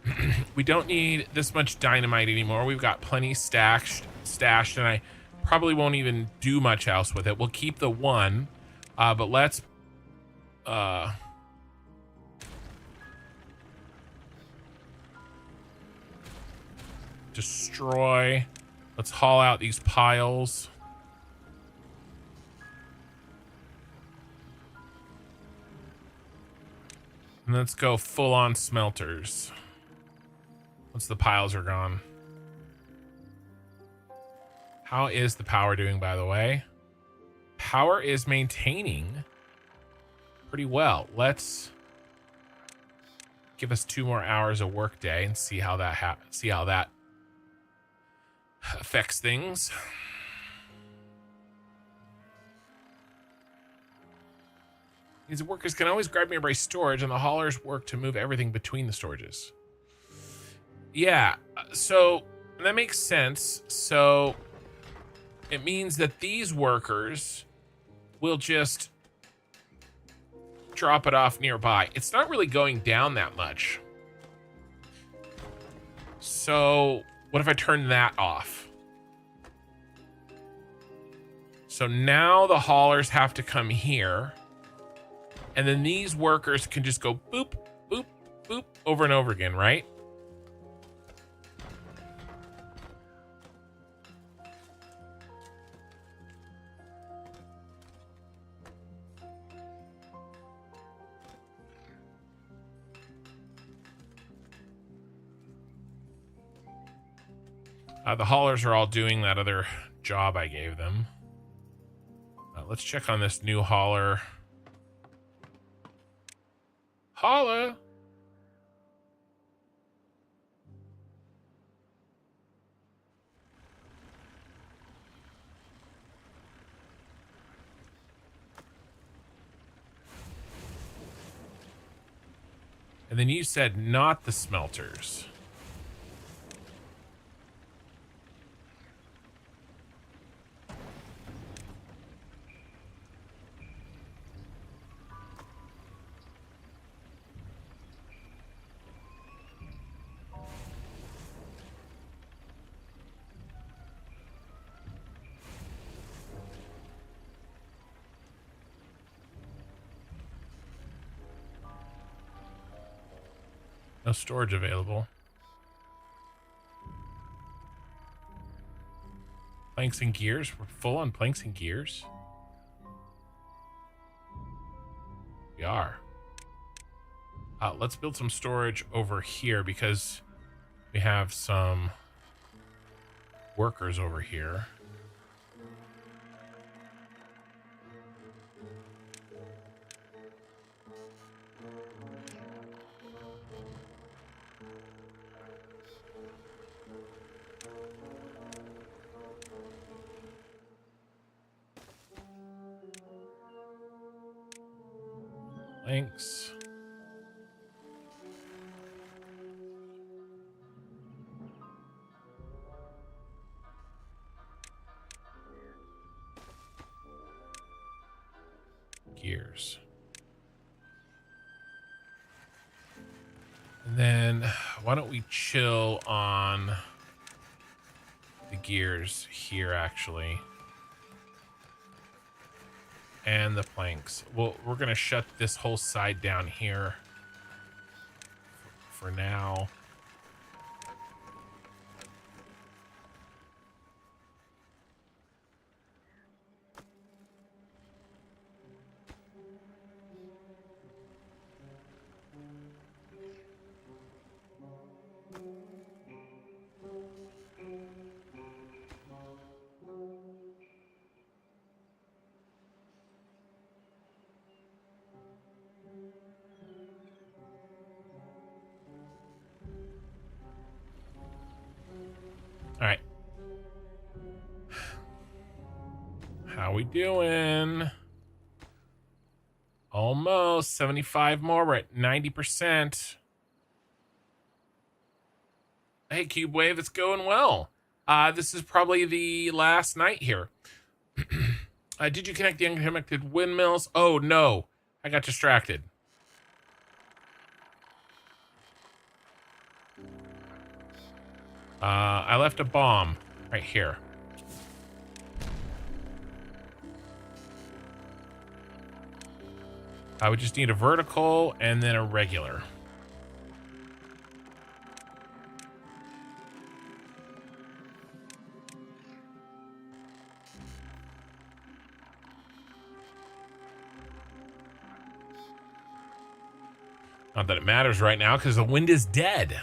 We don't need this much dynamite anymore. We've got plenty stashed, and I probably won't even do much else with it. We'll keep the one. But let's destroy Let's haul out these piles. And let's go full on smelters. Once the piles are gone. How is the power doing, by the way? Power is maintaining pretty well. Let's give us 2 more hours of work day and see how that affects things. These workers can always grab nearby storage, and the haulers work to move everything between the storages. Yeah, so that makes sense. So it means that these workers will just drop it off nearby. It's not really going down that much. So what if I turn that off? So now the haulers have to come here. And then these workers can just go boop, boop, boop over and over again, right? The haulers are all doing that other job I gave them. Let's check on this new hauler. Holla! And then you said not the smelters. No storage available. Planks and gears? We're full on planks and gears? We are. Let's build some storage over here because we have some workers over here. Thanks. Gears. And then why don't we chill on the gears here actually. And the planks. Well, we're going to shut this whole side down here for now. All right. How we doing? Almost 75 more. We're at 90%. Hey, Cube Wave, it's going well. This is probably the last night here. Did you connect the unconnected windmills? Oh, no. I got distracted. I left a bomb right here. I would just need a vertical and then a regular. Not that it matters right now because the wind is dead.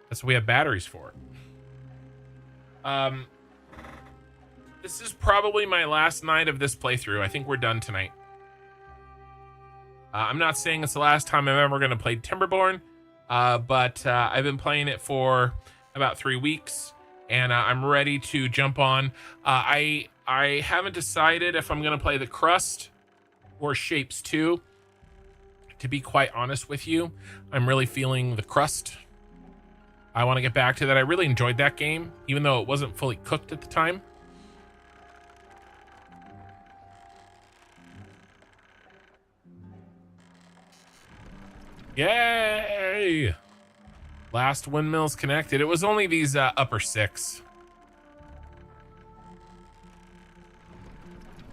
That's what we have batteries for. This is probably my last night of this playthrough. I think we're done tonight. I'm not saying it's the last time I'm ever going to play Timberborn, but I've been playing it for about 3 weeks, and I'm ready to jump on. I haven't decided if I'm going to play the Crust or Shapes 2. To be quite honest with you, I'm really feeling the Crust. I want to get back to that. I really enjoyed that game, even though it wasn't fully cooked at the time. Yay! Last windmills connected. It was only these upper 6.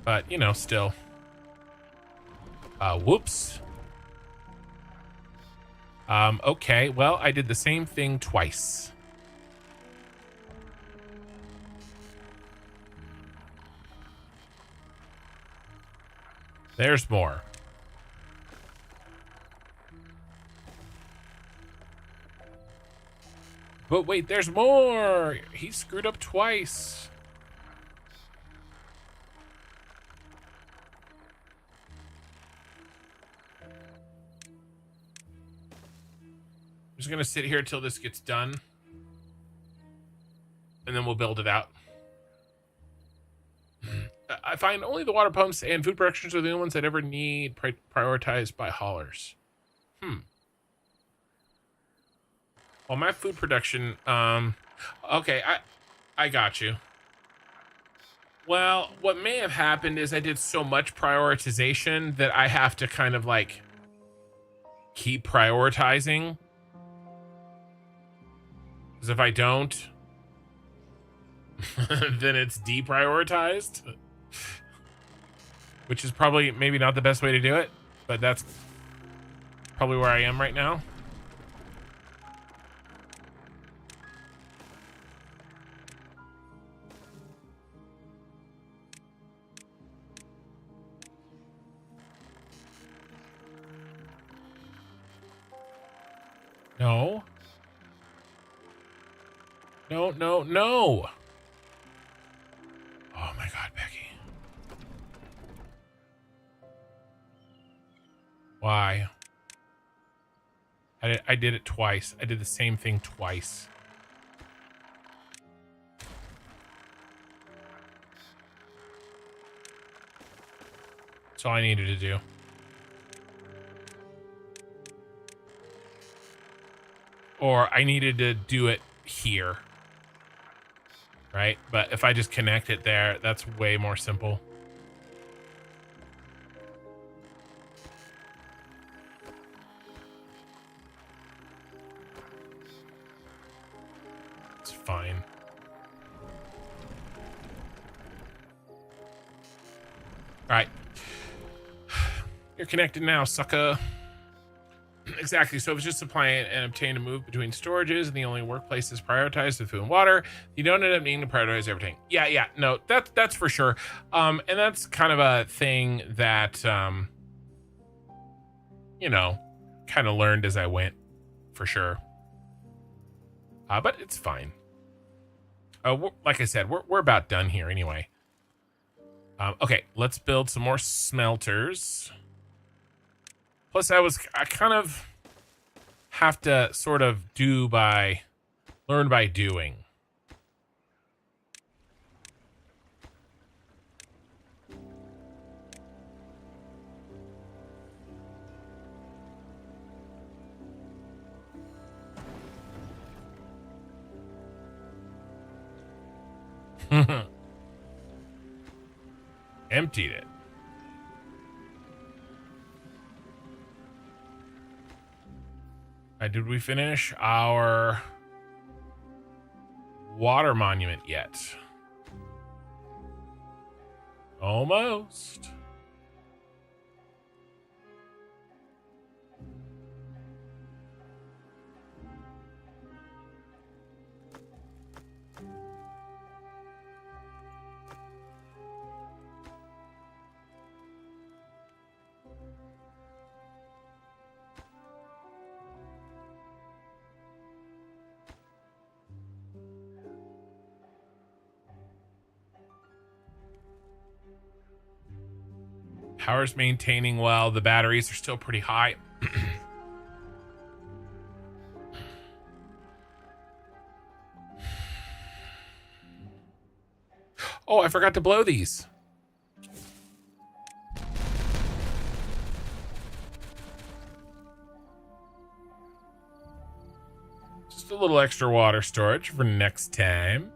But, you know, still. Whoops. Okay, well, I did the same thing twice. There's more. But wait, there's more! He screwed up twice. I'm just gonna sit here till this gets done. And then we'll build it out. I find only the water pumps and food productions are the only ones that ever need prioritized by haulers. Well, my food production, okay, I got you. Well, what may have happened is I did so much prioritization that I have to kind of like keep prioritizing. Because if I don't, then it's deprioritized. Which is probably maybe not the best way to do it, but that's probably where I am right now. No. No, no, no. Oh my God, Becky. Why? I did it twice. I did the same thing twice. That's all I needed to do. Or I needed to do it here. Right? But if I just connect it there, that's way more simple. It's fine. All right. You're connected now, sucker. Exactly. So if it's just supply and obtain a move between storages and the only workplace is prioritized with food and water, you don't end up needing to prioritize everything. Yeah. No, that's for sure. And that's kind of a thing that, you know, kind of learned as I went, for sure. But it's fine. Like I said, we're about done here anyway. Okay, let's build some more smelters. Plus, I kind of have to sort of learn by doing. Emptied it. Did we finish our water monument yet? Almost. Power's maintaining well. The batteries are still pretty high. Oh, I forgot to blow these. Just a little extra water storage for next time.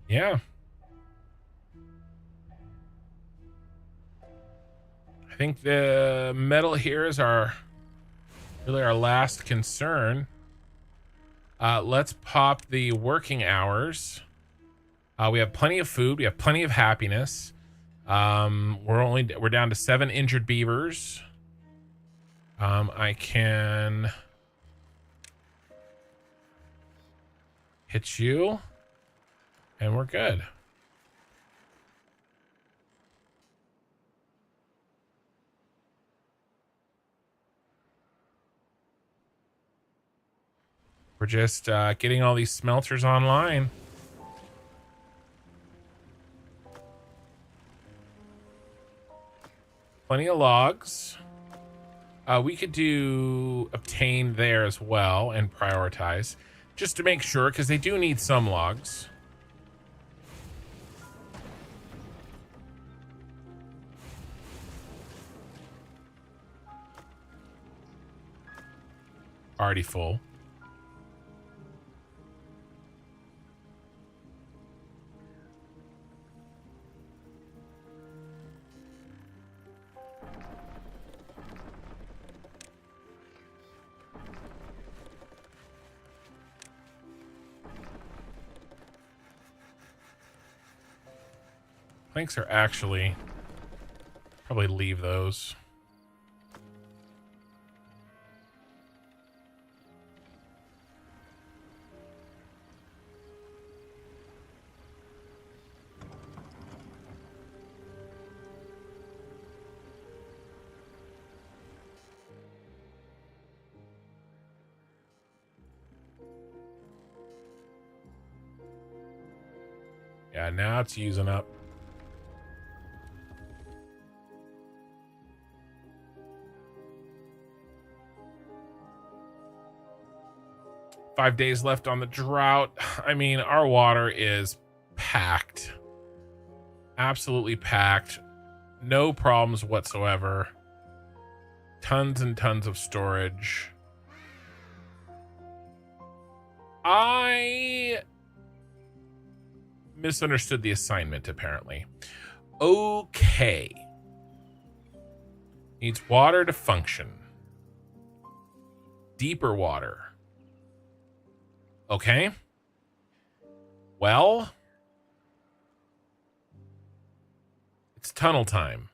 Yeah. I think the metal here is really our last concern. Let's pop the working hours. We have plenty of food. We have plenty of happiness. We're down to 7 injured beavers. I can hit you, and we're good. We're just getting all these smelters online. Plenty of logs. We could do obtain there as well and prioritize just to make sure, because they do need some logs. Already full. Planks are actually probably leave those. Yeah, now it's using up. Five days left on the drought. I mean, our water is packed. Absolutely packed. No problems whatsoever. Tons and tons of storage. I misunderstood the assignment, apparently. Okay. Needs water to function. Deeper water. Okay. Well, it's tunnel time.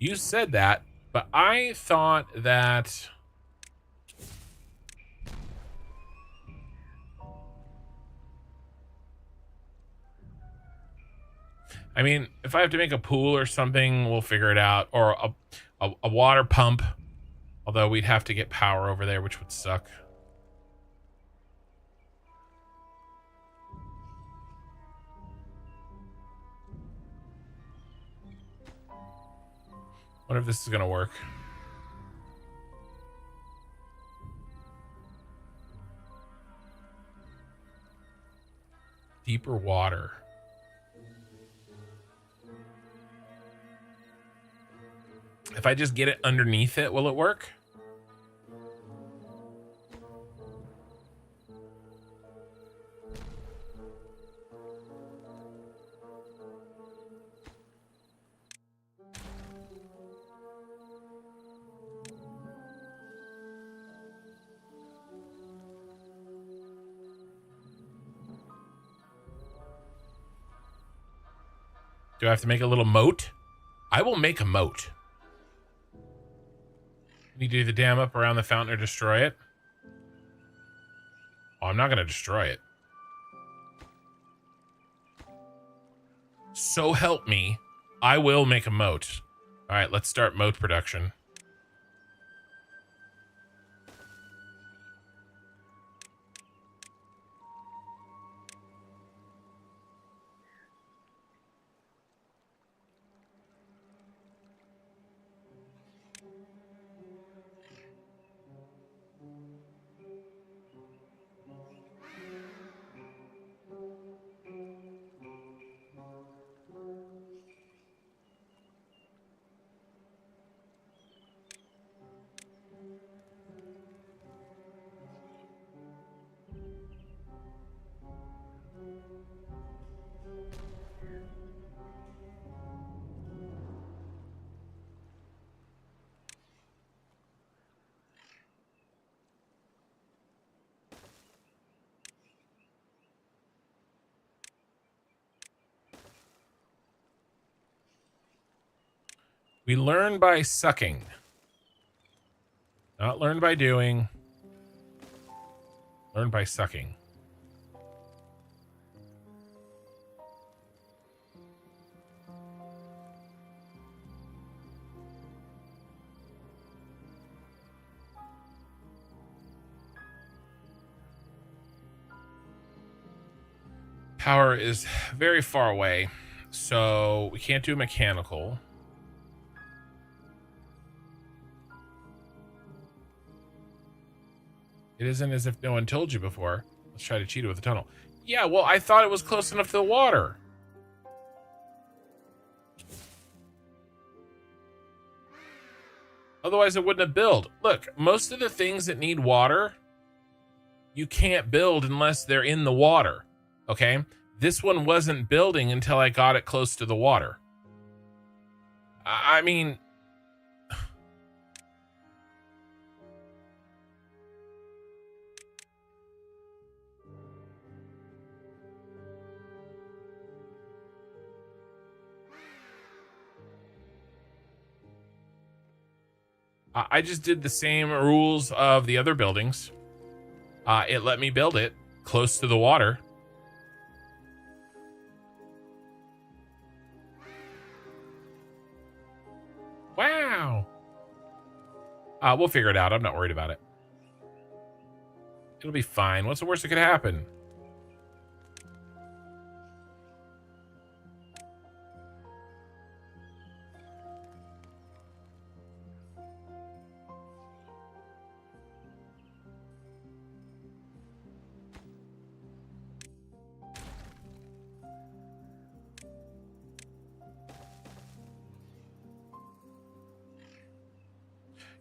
You said that, but I thought that... I mean, if I have to make a pool or something, we'll figure it out. Or a water pump. Although we'd have to get power over there, which would suck. Wonder if this is gonna work. Deeper water. If I just get it underneath it, will it work? Do I have to make a little moat? I will make a moat. Need to do the dam up around the fountain or destroy it? Oh, I'm not going to destroy it. So help me, I will make a moat. All right, let's start moat production. We learn by sucking. Not learn by doing. Learn by sucking. Power is very far away, so we can't do mechanical. It isn't as if no one told you before. Let's try to cheat it with the tunnel. Yeah, well, I thought it was close enough to the water. Otherwise, it wouldn't have built. Look, most of the things that need water, you can't build unless they're in the water. Okay? This one wasn't building until I got it close to the water. I mean... I just did the same rules of the other buildings. It let me build it close to the water. Wow. We'll figure it out. I'm not worried about it. It'll be fine. What's the worst that could happen?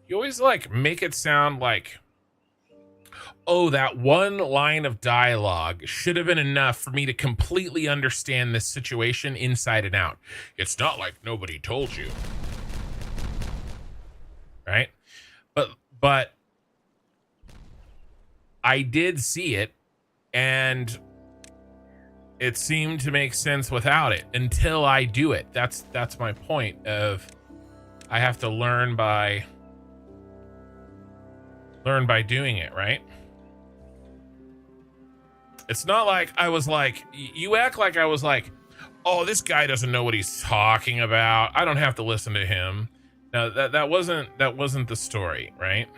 You always like make it sound like, oh, that one line of dialogue should have been enough for me to completely understand this situation inside and out. It's not like nobody told you. Right? But I did see it, and it seemed to make sense without it until I do it. That's my point of I have to learn by doing it, right? It's not like I was like, you act like I was like, oh, this guy doesn't know what he's talking about. I don't have to listen to him. No, that wasn't the story, right?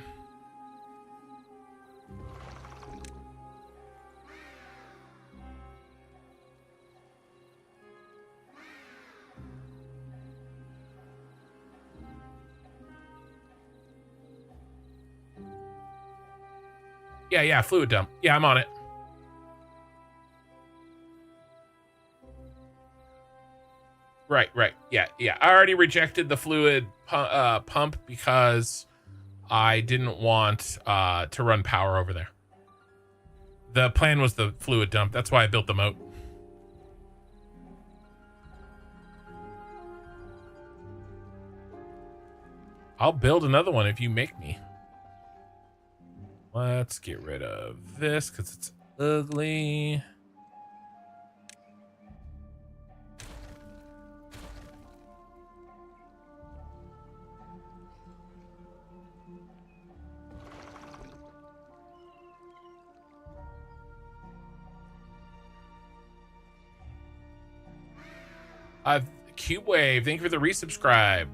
Yeah, fluid dump. Yeah, I'm on it. Right. Yeah. I already rejected the fluid pump because I didn't want to run power over there. The plan was the fluid dump. That's why I built the moat. I'll build another one if you make me. Let's get rid of this because it's ugly. Cube Wave, thank you for the resubscribe.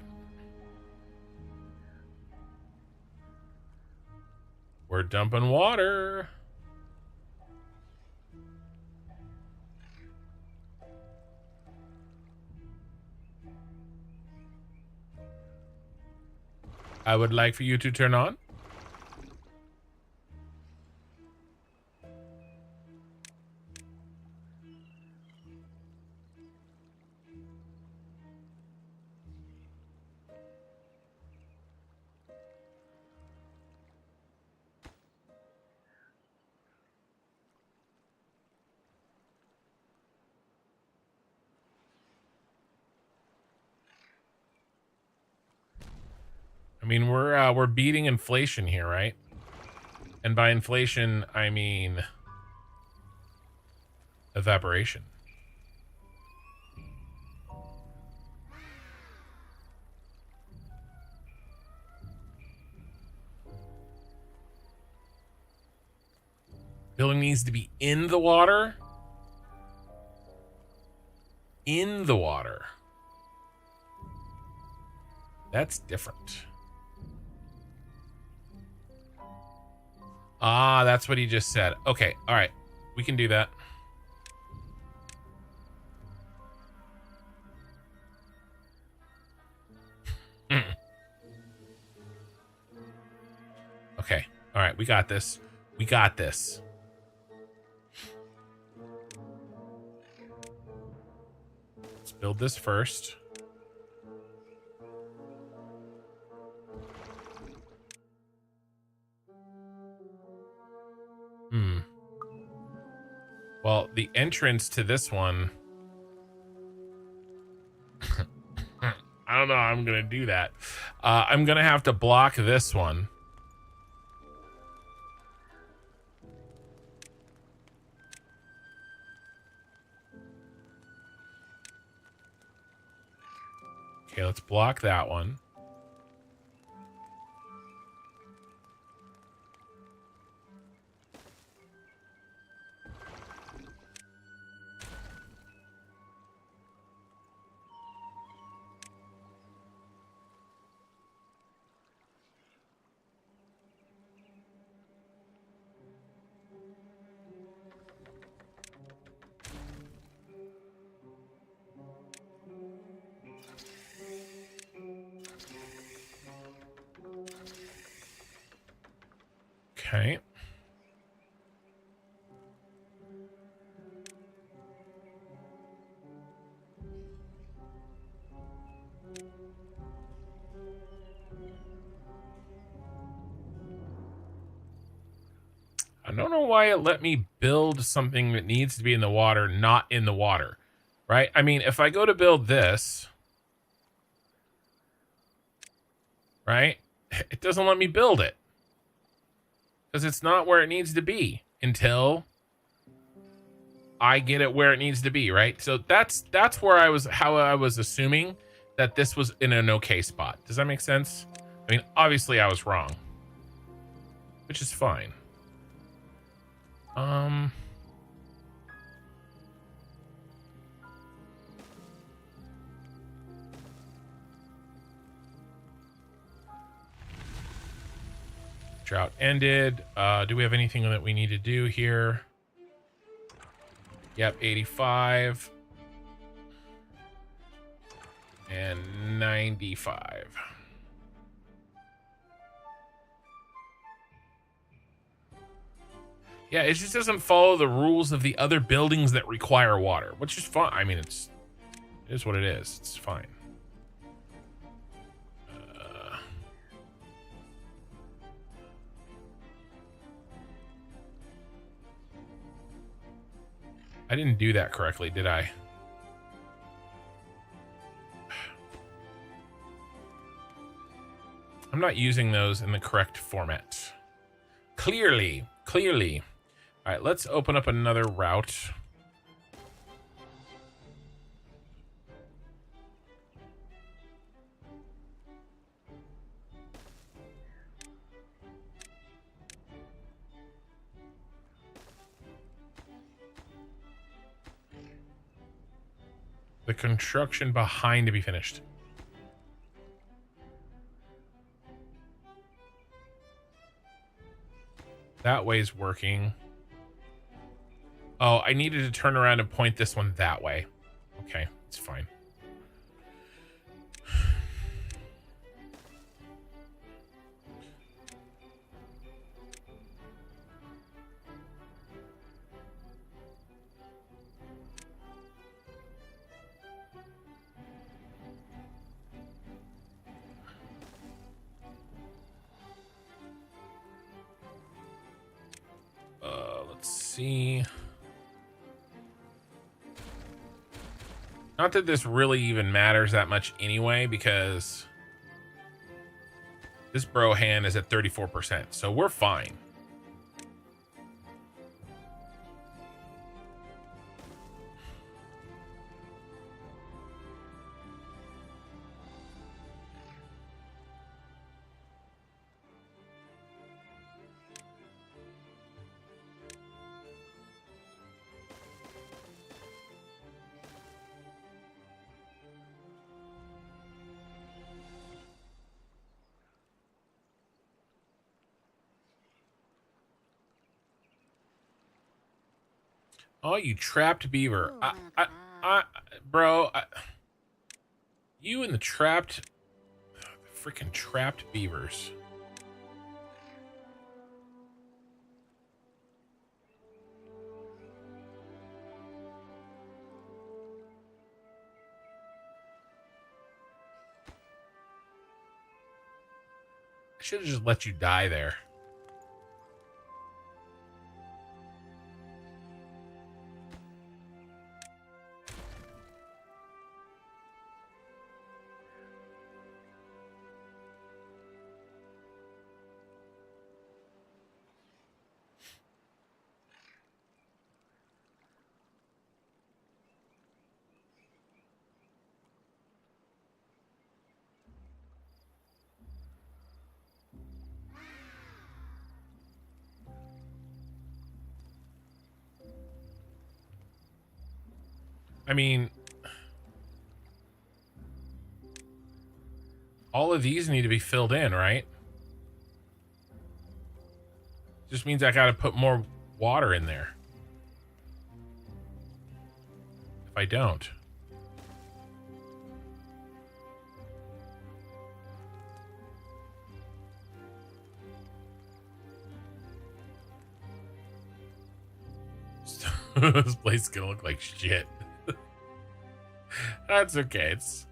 We're dumping water. I would like for you to turn on. I mean, we're beating inflation here, right? And by inflation, I mean evaporation. Building needs to be in the water. In the water. That's different. Ah, that's what he just said. Okay, all right. We can do that. Okay, all right. We got this. We got this. Let's build this first. Well, the entrance to this one... I don't know how I'm going to do that. I'm going to have to block this one. Okay, let's block that one. Okay. I don't know why it let me build something that needs to be in the water, not in the water, right? I mean, if I go to build this, right, it doesn't let me build it because it's not where it needs to be until I get it where it needs to be, right? So that's where how I was assuming that this was in an okay spot. Does that make sense? I mean, obviously I was wrong, which is fine. Drought ended. Do we have anything that we need to do here? Yep, 85 and 95. Yeah, it just doesn't follow the rules of the other buildings that require water, which is fine. I mean, it is what it is. It's fine. I didn't do that correctly, did I? I'm not using those in the correct format. Clearly. All right, let's open up another route. the construction behind to be finished. That way's working. Oh, I needed to turn around and point this one that way. Okay, it's fine. Let's see. Not that this really even matters that much anyway, because this bro hand is at 34%, so we're fine. Oh, you trapped beaver. Bro, you and the freaking trapped beavers. I should have just let you die there. I mean, all of these need to be filled in, right? Just means I gotta put more water in there. If I don't. This place is gonna look like shit. That's okay. It's,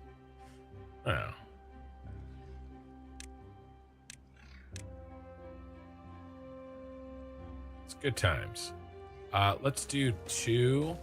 oh. It's good times. Let's do 2.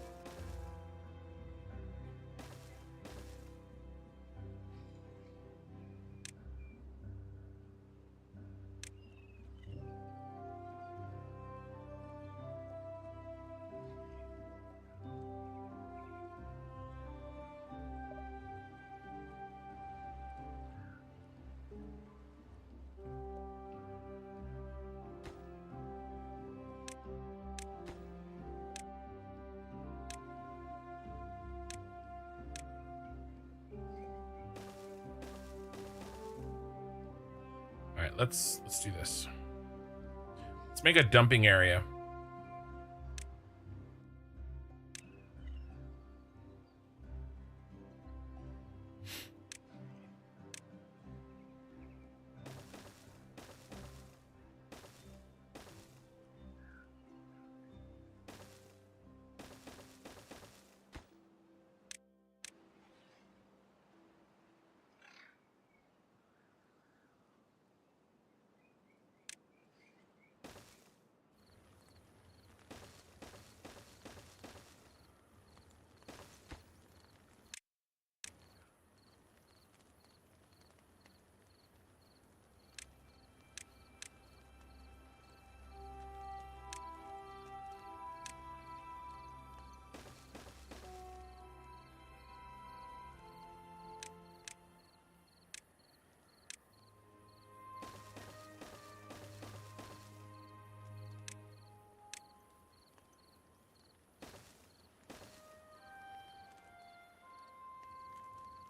All right, let's do this. Let's make a dumping area.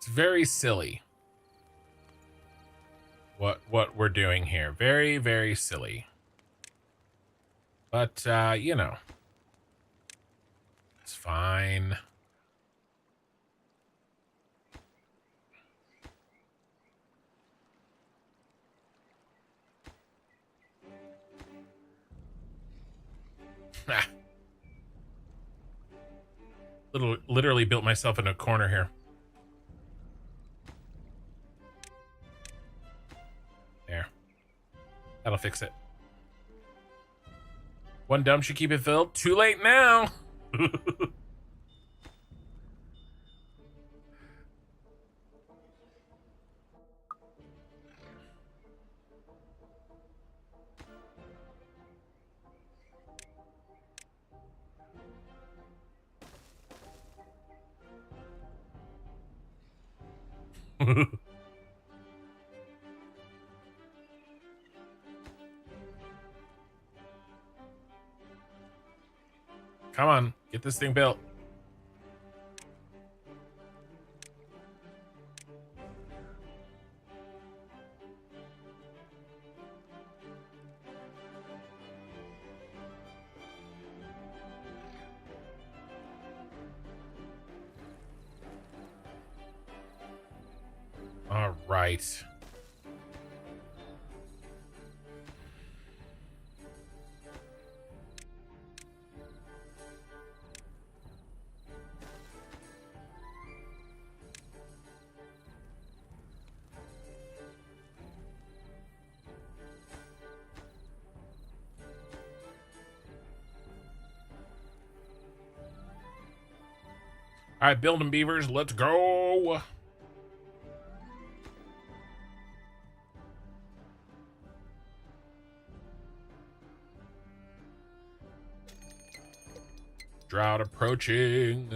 It's very silly. What we're doing here. Very, very silly. But, you know. It's fine. Literally built myself in a corner here. There. That'll fix it. One dump should keep it filled. Too late now. Come on, get this thing built. All right. All right, building beavers, let's go. Drought approaching.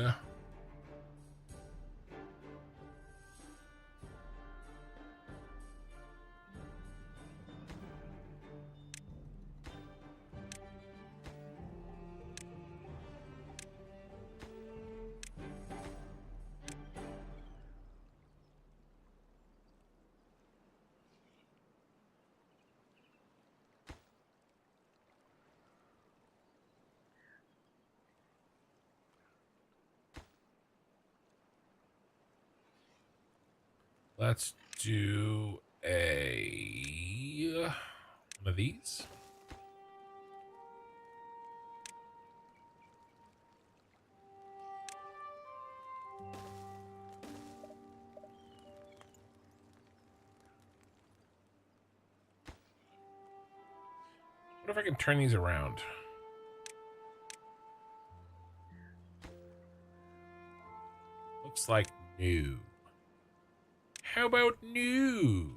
Let's do one of these. What if I can turn these around? Looks like new. How about new?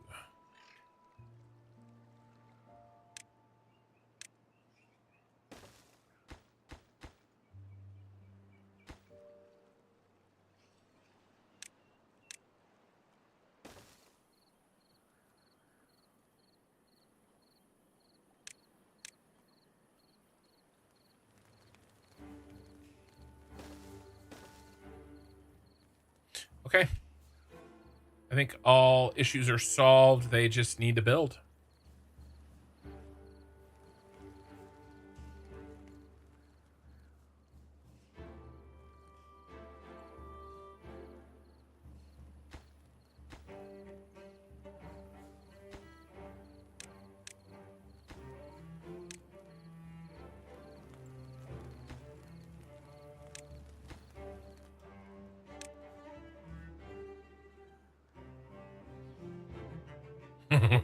Okay. I think all issues are solved. They just need to build.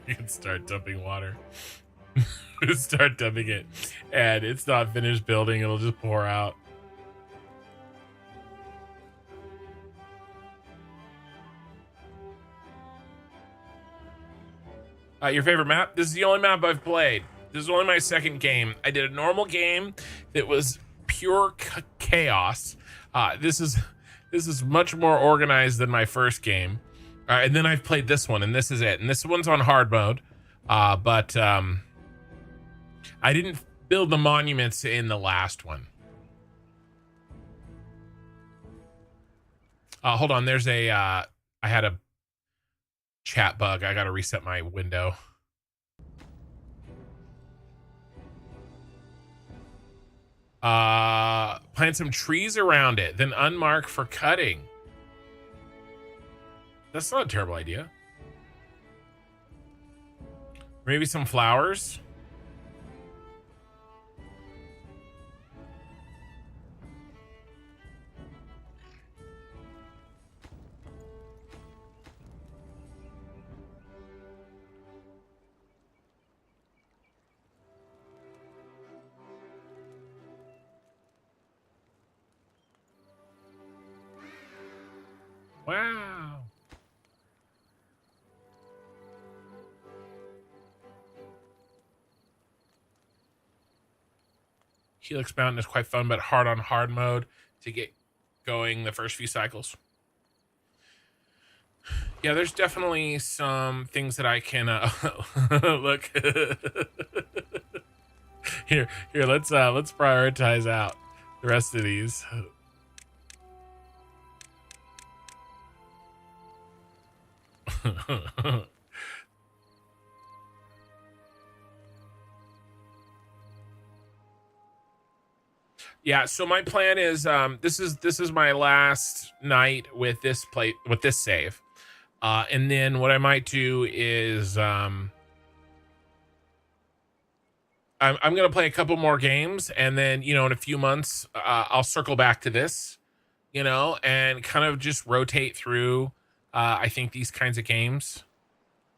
You can start dumping water. Start dumping it, and it's not finished building. It'll just pour out. Your favorite map? This is the only map I've played. This is only my second game. I did a normal game that was pure chaos. This is much more organized than my first game. And then I've played this one, and this is it. And this one's on hard mode. But I didn't build the monuments in the last one. Hold on, there's a I had a chat bug. I got to reset my window. Plant some trees around it, then unmark for cutting. That's not a terrible idea. Maybe some flowers. Wow. Helix Mountain is quite fun, but hard on hard mode to get going the first few cycles. Yeah, there's definitely some things that I can look. here, let's prioritize out the rest of these. Yeah, so my plan is this is my last night with this save. And then what I might do is I'm gonna play a couple more games, and then in a few months I'll circle back to this, and kind of just rotate through I think these kinds of games.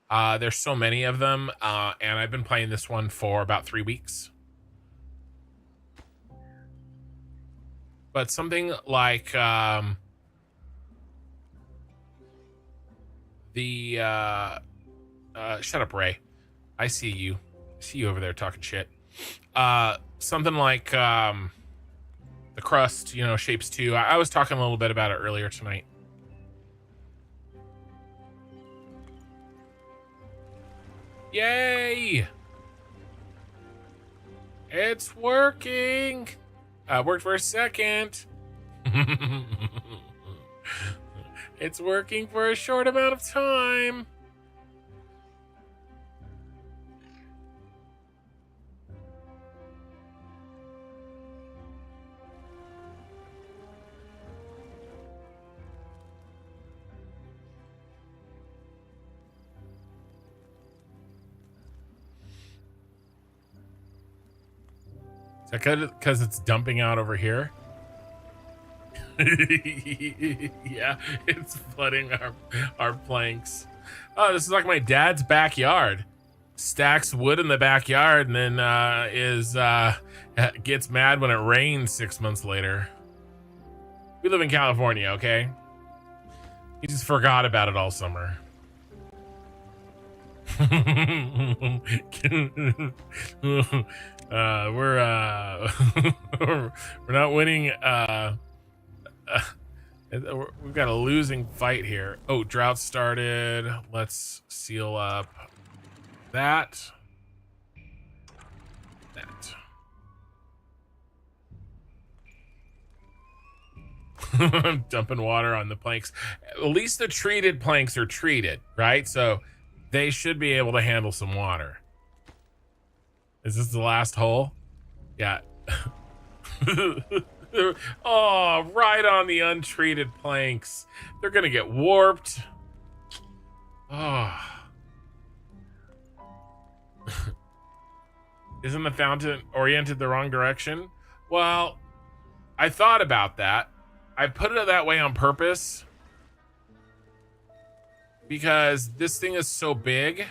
There's so many of them, and I've been playing this one for about 3 weeks. But something like the shut up, Ray. I see you over there talking shit. Something like the Crust, Shapes 2. I was talking a little bit about it earlier tonight. Yay! It's working. Worked for a second. It's working for a short amount of time. Is that because it's dumping out over here? Yeah, it's flooding our planks. Oh, this is like my dad's backyard. Stacks wood in the backyard, and then gets mad when it rains 6 months later. We live in California, okay? He just forgot about it all summer. We're not winning. We've got a losing fight here. Oh, drought started. Let's seal up that. I'm dumping water on the planks. At least the treated planks are treated, right? So they should be able to handle some water. Is this the last hole? Yeah. Oh, right on the untreated planks. They're gonna get warped. Oh. Isn't the fountain oriented the wrong direction? Well, I thought about that. I put it that way on purpose because this thing is so big.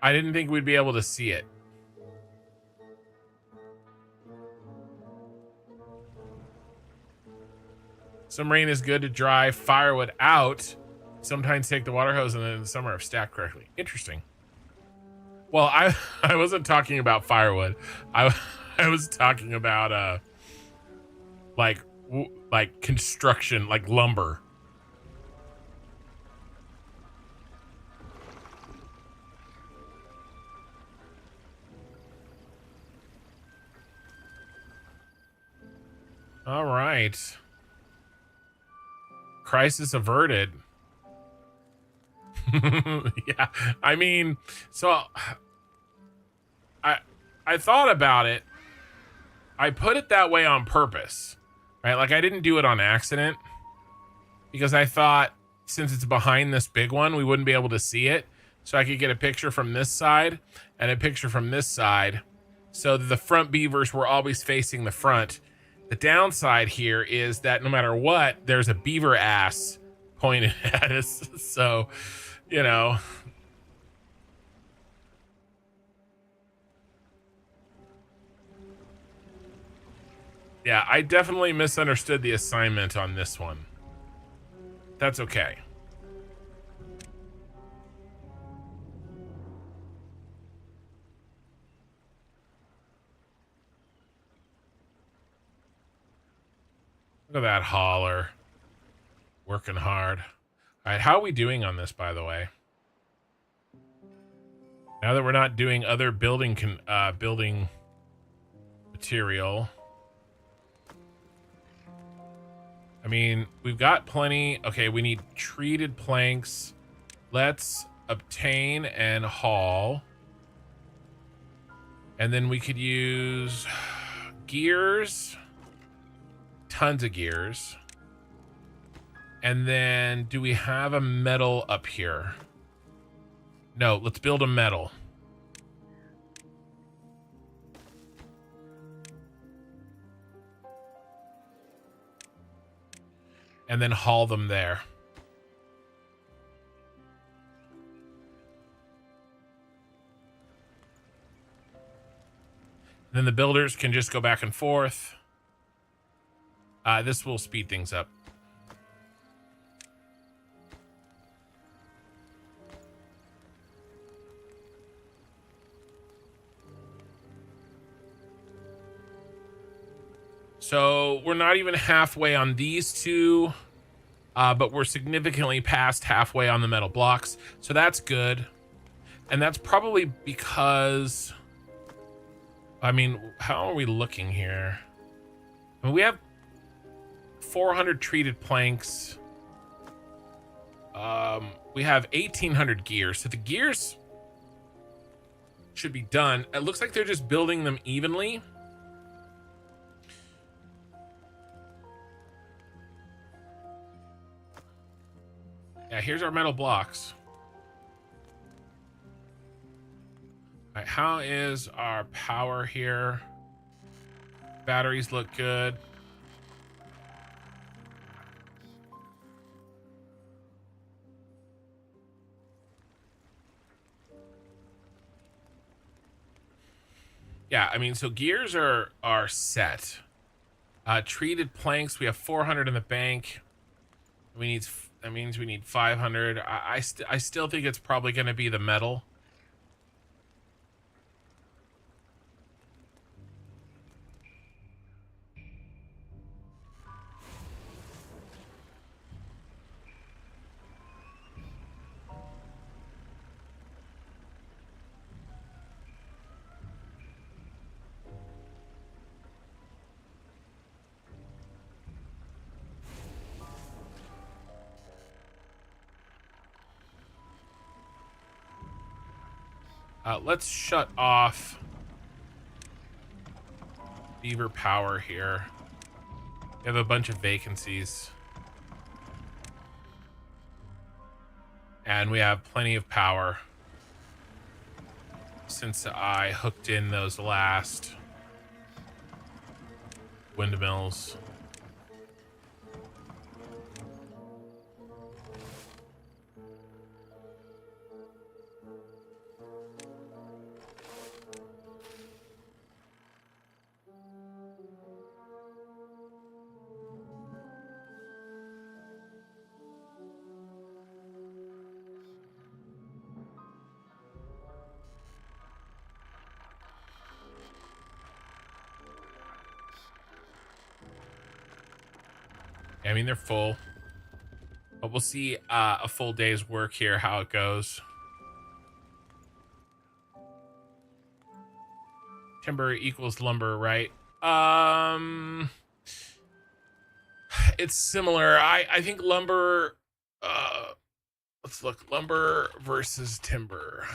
I didn't think we'd be able to see it. Some rain is good to dry firewood out. Sometimes take the water hose and then in the summer if stacked correctly. Interesting. Well, I wasn't talking about firewood. I was talking about like construction, like lumber. All right. Crisis averted. Yeah, I mean, so I I thought about it. I put it that way on purpose, right? Like I didn't do it on accident because I thought since it's behind this big one, we wouldn't be able to see it. So I could get a picture from this side and a picture from this side so that the front beavers were always facing the front. The downside here is that no matter what, there's a beaver ass pointed at us. So, you know, yeah, I definitely misunderstood the assignment on this one. That's okay. Look at that hauler. Working hard. All right, how are we doing on this, by the way? Now that we're not doing other building building material. I mean, we've got plenty. Okay, we need treated planks. Let's obtain and haul. And then we could use gears. Tons of gears. And then do we have a metal up here? No, let's build a metal. And then haul them there. Then the builders can just go back and forth. This will speed things up. So we're not even halfway on these two, but we're significantly past halfway on the metal blocks. So that's good. And that's probably because, I mean, how are we looking here? I mean, we have 400 treated planks. We have 1,800 gears. So the gears should be done. It looks like they're just building them evenly. Yeah, here's our metal blocks. All right, how is our power here? Batteries look good. Yeah, I mean, so gears are set. Treated planks, we have 400 in the bank. We need, that means we need 500. I still think it's probably going to be the metal. Let's shut off Beaver power here. We have a bunch of vacancies. And we have plenty of power since I hooked in those last windmills. I mean, they're full, but we'll see a full day's work here, how it goes. Timber equals lumber, right? It's similar. I think lumber Let's look. Lumber versus timber.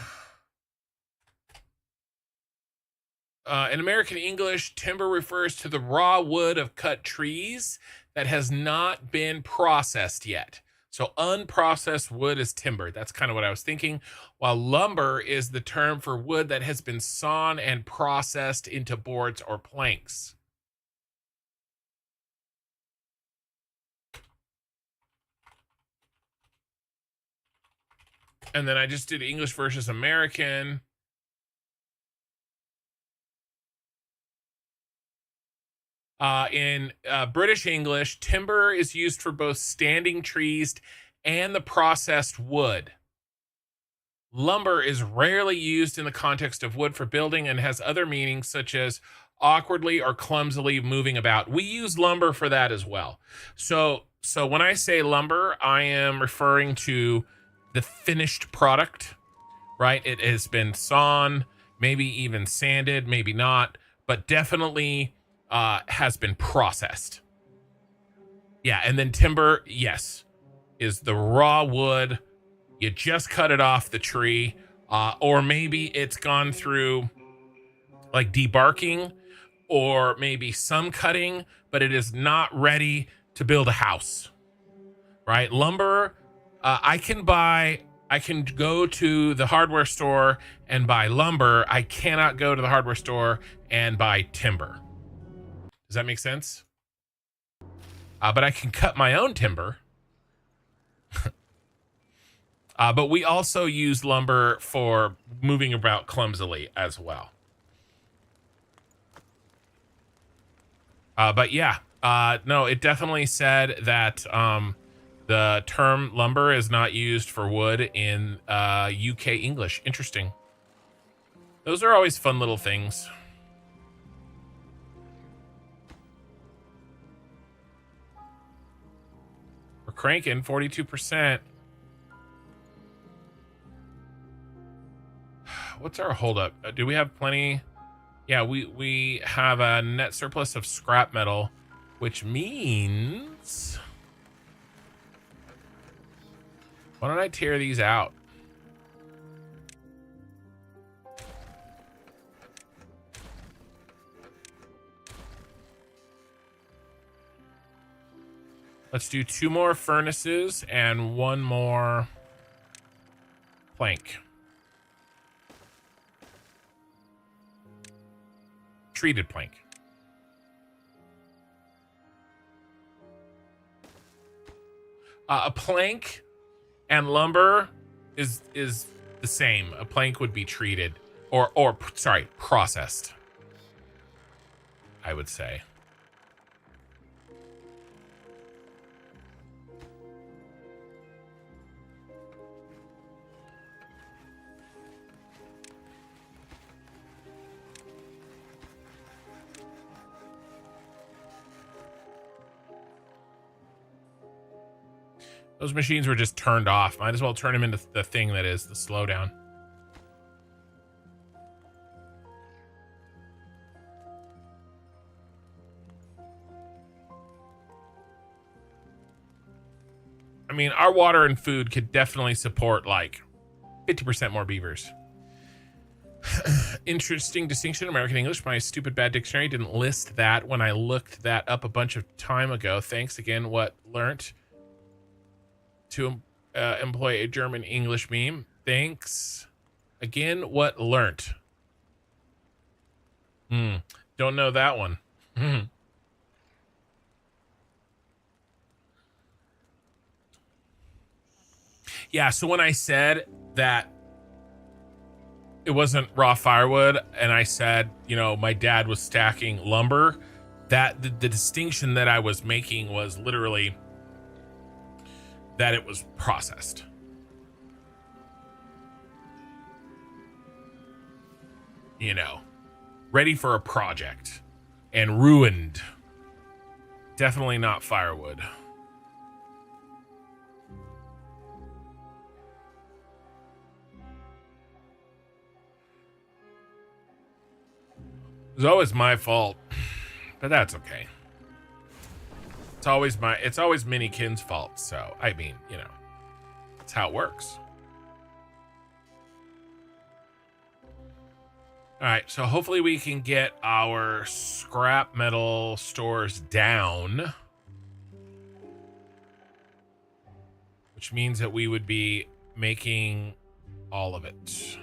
In American English, timber refers to the raw wood of cut trees that has not been processed yet. So unprocessed wood is timber. That's kind of what I was thinking. While lumber is the term for wood that has been sawn and processed into boards or planks. And then I just did English versus American. In British English, timber is used for both standing trees and the processed wood. Lumber is rarely used in the context of wood for building and has other meanings such as awkwardly or clumsily moving about. We use lumber for that as well. So when I say lumber, I am referring to the finished product, right? It has been sawn, maybe even sanded, maybe not, but definitely has been processed. Yeah, and then timber, yes, is the raw wood. You just cut it off the tree, or maybe it's gone through like debarking, or maybe some cutting, but it is not ready to build a house, right? Lumber, I can go to the hardware store and buy lumber. I cannot go to the hardware store and buy timber. Does that make sense? But I can cut my own timber. But we also use lumber for moving about clumsily as well. But yeah, no, it definitely said that the term lumber is not used for wood in UK English. Interesting. Those are always fun little things. We're cranking 42%. What's our holdup? Do we have plenty? Yeah, we have a net surplus of scrap metal, which means... Why don't I tear these out? Let's do 2 more furnaces and 1 more plank. Treated plank. A plank and lumber is the same. A plank would be treated or sorry, processed, I would say. Those machines were just turned off. Might as well turn them into the thing that is the slowdown. I mean, our water and food could definitely support like 50% more beavers. Interesting distinction, American English. My stupid bad dictionary didn't list that when I looked that up a bunch of time ago. Thanks again. What learned to employ a German English meme. Thanks again. What learnt? Don't know that one. Yeah, so when I said that it wasn't raw firewood and I said, you know, my dad was stacking lumber, that the distinction that I was making was literally that it was processed. You know, ready for a project and ruined. Definitely not firewood. It was always my fault, but that's okay. It's always Minniekin's fault. So, I mean, you know, it's how it works. All right, so hopefully we can get our scrap metal stores down, which means that we would be making all of it.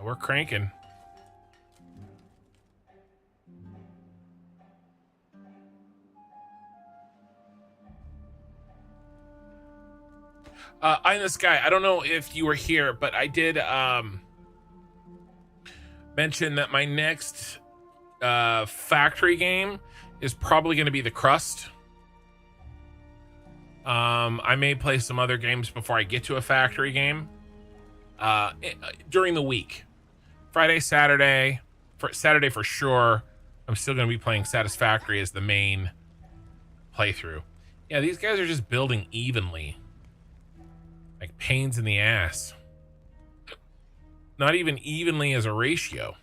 We're cranking. Eye in the Sky, I don't know if you were here, but I did mention that my next factory game is probably going to be The Crust. I may play some other games before I get to a factory game during the week. Friday, Saturday, Saturday for sure. I'm still going to be playing Satisfactory as the main playthrough. Yeah, these guys are just building evenly. Like pains in the ass. Not even evenly as a ratio.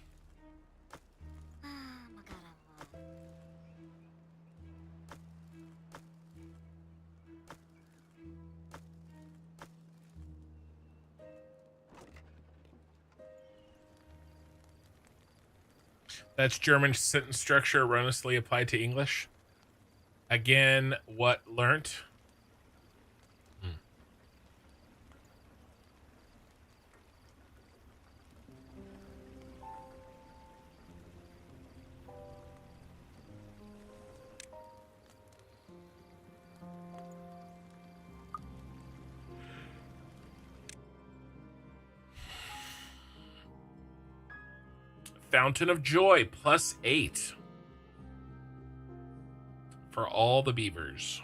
That's German sentence structure erroneously applied to English. Again, what learnt? Fountain of Joy, +8 for all the beavers.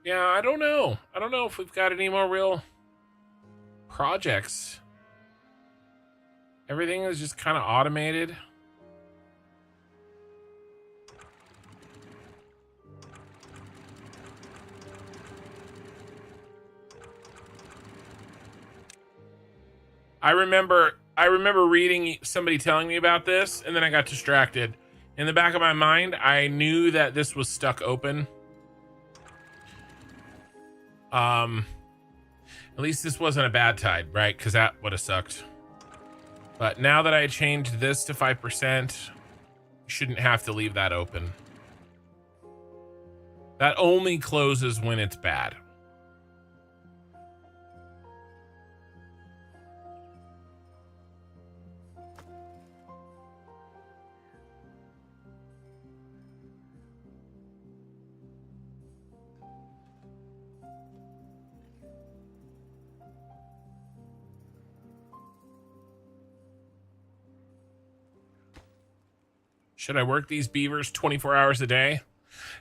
Yeah, I don't know. I don't know if we've got any more real projects. Everything is just kind of automated. I remember reading somebody telling me about this, and then I got distracted. In the back of my mind, I knew that this was stuck open. At least this wasn't a bad tide, right? Because that would have sucked. But now that I changed this to 5%, you shouldn't have to leave that open. That only closes when it's bad. Should I work these beavers 24 hours a day?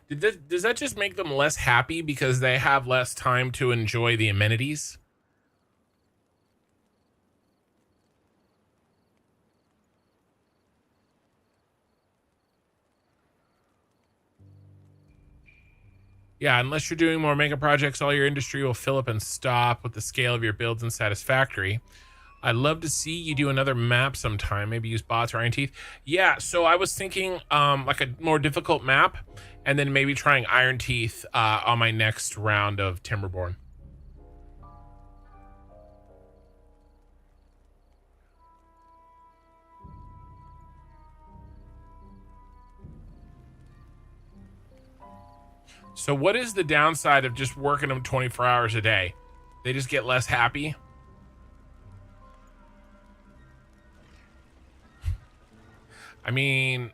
Does that just make them less happy because they have less time to enjoy the amenities? Yeah, unless you're doing more mega projects, all your industry will fill up and stop with the scale of your builds and Satisfactory. I'd love to see you do another map sometime. Maybe use bots or Iron Teeth. Yeah, so I was thinking like a more difficult map, and then maybe trying Iron Teeth on my next round of Timberborn. So what is the downside of just working them 24 hours a day? They just get less happy? I mean,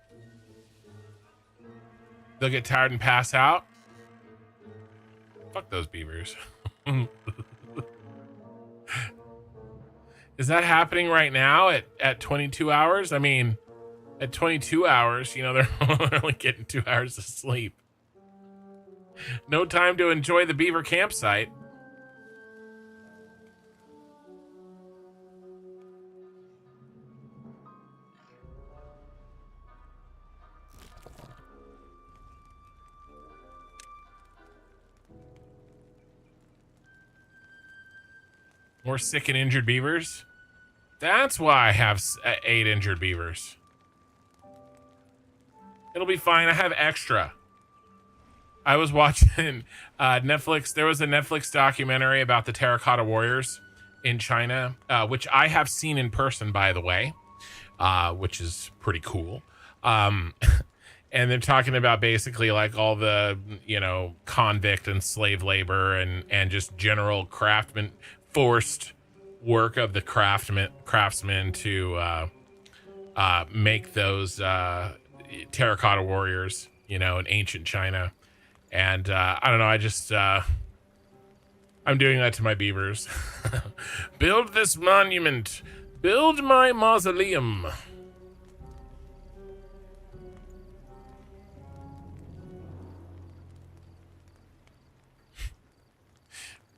they'll get tired and pass out. Fuck those beavers. Is that happening right now at 22 hours? I mean, at 22 hours, you know, they're only getting 2 hours of sleep. No time to enjoy the beaver campsite. More sick and injured beavers. That's why I have 8 injured beavers. It'll be fine. I have extra. I was watching Netflix. There was a Netflix documentary about the terracotta warriors in China, which I have seen in person, by the way, which is pretty cool. And they're talking about basically like all the, convict and slave labor and just general forced work of the craftsmen to make those terracotta warriors, in ancient China. And I don't know, I just I'm doing that to my beavers. Build this monument. Build my mausoleum.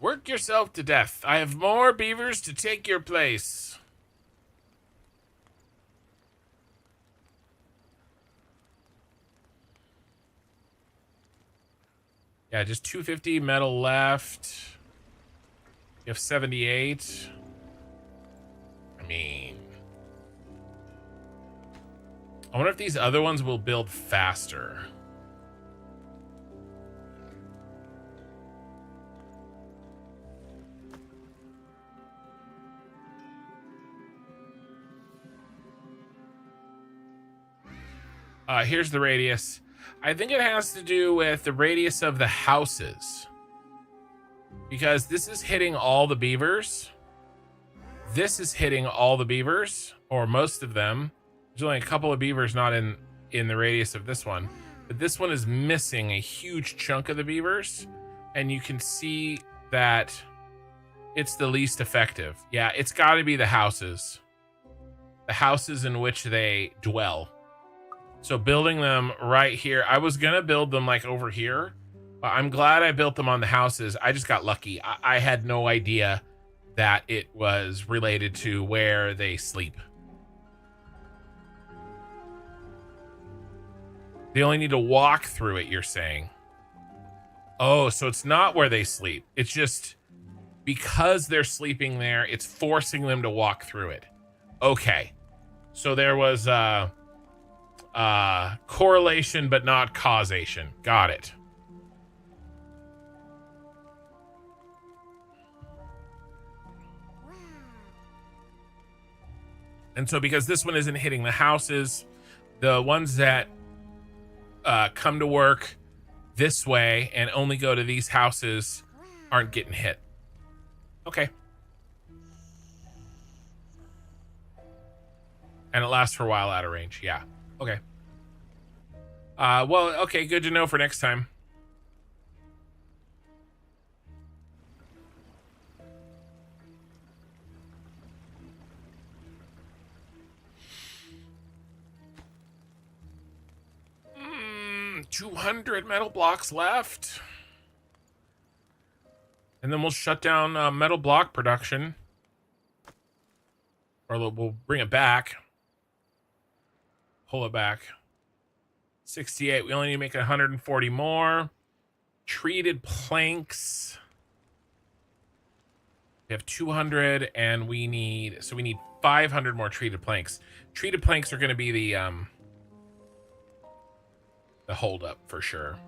Work yourself to death. I have more beavers to take your place. Yeah, just 250 metal left. You have 78. I mean, I wonder if these other ones will build faster. Here's the radius. I think it has to do with the radius of the houses. Because this is hitting all the beavers. This is hitting all the beavers, or most of them. There's only a couple of beavers not in the radius of this one. But this one is missing a huge chunk of the beavers. And you can see that it's the least effective. Yeah, it's got to be the houses. The houses in which they dwell. So building them right here. I was going to build them like over here. But I'm glad I built them on the houses. I just got lucky. I had no idea that it was related to where they sleep. They only need to walk through it, you're saying. Oh, so it's not where they sleep. It's just because they're sleeping there, it's forcing them to walk through it. Okay. So there was correlation, but not causation. Got it. And so because this one isn't hitting the houses, the ones that come to work this way and only go to these houses aren't getting hit. Okay. And it lasts for a while out of range. Yeah. Okay. Well, okay, good to know for next time. Mm, 200 metal blocks left. And then we'll shut down metal block production. Or we'll bring it back. Pull it back. 68. We only need to make 140 more. Treated planks. We have 200 and we need 500 more treated planks. Treated planks are going to be the holdup for sure.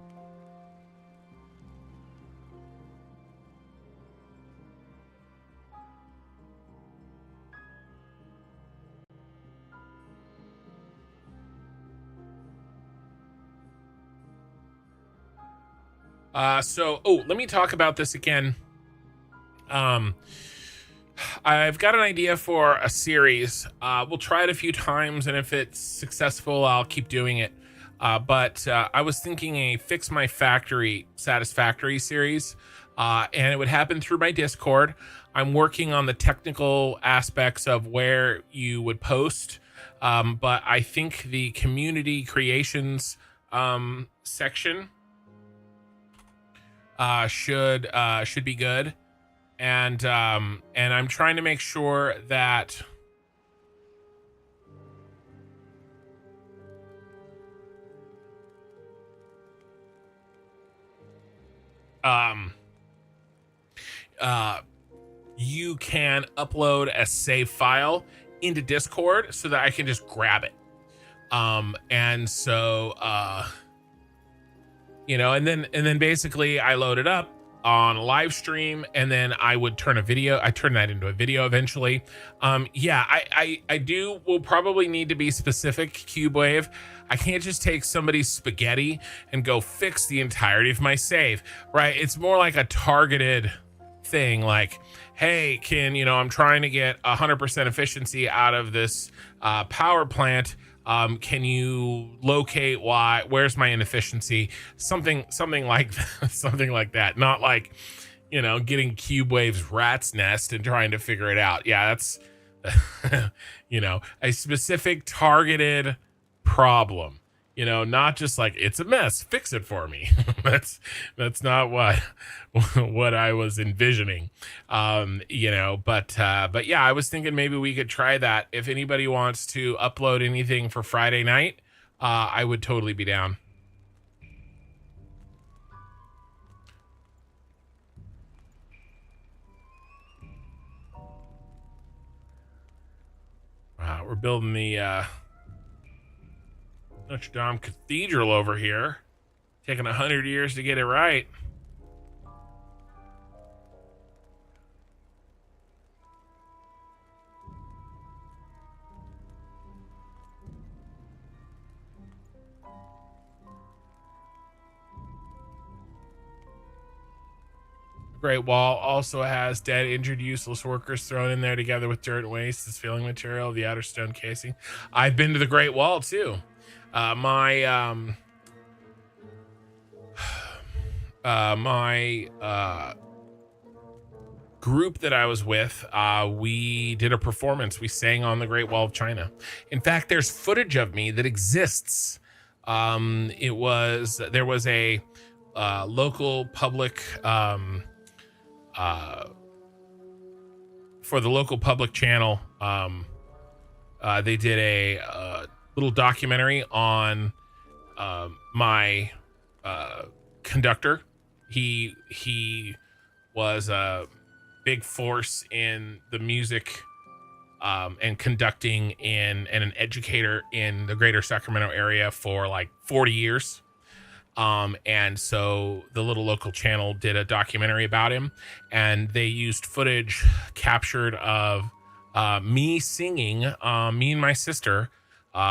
Let me talk about this again. I've got an idea for a series. We'll try it a few times, and if it's successful, I'll keep doing it. But I was thinking a Fix My Factory Satisfactory series, and it would happen through my Discord. I'm working on the technical aspects of where you would post, but I think the community creations section should be good. And I'm trying to make sure that um uh you can upload a save file into Discord so that I can just grab it. And so and then basically I load it up on a live stream, and then I would turn that into a video eventually. Yeah, I will probably need to be specific, CubeWave. I can't just take somebody's spaghetti and go fix the entirety of my save, right? It's more like a targeted thing, like, hey, I'm trying to get 100% efficiency out of this power plant. Can you locate where's my inefficiency? Something like something like that. Not like, getting CubeWave's rat's nest and trying to figure it out. Yeah, that's a specific targeted problem. Not just like, it's a mess, fix it for me. that's not what I was envisioning. But yeah, I was thinking maybe we could try that. If anybody wants to upload anything for Friday night, I would totally be down. We're building the Notre Dame Cathedral over here. Taking 100 years to get it right. Great Wall also has dead, injured, useless workers thrown in there together with dirt and waste, this filling material, the outer stone casing. I've been to the Great Wall too. My group that I was with, we did a performance. We sang on the Great Wall of China. In fact, there's footage of me that exists. There was a local public for the local public channel. They did a little documentary on my conductor. He was a big force in the music and conducting and an educator in the greater Sacramento area for like 40 years. And so the little local channel did a documentary about him, and they used footage captured of me singing, me and my sister.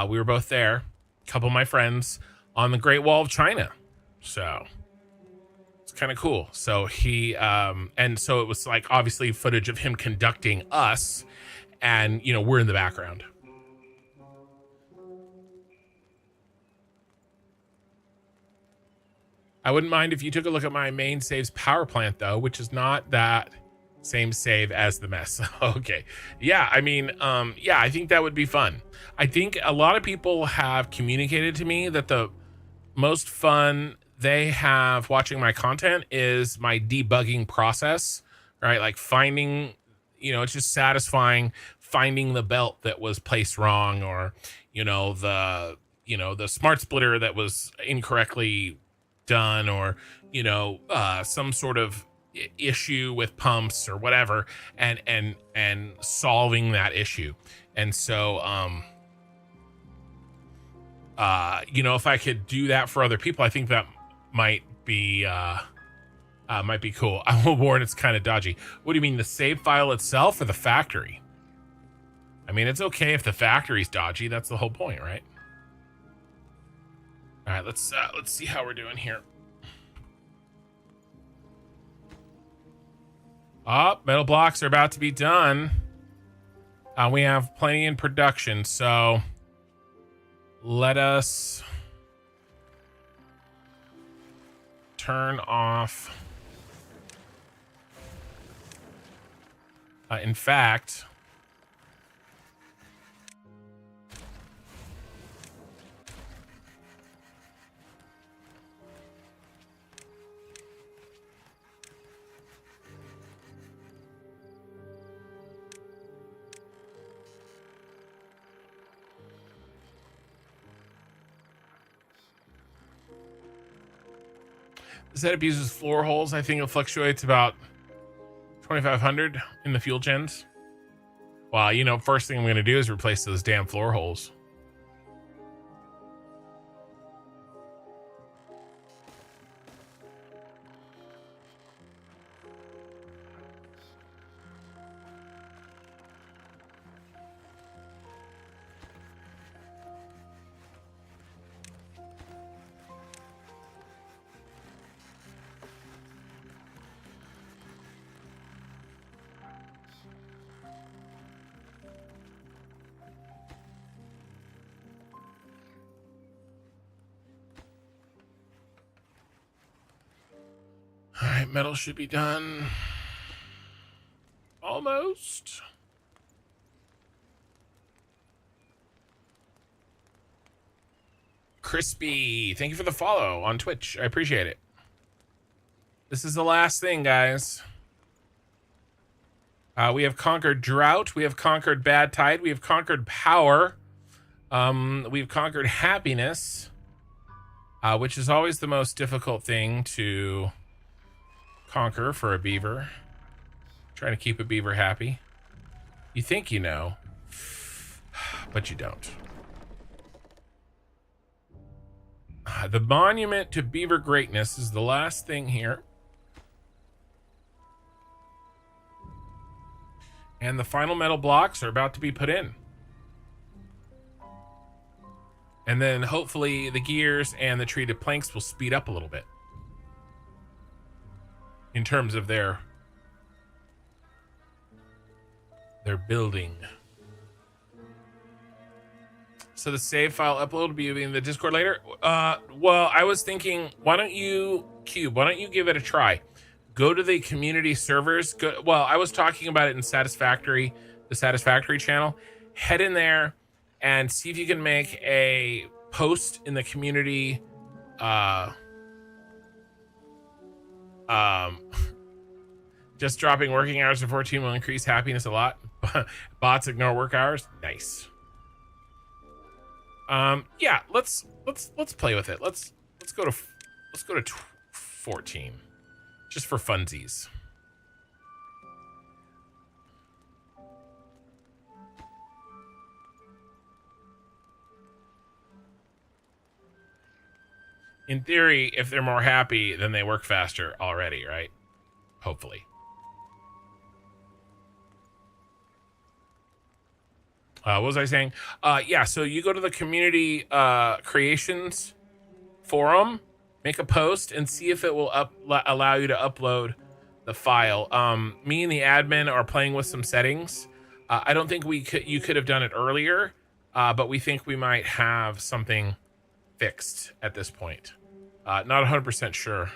We were both there, a couple of my friends, on the Great Wall of China. So it's kind of cool. So and so it was like obviously footage of him conducting us, and we're in the background. I wouldn't mind if you took a look at my main save's power plant, though, which is not that same save as the mess. Okay. Yeah, I mean, yeah, I think that would be fun. I think a lot of people have communicated to me that the most fun they have watching my content is my debugging process, right? Like finding, it's just satisfying finding the belt that was placed wrong, or, the smart splitter that was incorrectly done, or some sort of issue with pumps or whatever, and solving that issue. And so if I could do that for other people, I think that might be cool. I will warn, it's kind of dodgy. What do you mean, the save file itself or the factory? I mean, it's okay if the factory's dodgy. That's the whole point, right? All right, let's see how we're doing here. Metal blocks are about to be done. We have plenty in production, so let us turn off. In fact, The setup uses floor holes. I think it fluctuates about 2,500 in the fuel gens. Well, you know, first thing I'm going to do is replace those damn floor holes. All right, metal should be done. Almost. Crispy, thank you for the follow on Twitch. I appreciate it. This is the last thing, guys. We have conquered drought. We have conquered bad tide. We have conquered power. We've conquered happiness, which is always the most difficult thing to conquer for a beaver. Trying to keep a beaver happy. You think you know, but you don't. The monument to beaver greatness is the last thing here. And the final metal blocks are about to be put in. And then hopefully the gears and the treated planks will speed up a little bit in terms of their building. So the save file upload will be in the Discord later. Well, I was thinking, why don't you give it a try? Go to the community servers. Well, I was talking about it in Satisfactory, the Satisfactory channel. Head in there and see if you can make a post in the community. Just dropping working hours to 14 will increase happiness a lot. Bots ignore work hours. Nice. Yeah, let's play with it. Let's go to 14 just for funsies. In theory, if they're more happy, then they work faster already, right? Hopefully. What was I saying? Yeah, so you go to the community creations forum, make a post, and see if it will allow you to upload the file. Me and the admin are playing with some settings. I don't think you could have done it earlier, but we think we might have something fixed at this point. Not 100% sure.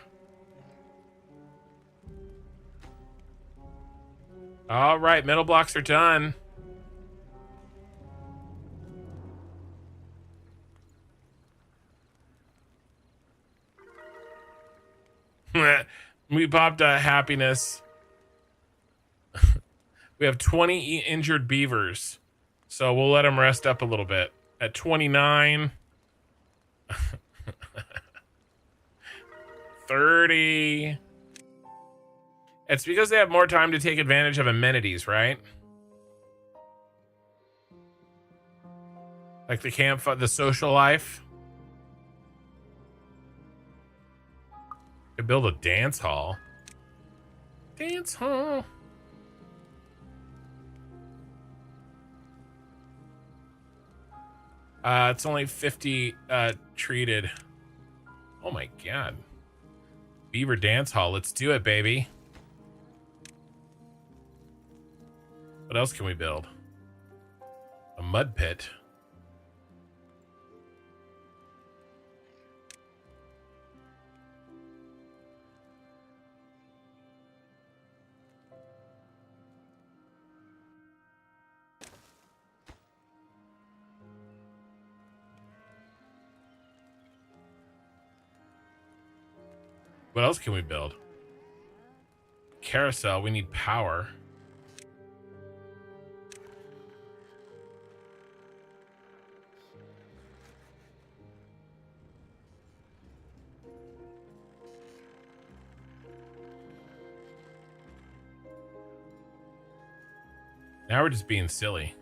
All right, metal blocks are done. We popped happiness. We have 20 injured beavers, so we'll let them rest up a little bit. At 29, 30. It's because they have more time to take advantage of amenities, right? Like the camp, the social life. Could build a dance hall. Dance hall. It's only 50 treated. Oh my god. Beaver dance hall. Let's do it, baby. What else can we build? A mud pit. What else can we build? Carousel, we need power. Now we're just being silly.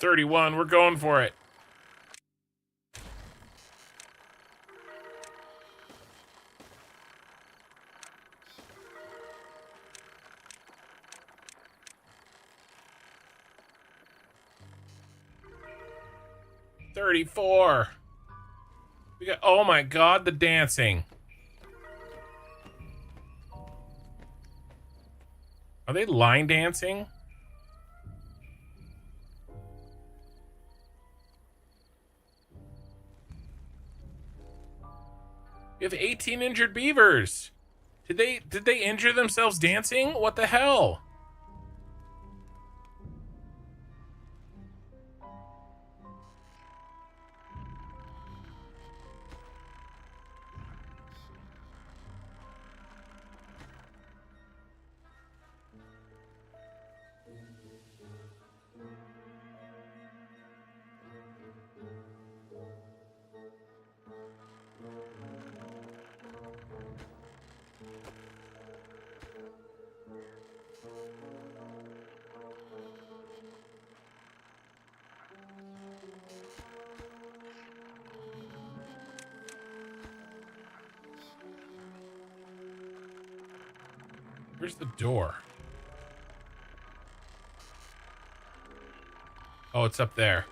$31, we're going for it. $34. We got, oh my god, the dancing. Are they line dancing? We have 18 injured beavers. Did they injure themselves dancing? What the hell? Where's the door? Oh, it's up there.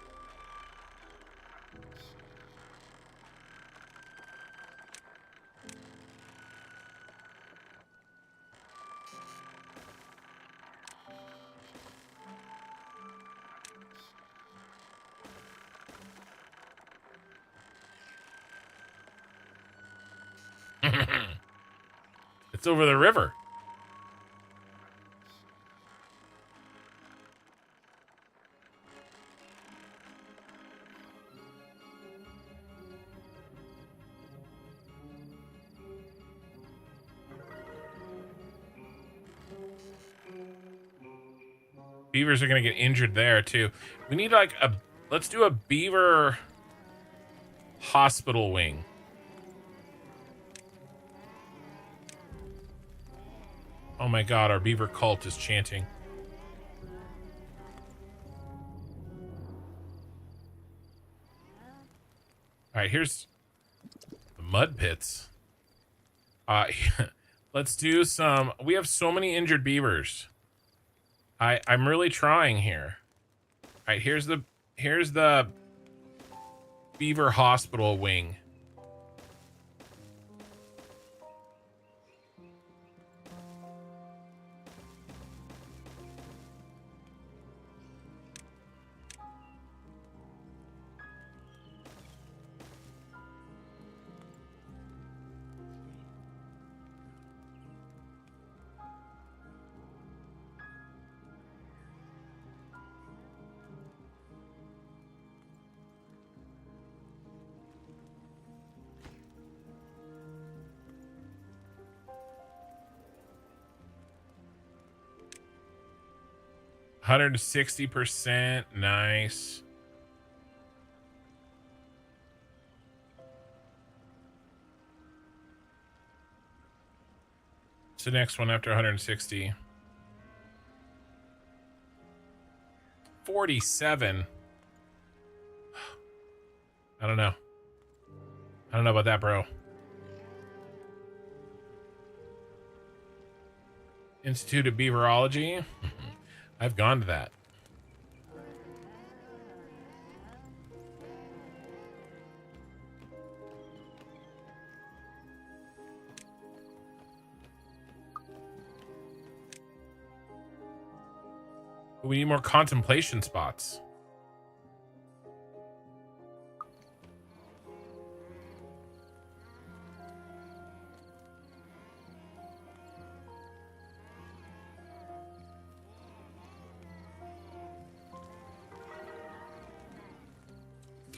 It's over the river. Beavers are gonna get injured there too. We need like let's do a beaver hospital wing. Oh my god, our beaver cult is chanting. All right, here's the mud pits. Let's do some. We have so many injured beavers. I'm really trying here. All right, here's the beaver hospital wing. $160%. Nice. What's the next one after 160? 47. I don't know. I don't know about that, bro. Institute of Beaverology. I've gone to that. We need more contemplation spots.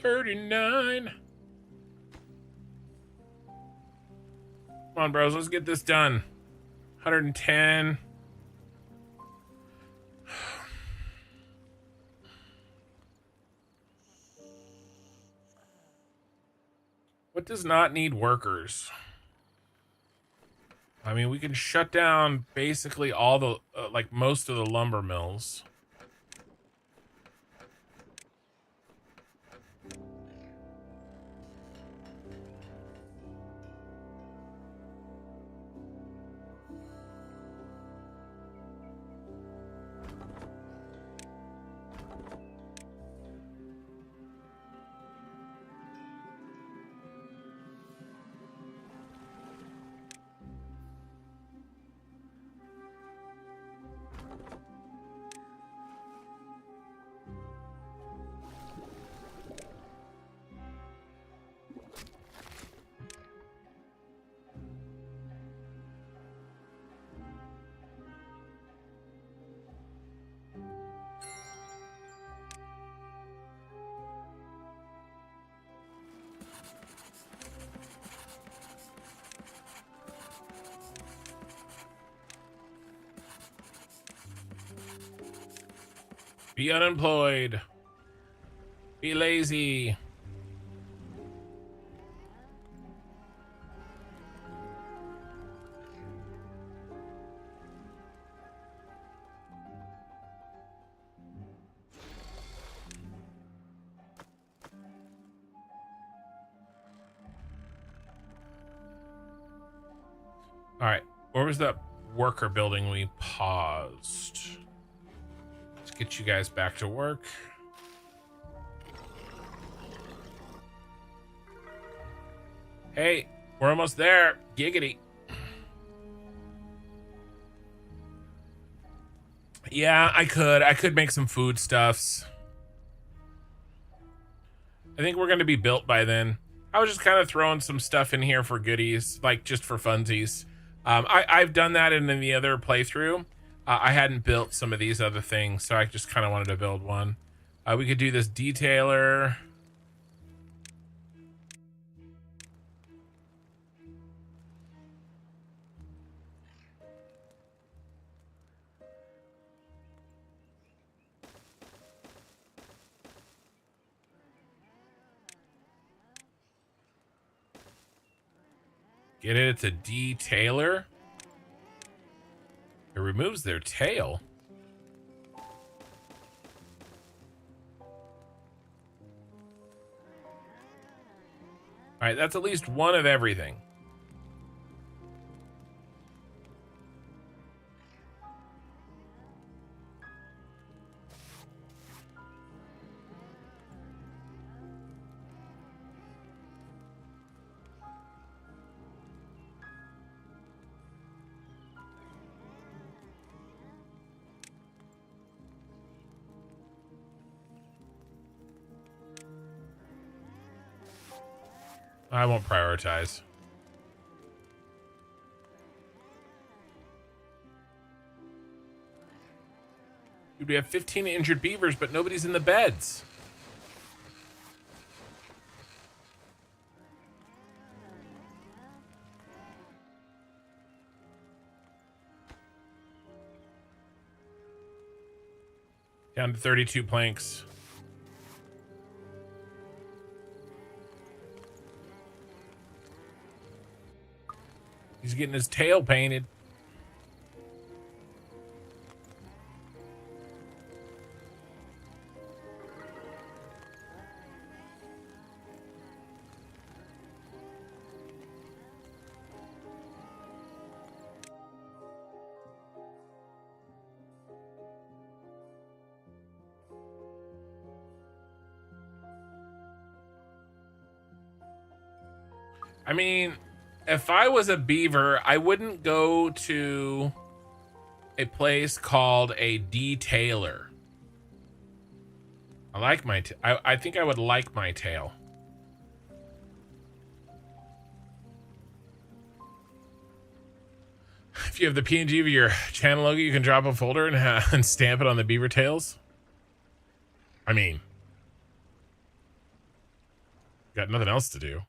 39. Come on, bros. Let's get this done. 110. What does not need workers? I mean, we can shut down basically all the, like most of the lumber mills. Be unemployed. Be lazy. All right, where was that worker building we paused? Let's get you guys back to work. Hey, we're almost there. Giggity. Yeah, I could make some foodstuffs. I think we're going to be built by then. I was just kind of throwing some stuff in here for goodies, like just for funsies. I've done that in the other playthrough. I hadn't built some of these other things, so I just kind of wanted to build one. We could do this detailer. Get it? It's a detailer. It removes their tail. All right, that's at least one of everything. I won't prioritize. Dude, we have 15 injured beavers, but nobody's in the beds. Down to 32 planks. He's getting his tail painted. I mean, if I was a beaver, I wouldn't go to a place called a detailer. I like my I think I would like my tail. If you have the PNG of your channel logo, you can drop a folder and stamp it on the beaver tails. I mean, Got nothing else to do.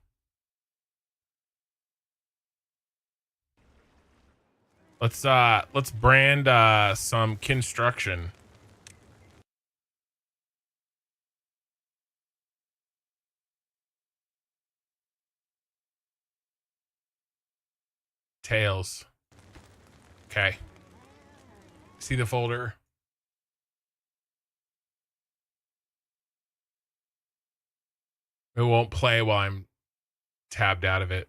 Let's brand some construction. Tails. Okay. See the folder? It won't play while I'm tabbed out of it.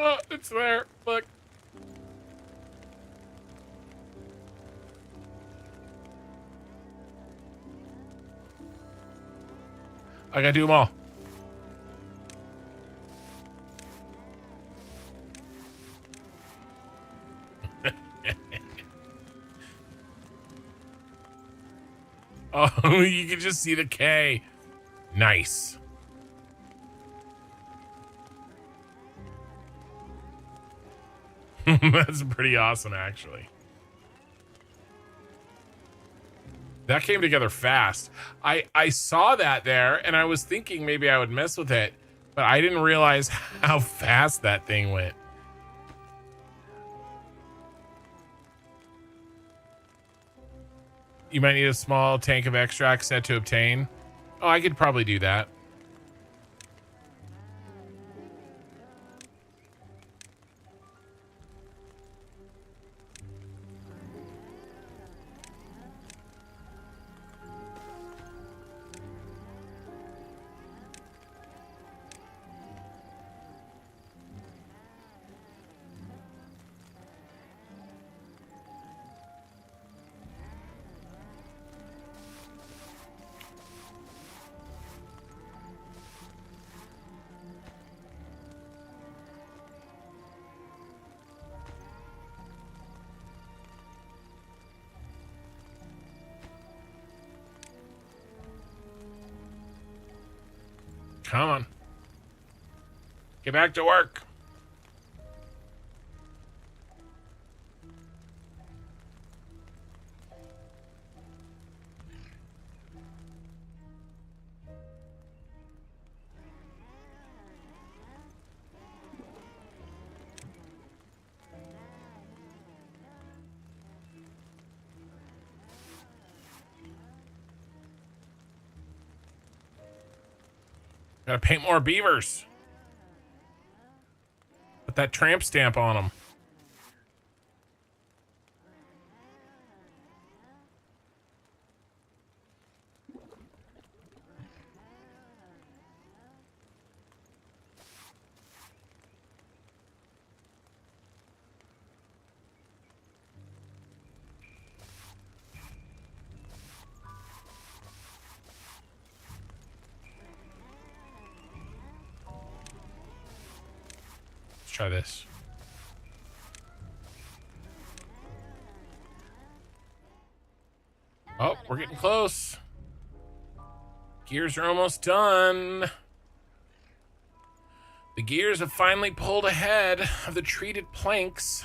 Oh, it's there. Look. I gotta do them all. Oh, you can just see the K. Nice. That's pretty awesome, actually. That came together fast. I saw that there, and I was thinking maybe I would mess with it, but I didn't realize how fast that thing went. You might need a small tank of extract set to obtain. Oh, I could probably do that. Come on. Get back to work. Gotta paint more beavers. Put that tramp stamp on them. Let's try this. Oh, we're getting close. Gears are almost done. The gears have finally pulled ahead of the treated planks.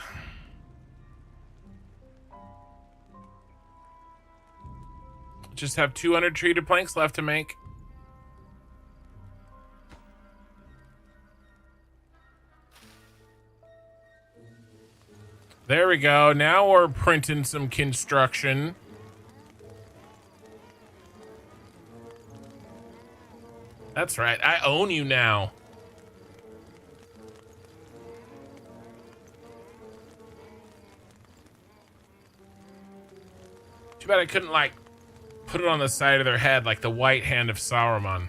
Just have 200 treated planks left to make. There we go. Now we're printing some construction. That's right. I own you now. Too bad I couldn't, like, put it on the side of their head like the white hand of Saruman.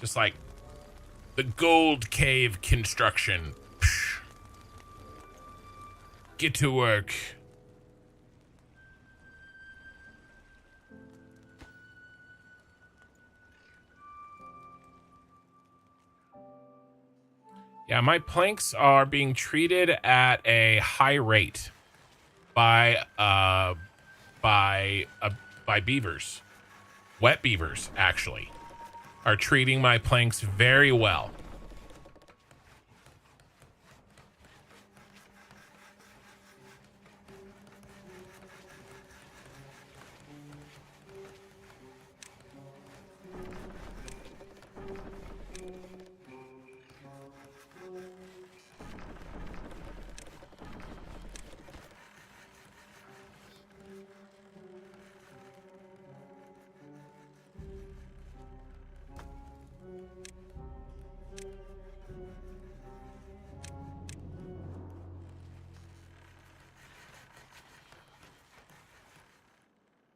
Just like the gold cave construction. Psh. Get to work. Yeah, my planks are being treated at a high rate by by uh, by beavers. Wet beavers, actually, are treating my planks very well.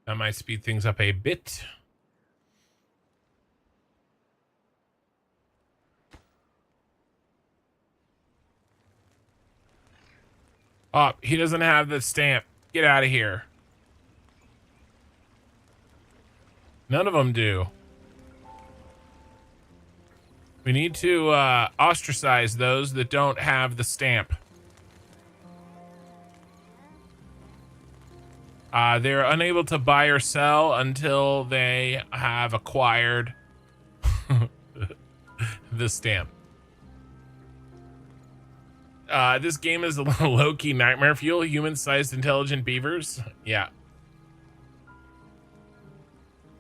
That might speed things up a bit. Oh, he doesn't have the stamp. Get out of here. None of them do. We need to ostracize those that don't have the stamp. They're unable to buy or sell until they have acquired the stamp. This game is a little low-key nightmare fuel. Human-sized intelligent beavers. Yeah.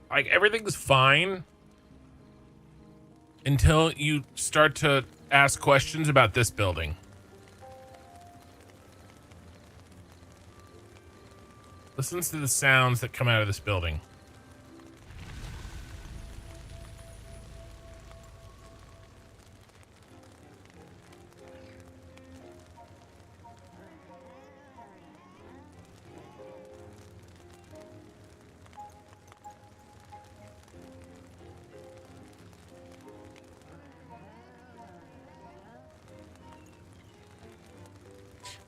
Like, everything's fine until you start to ask questions about this building. Listen to the sounds that come out of this building.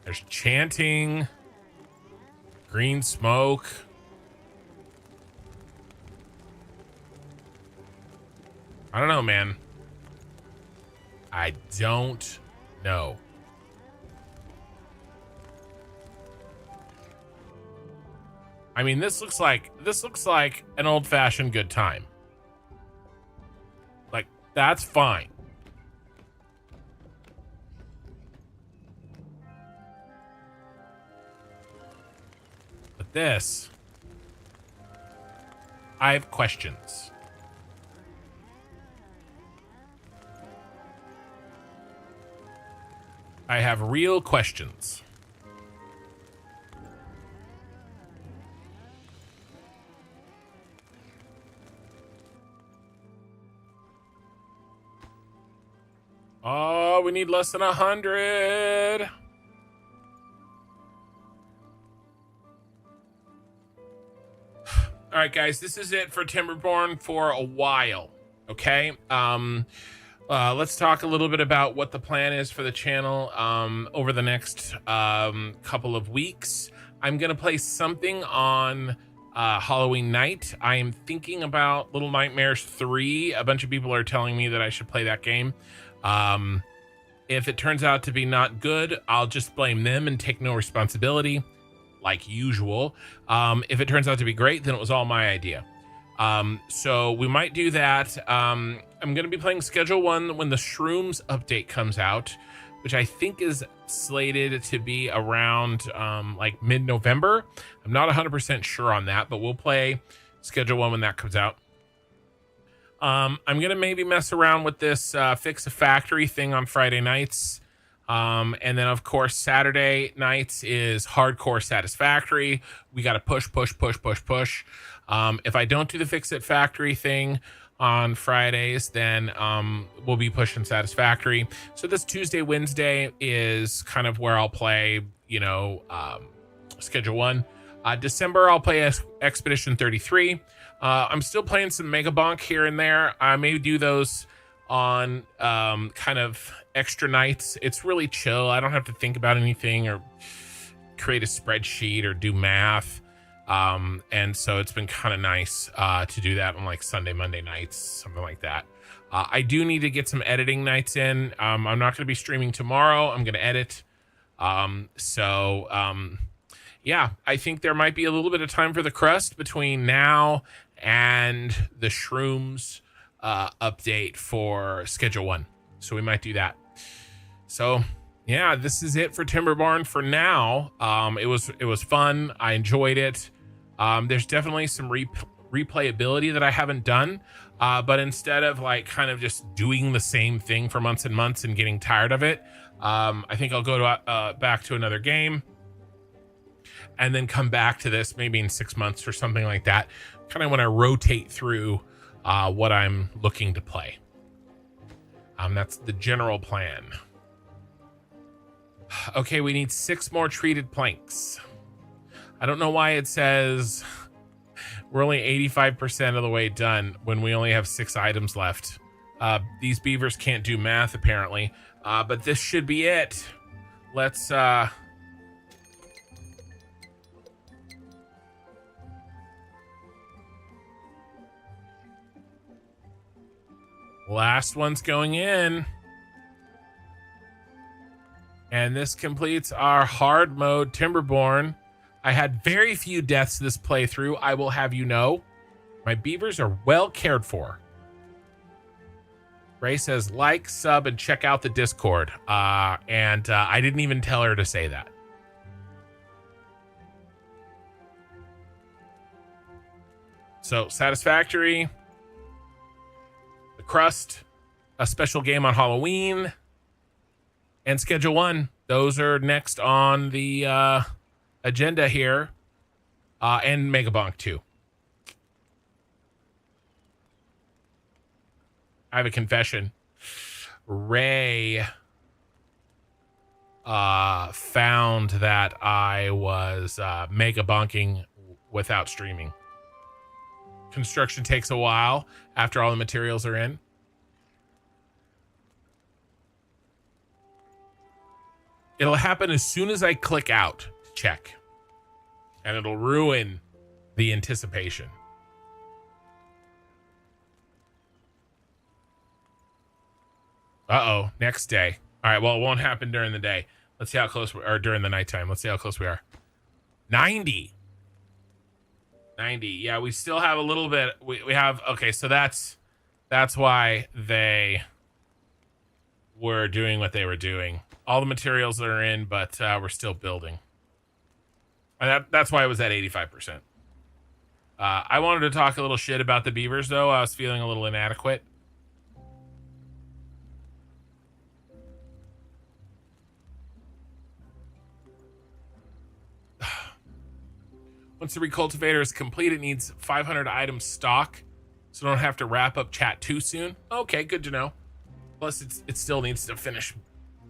There's chanting, green smoke. I don't know, man. I don't know. I mean, this looks like an old-fashioned good time. Like, that's fine. But this, I have questions. I have real questions. Oh, we need less than 100. All right, guys, this is it for Timberborn for a while. Okay. Let's talk a little bit about what the plan is for the channel over the next couple of weeks. I'm going to play something on Halloween night. I am thinking about Little Nightmares 3. A bunch of people are telling me that I should play that game. If it turns out to be not good, I'll just blame them and take no responsibility, like usual. If it turns out to be great, then it was all my idea. So we might do that. I'm going to be playing Schedule 1 when the Shrooms update comes out, which I think is slated to be around like mid-November. I'm not 100% sure on that, but we'll play Schedule 1 when that comes out. I'm going to maybe mess around with this Fix a Factory thing on Friday nights. And then, of course, Saturday nights is Hardcore Satisfactory. We got to push. If I don't do the Fix It Factory thing on Fridays, then we'll be pushing Satisfactory. So this Tuesday, Wednesday is kind of where I'll play, you know, Schedule 1. December, I'll play Expedition 33. I'm still playing some Mega Bonk here and there. I may do those on kind of extra nights. It's really chill. I don't have to think about anything or create a spreadsheet or do math. And so it's been kind of nice to do that on like Sunday, Monday nights, something like that. I do need to get some editing nights in. I'm not going to be streaming tomorrow. I'm going to edit. Yeah, I think there might be a little bit of time for the crust between now and the shrooms update for Schedule 1. So we might do that. So yeah, this is it for Timberborn for now. It was fun. I enjoyed it. There's definitely some replayability that I haven't done. But instead of like kind of just doing the same thing for months and months and getting tired of it, I think I'll go to back to another game and then come back to this maybe in 6 months or something like that. Kind of when I rotate through what I'm looking to play. That's the general plan. Okay, we need 6 more treated planks. I don't know why it says we're only 85% of the way done when we only have 6 items left. These beavers can't do math, apparently. But this should be it. Let's... Last one's going in. And this completes our hard mode Timberborn. I had very few deaths this playthrough, I will have you know. My beavers are well cared for. Ray says, like, sub, and check out the Discord. I didn't even tell her to say that. So, satisfactory. The crust. A special game on Halloween. And Schedule 1. Those are next on the agenda here. And Megabonk 2. I have a confession. Ray found that I was megabonking without streaming. Construction takes a while after all the materials are in. It'll happen as soon as I click out to check. And it'll ruin the anticipation. Uh-oh, next day. All right, well, it won't happen during the day. Let's see how close we are during the nighttime. Let's see how close we are. 90. 90. Yeah, we still have a little bit. We have, okay, so that's why they were doing what they were doing. All the materials are in, but we're still building. And that's why it was at 85%. I wanted to talk a little shit about the beavers, though. I was feeling a little inadequate. Once the recultivator is complete, it needs 500 items stock, so don't have to wrap up chat too soon. Okay, good to know. Plus, it still needs to finish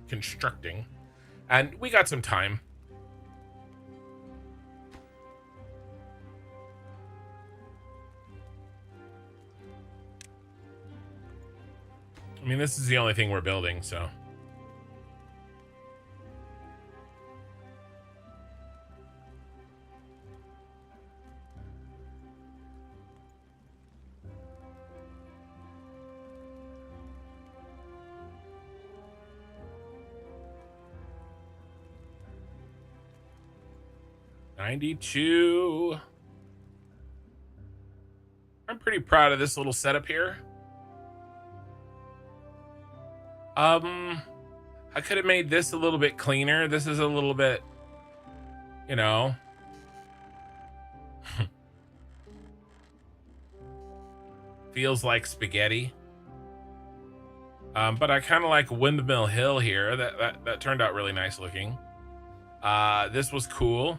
constructing, and we got some time. I mean, this is the only thing we're building, so. $92. I'm pretty proud of this little setup here. I could have made this a little bit cleaner. This is a little bit, you know. Feels like spaghetti. But I kind of like Windmill Hill here. That turned out really nice looking. This was cool.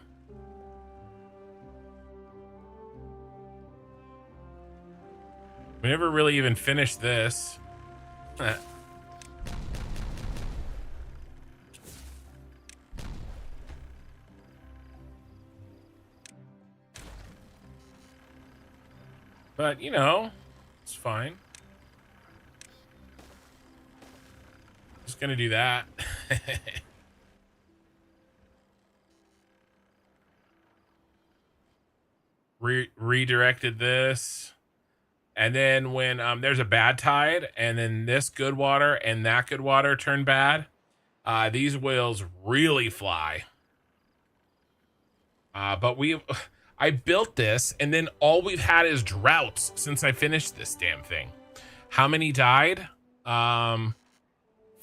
We never really even finished this. But, you know, it's fine. Just gonna do that. Redirected this. And then when there's a bad tide, and then this good water and that good water turn bad, these whales really fly. But I built this, and then all we've had is droughts since I finished this damn thing. How many died? From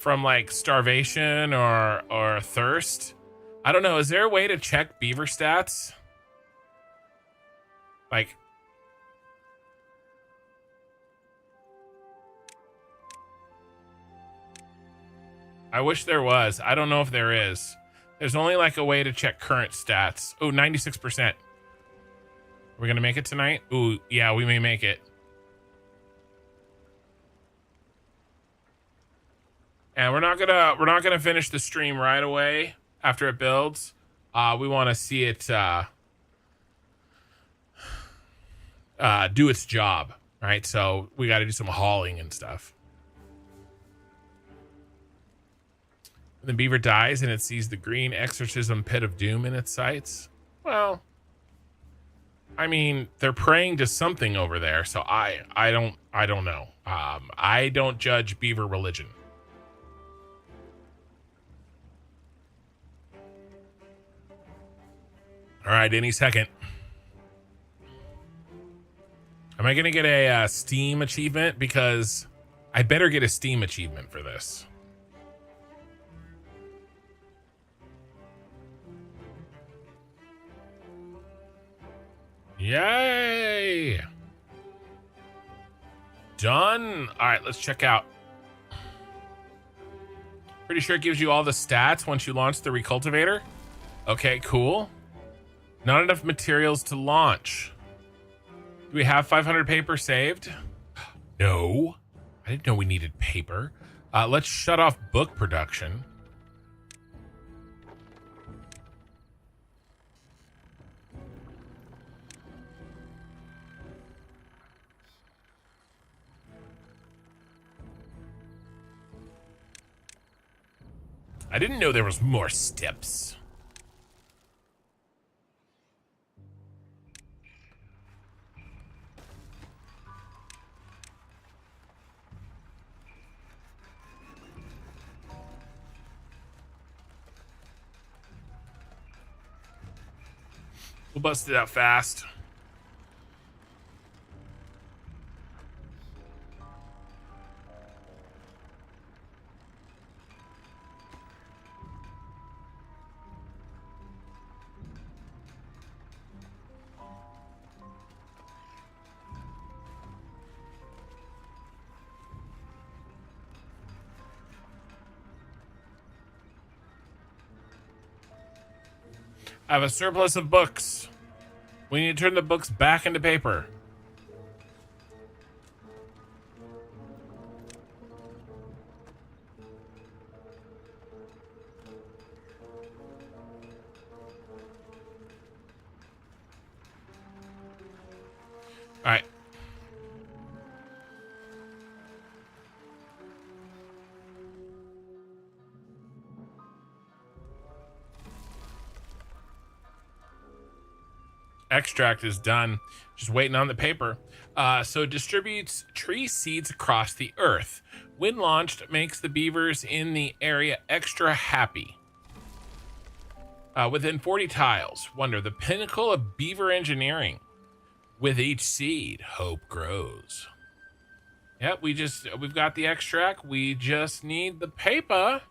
like starvation or thirst? I don't know. Is there a way to check beaver stats? Like, I wish there was. I don't know if there is. There's only like a way to check current stats. Oh, 96%. Are we gonna make it tonight? Ooh, yeah, we may make it. And we're not gonna finish the stream right away after it builds. We want to see it do its job, right? So we got to do some hauling and stuff. When the beaver dies and it sees the green exorcism pit of doom in its sights. Well, I mean, they're praying to something over there, so I don't know. I don't judge beaver religion. All right, any second. Am I gonna get a Steam achievement? Because I better get a Steam achievement for this. Yay! Done. All right, let's check out. Pretty sure it gives you all the stats once you launch the recultivator. Okay, cool. Not enough materials to launch. Do we have 500 paper saved? No. I didn't know we needed paper. Let's shut off book production. I didn't know there was more steps. We'll bust it out fast. I have a surplus of books. We need to turn the books back into paper. All right. Extract is done. Just waiting on the paper. So it distributes tree seeds across the earth. When launched, makes the beavers in the area extra happy. Within 40 tiles, wonder the pinnacle of beaver engineering. With each seed, hope grows. Yep, we've got the extract. We just need the paper.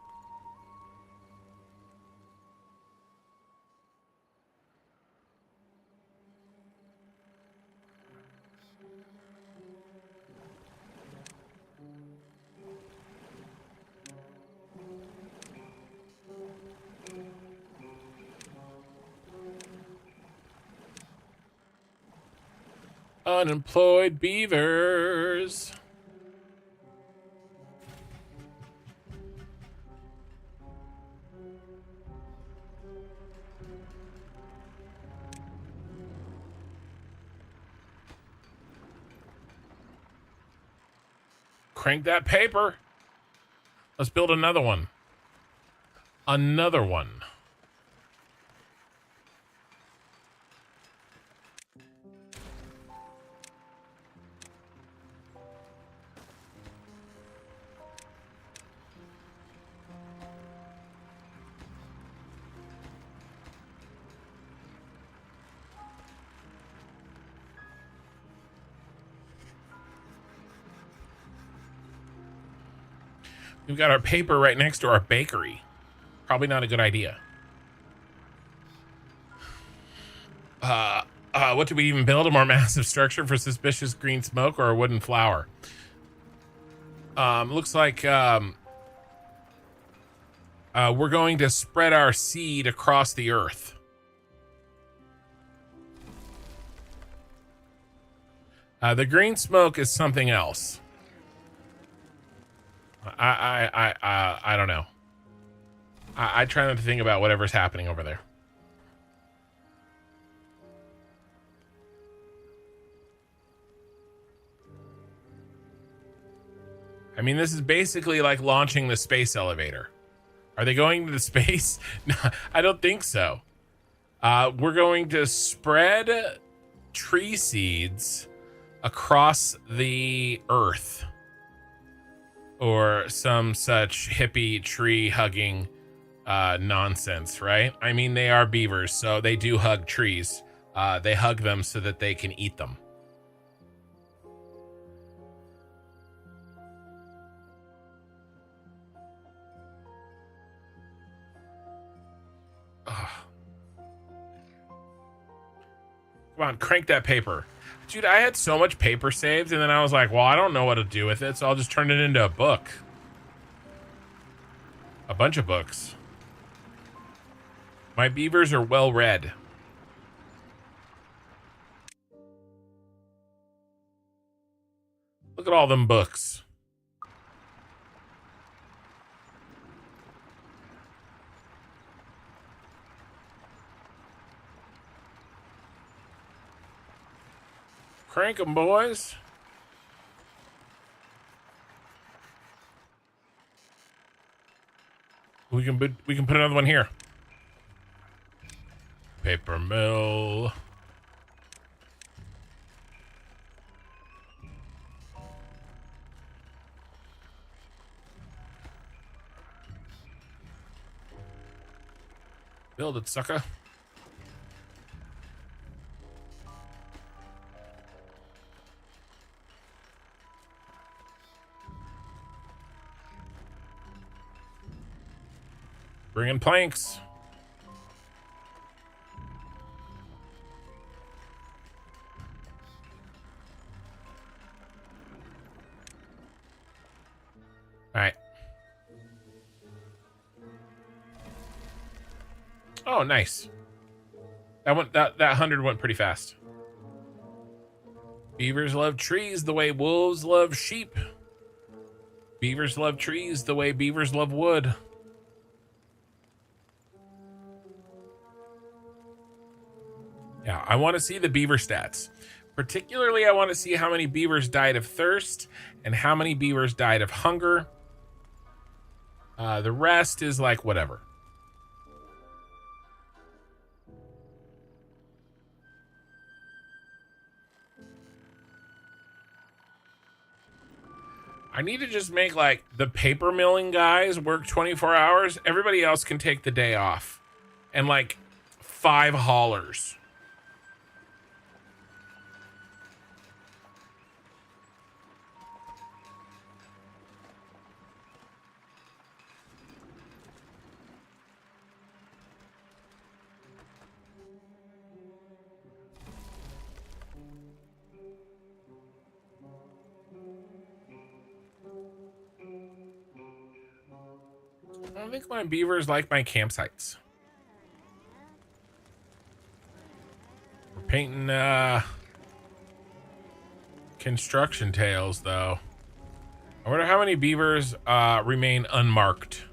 Unemployed beavers. Crank that paper. Let's build another one. Another one. We've got our paper right next to our bakery. Probably not a good idea. What do we even build? A more massive structure for suspicious green smoke or a wooden flower? Looks like we're going to spread our seed across the earth. The green smoke is something else. I don't know. I try not to think about whatever's happening over there. I mean, this is basically like launching the space elevator. Are they going to the space? No, I don't think so. We're going to spread tree seeds across the earth, or some such hippie tree hugging nonsense, right? I mean, they are beavers, so they do hug trees. They hug them so that they can eat them. Ugh. Come on, crank that paper. Dude, I had so much paper saved, and then I was like, well, I don't know what to do with it, so I'll just turn it into a book. A bunch of books. My beavers are well read. Look at all them books. Crank them, boys. We can put another one here. Paper mill. Build it, sucker. Bring in planks. All right. Oh, nice. That 100 went pretty fast. Beavers love trees the way wolves love sheep. Beavers love trees the way beavers love wood. Yeah, I want to see the beaver stats. Particularly, I want to see how many beavers died of thirst and how many beavers died of hunger. The rest is like whatever. I need to just make like the paper milling guys work 24 hours. Everybody else can take the day off. And like 5 haulers. I don't think my beavers like my campsites. We're painting construction tails though. I wonder how many beavers remain unmarked.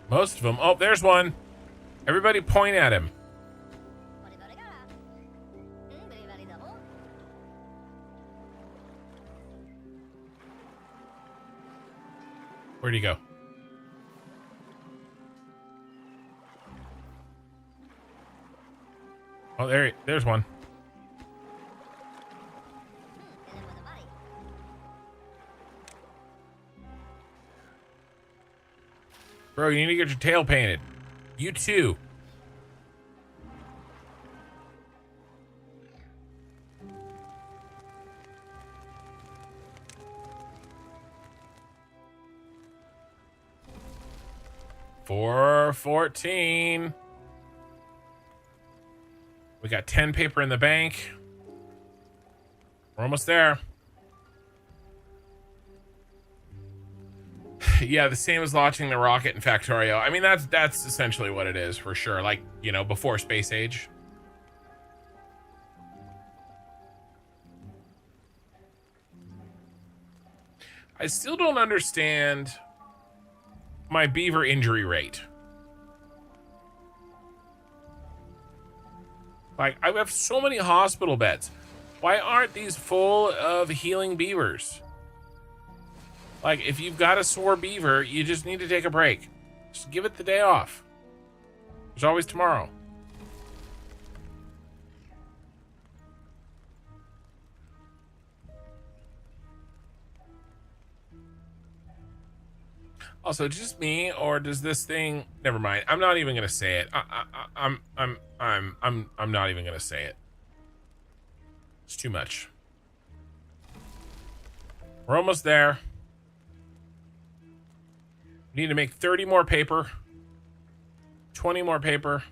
Most of them. Oh, there's one. Everybody point at him. Where'd he go? Oh, there's one. Bro, you need to get your tail painted. You too. $4.14. We got 10 paper in the bank. We're almost there. Yeah, the same as launching the rocket in Factorio. I mean, that's essentially what it is for sure. Like, you know, before space age. I still don't understand my beaver injury rate. Like, I have so many hospital beds. Why aren't these full of healing beavers? Like, if you've got a sore beaver, you just need to take a break. Just give it the day off. There's always tomorrow. Also, just me, or does this thing? Never mind. I'm not even gonna say it. I'm not even gonna say it. It's too much. We're almost there. We need to make 30 more paper, 20 more paper,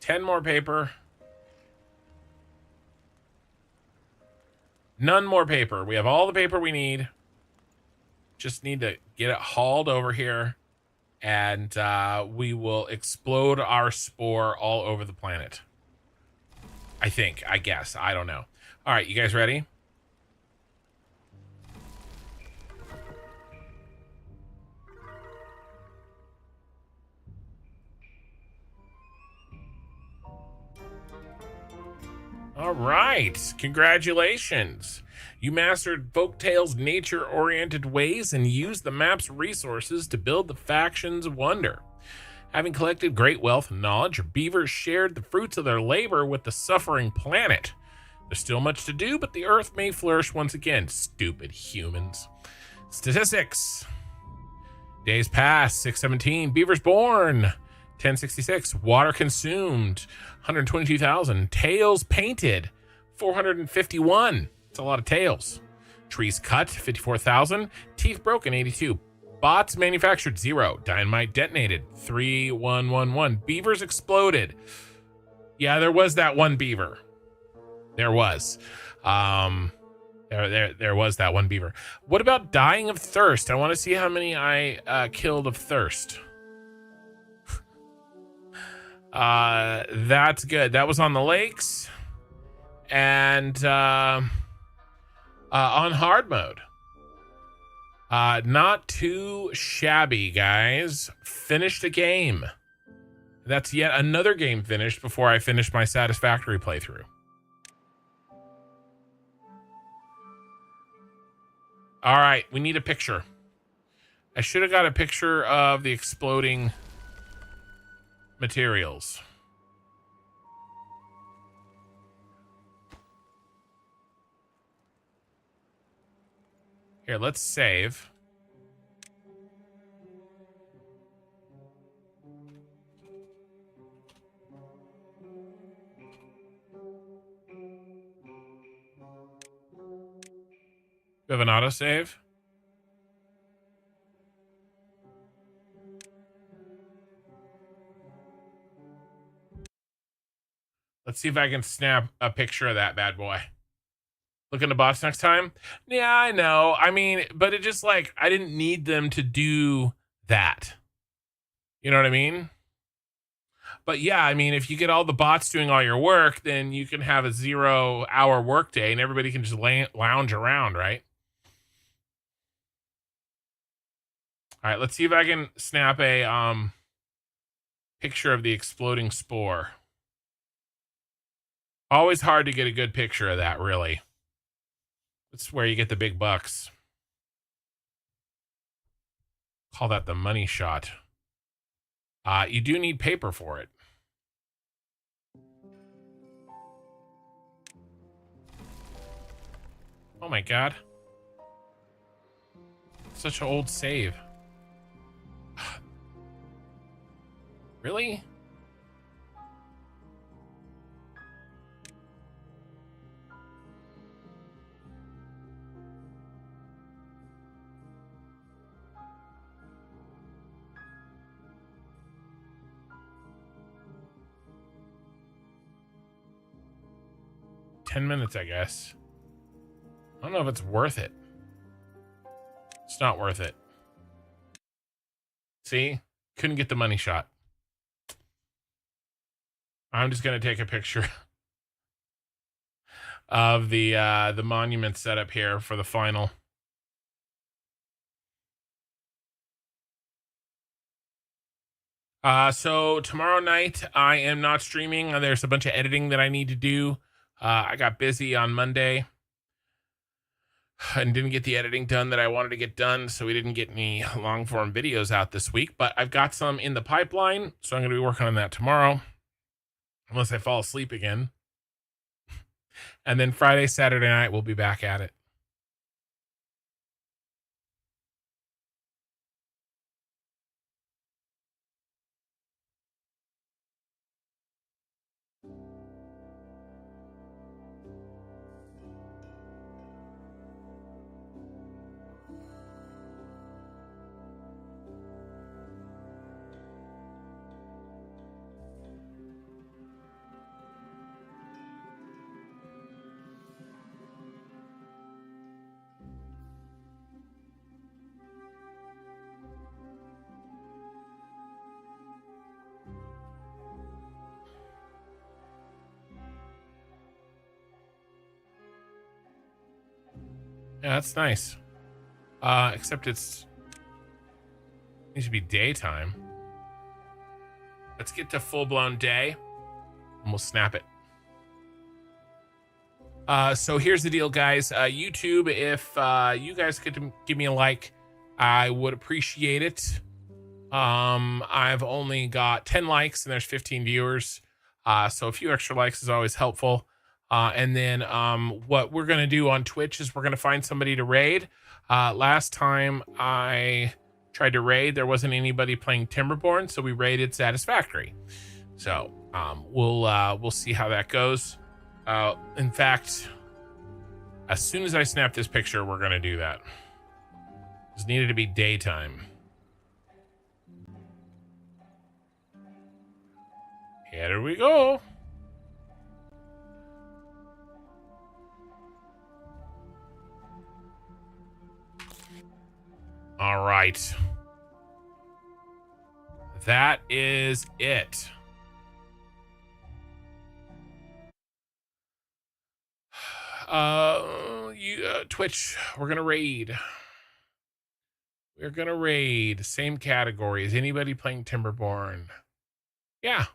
10 more paper, none more paper. We have all the paper we need. Just need to get it hauled over here, and we will explode our spore all over the planet. I guess. I don't know. All right, you guys ready? All right, congratulations. You mastered Folktale's nature-oriented ways and used the map's resources to build the faction's wonder. Having collected great wealth and knowledge, your beavers shared the fruits of their labor with the suffering planet. There's still much to do, but the Earth may flourish once again. Stupid humans. Statistics. Days passed, 617. Beavers born, 1066. Water consumed, 122,000. Tails painted, 451. It's a lot of tails. Trees cut, 54,000. Teeth broken, 82. Bots manufactured, 0. Dynamite detonated, 3111. Beavers exploded. Yeah, there was that one beaver. There was. There was that one beaver. What about dying of thirst? I want to see how many I killed of thirst. That's good. That was on the lakes and on hard mode. Not too shabby, guys. Finished a game. That's yet another game finished before I finish my satisfactory playthrough. All right, we need a picture. I should have got a picture of the exploding materials. Here, let's save. We have an autosave. Let's see if I can snap a picture of that bad boy. Look in the box next time. Yeah, I know. I mean, but it just like, I didn't need them to do that. You know what I mean? But yeah, I mean, if you get all the bots doing all your work, then you can have a 0-hour workday and everybody can just lounge around, right? All right, let's see if I can snap a picture of the exploding spore. Always hard to get a good picture of that, really. That's where you get the big bucks. Call that the money shot. You do need paper for it. Oh my god. Such an old save. Really? $10, I guess. I don't know if it's worth it. It's not worth it. See? Couldn't get the money shot. I'm just gonna take a picture of the monument setup here for the final. So tomorrow night I am not streaming. There's a bunch of editing that I need to do. I got busy on Monday and didn't get the editing done that I wanted to get done, so we didn't get any long form videos out this week, but I've got some in the pipeline, so I'm going to be working on that tomorrow, unless I fall asleep again. And then Friday, Saturday night, we'll be back at it. Yeah, that's nice. Except it needs to be daytime. Let's get to full-blown day, and we'll snap it. So here's the deal, guys. YouTube, if you guys could give me a like, I would appreciate it. I've only got 10 likes and there's 15 viewers. So a few extra likes is always helpful. And then what we're going to do on Twitch is we're going to find somebody to raid. Last time I tried to raid, there wasn't anybody playing Timberborn, so we raided Satisfactory. So we'll see how that goes. In fact, as soon as I snap this picture, we're going to do that. It needed to be daytime. Here we go. All right. That is it. Twitch, we're gonna raid. We're gonna raid. Same category. Is anybody playing Timberborn? Yeah.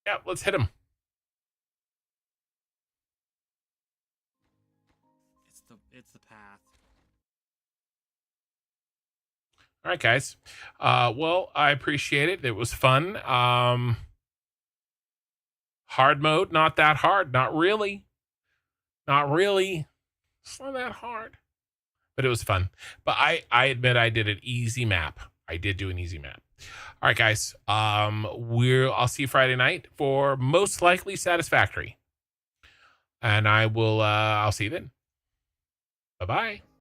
Yeah, let's hit him. It's the path. All right, guys. Well, I appreciate it. It was fun. Hard mode, not that hard. Not really. Not really. It's not that hard. But it was fun. But I admit I did an easy map. I did do an easy map. All right, guys. I'll see you Friday night for most likely Satisfactory. And I'll see you then. Bye-bye.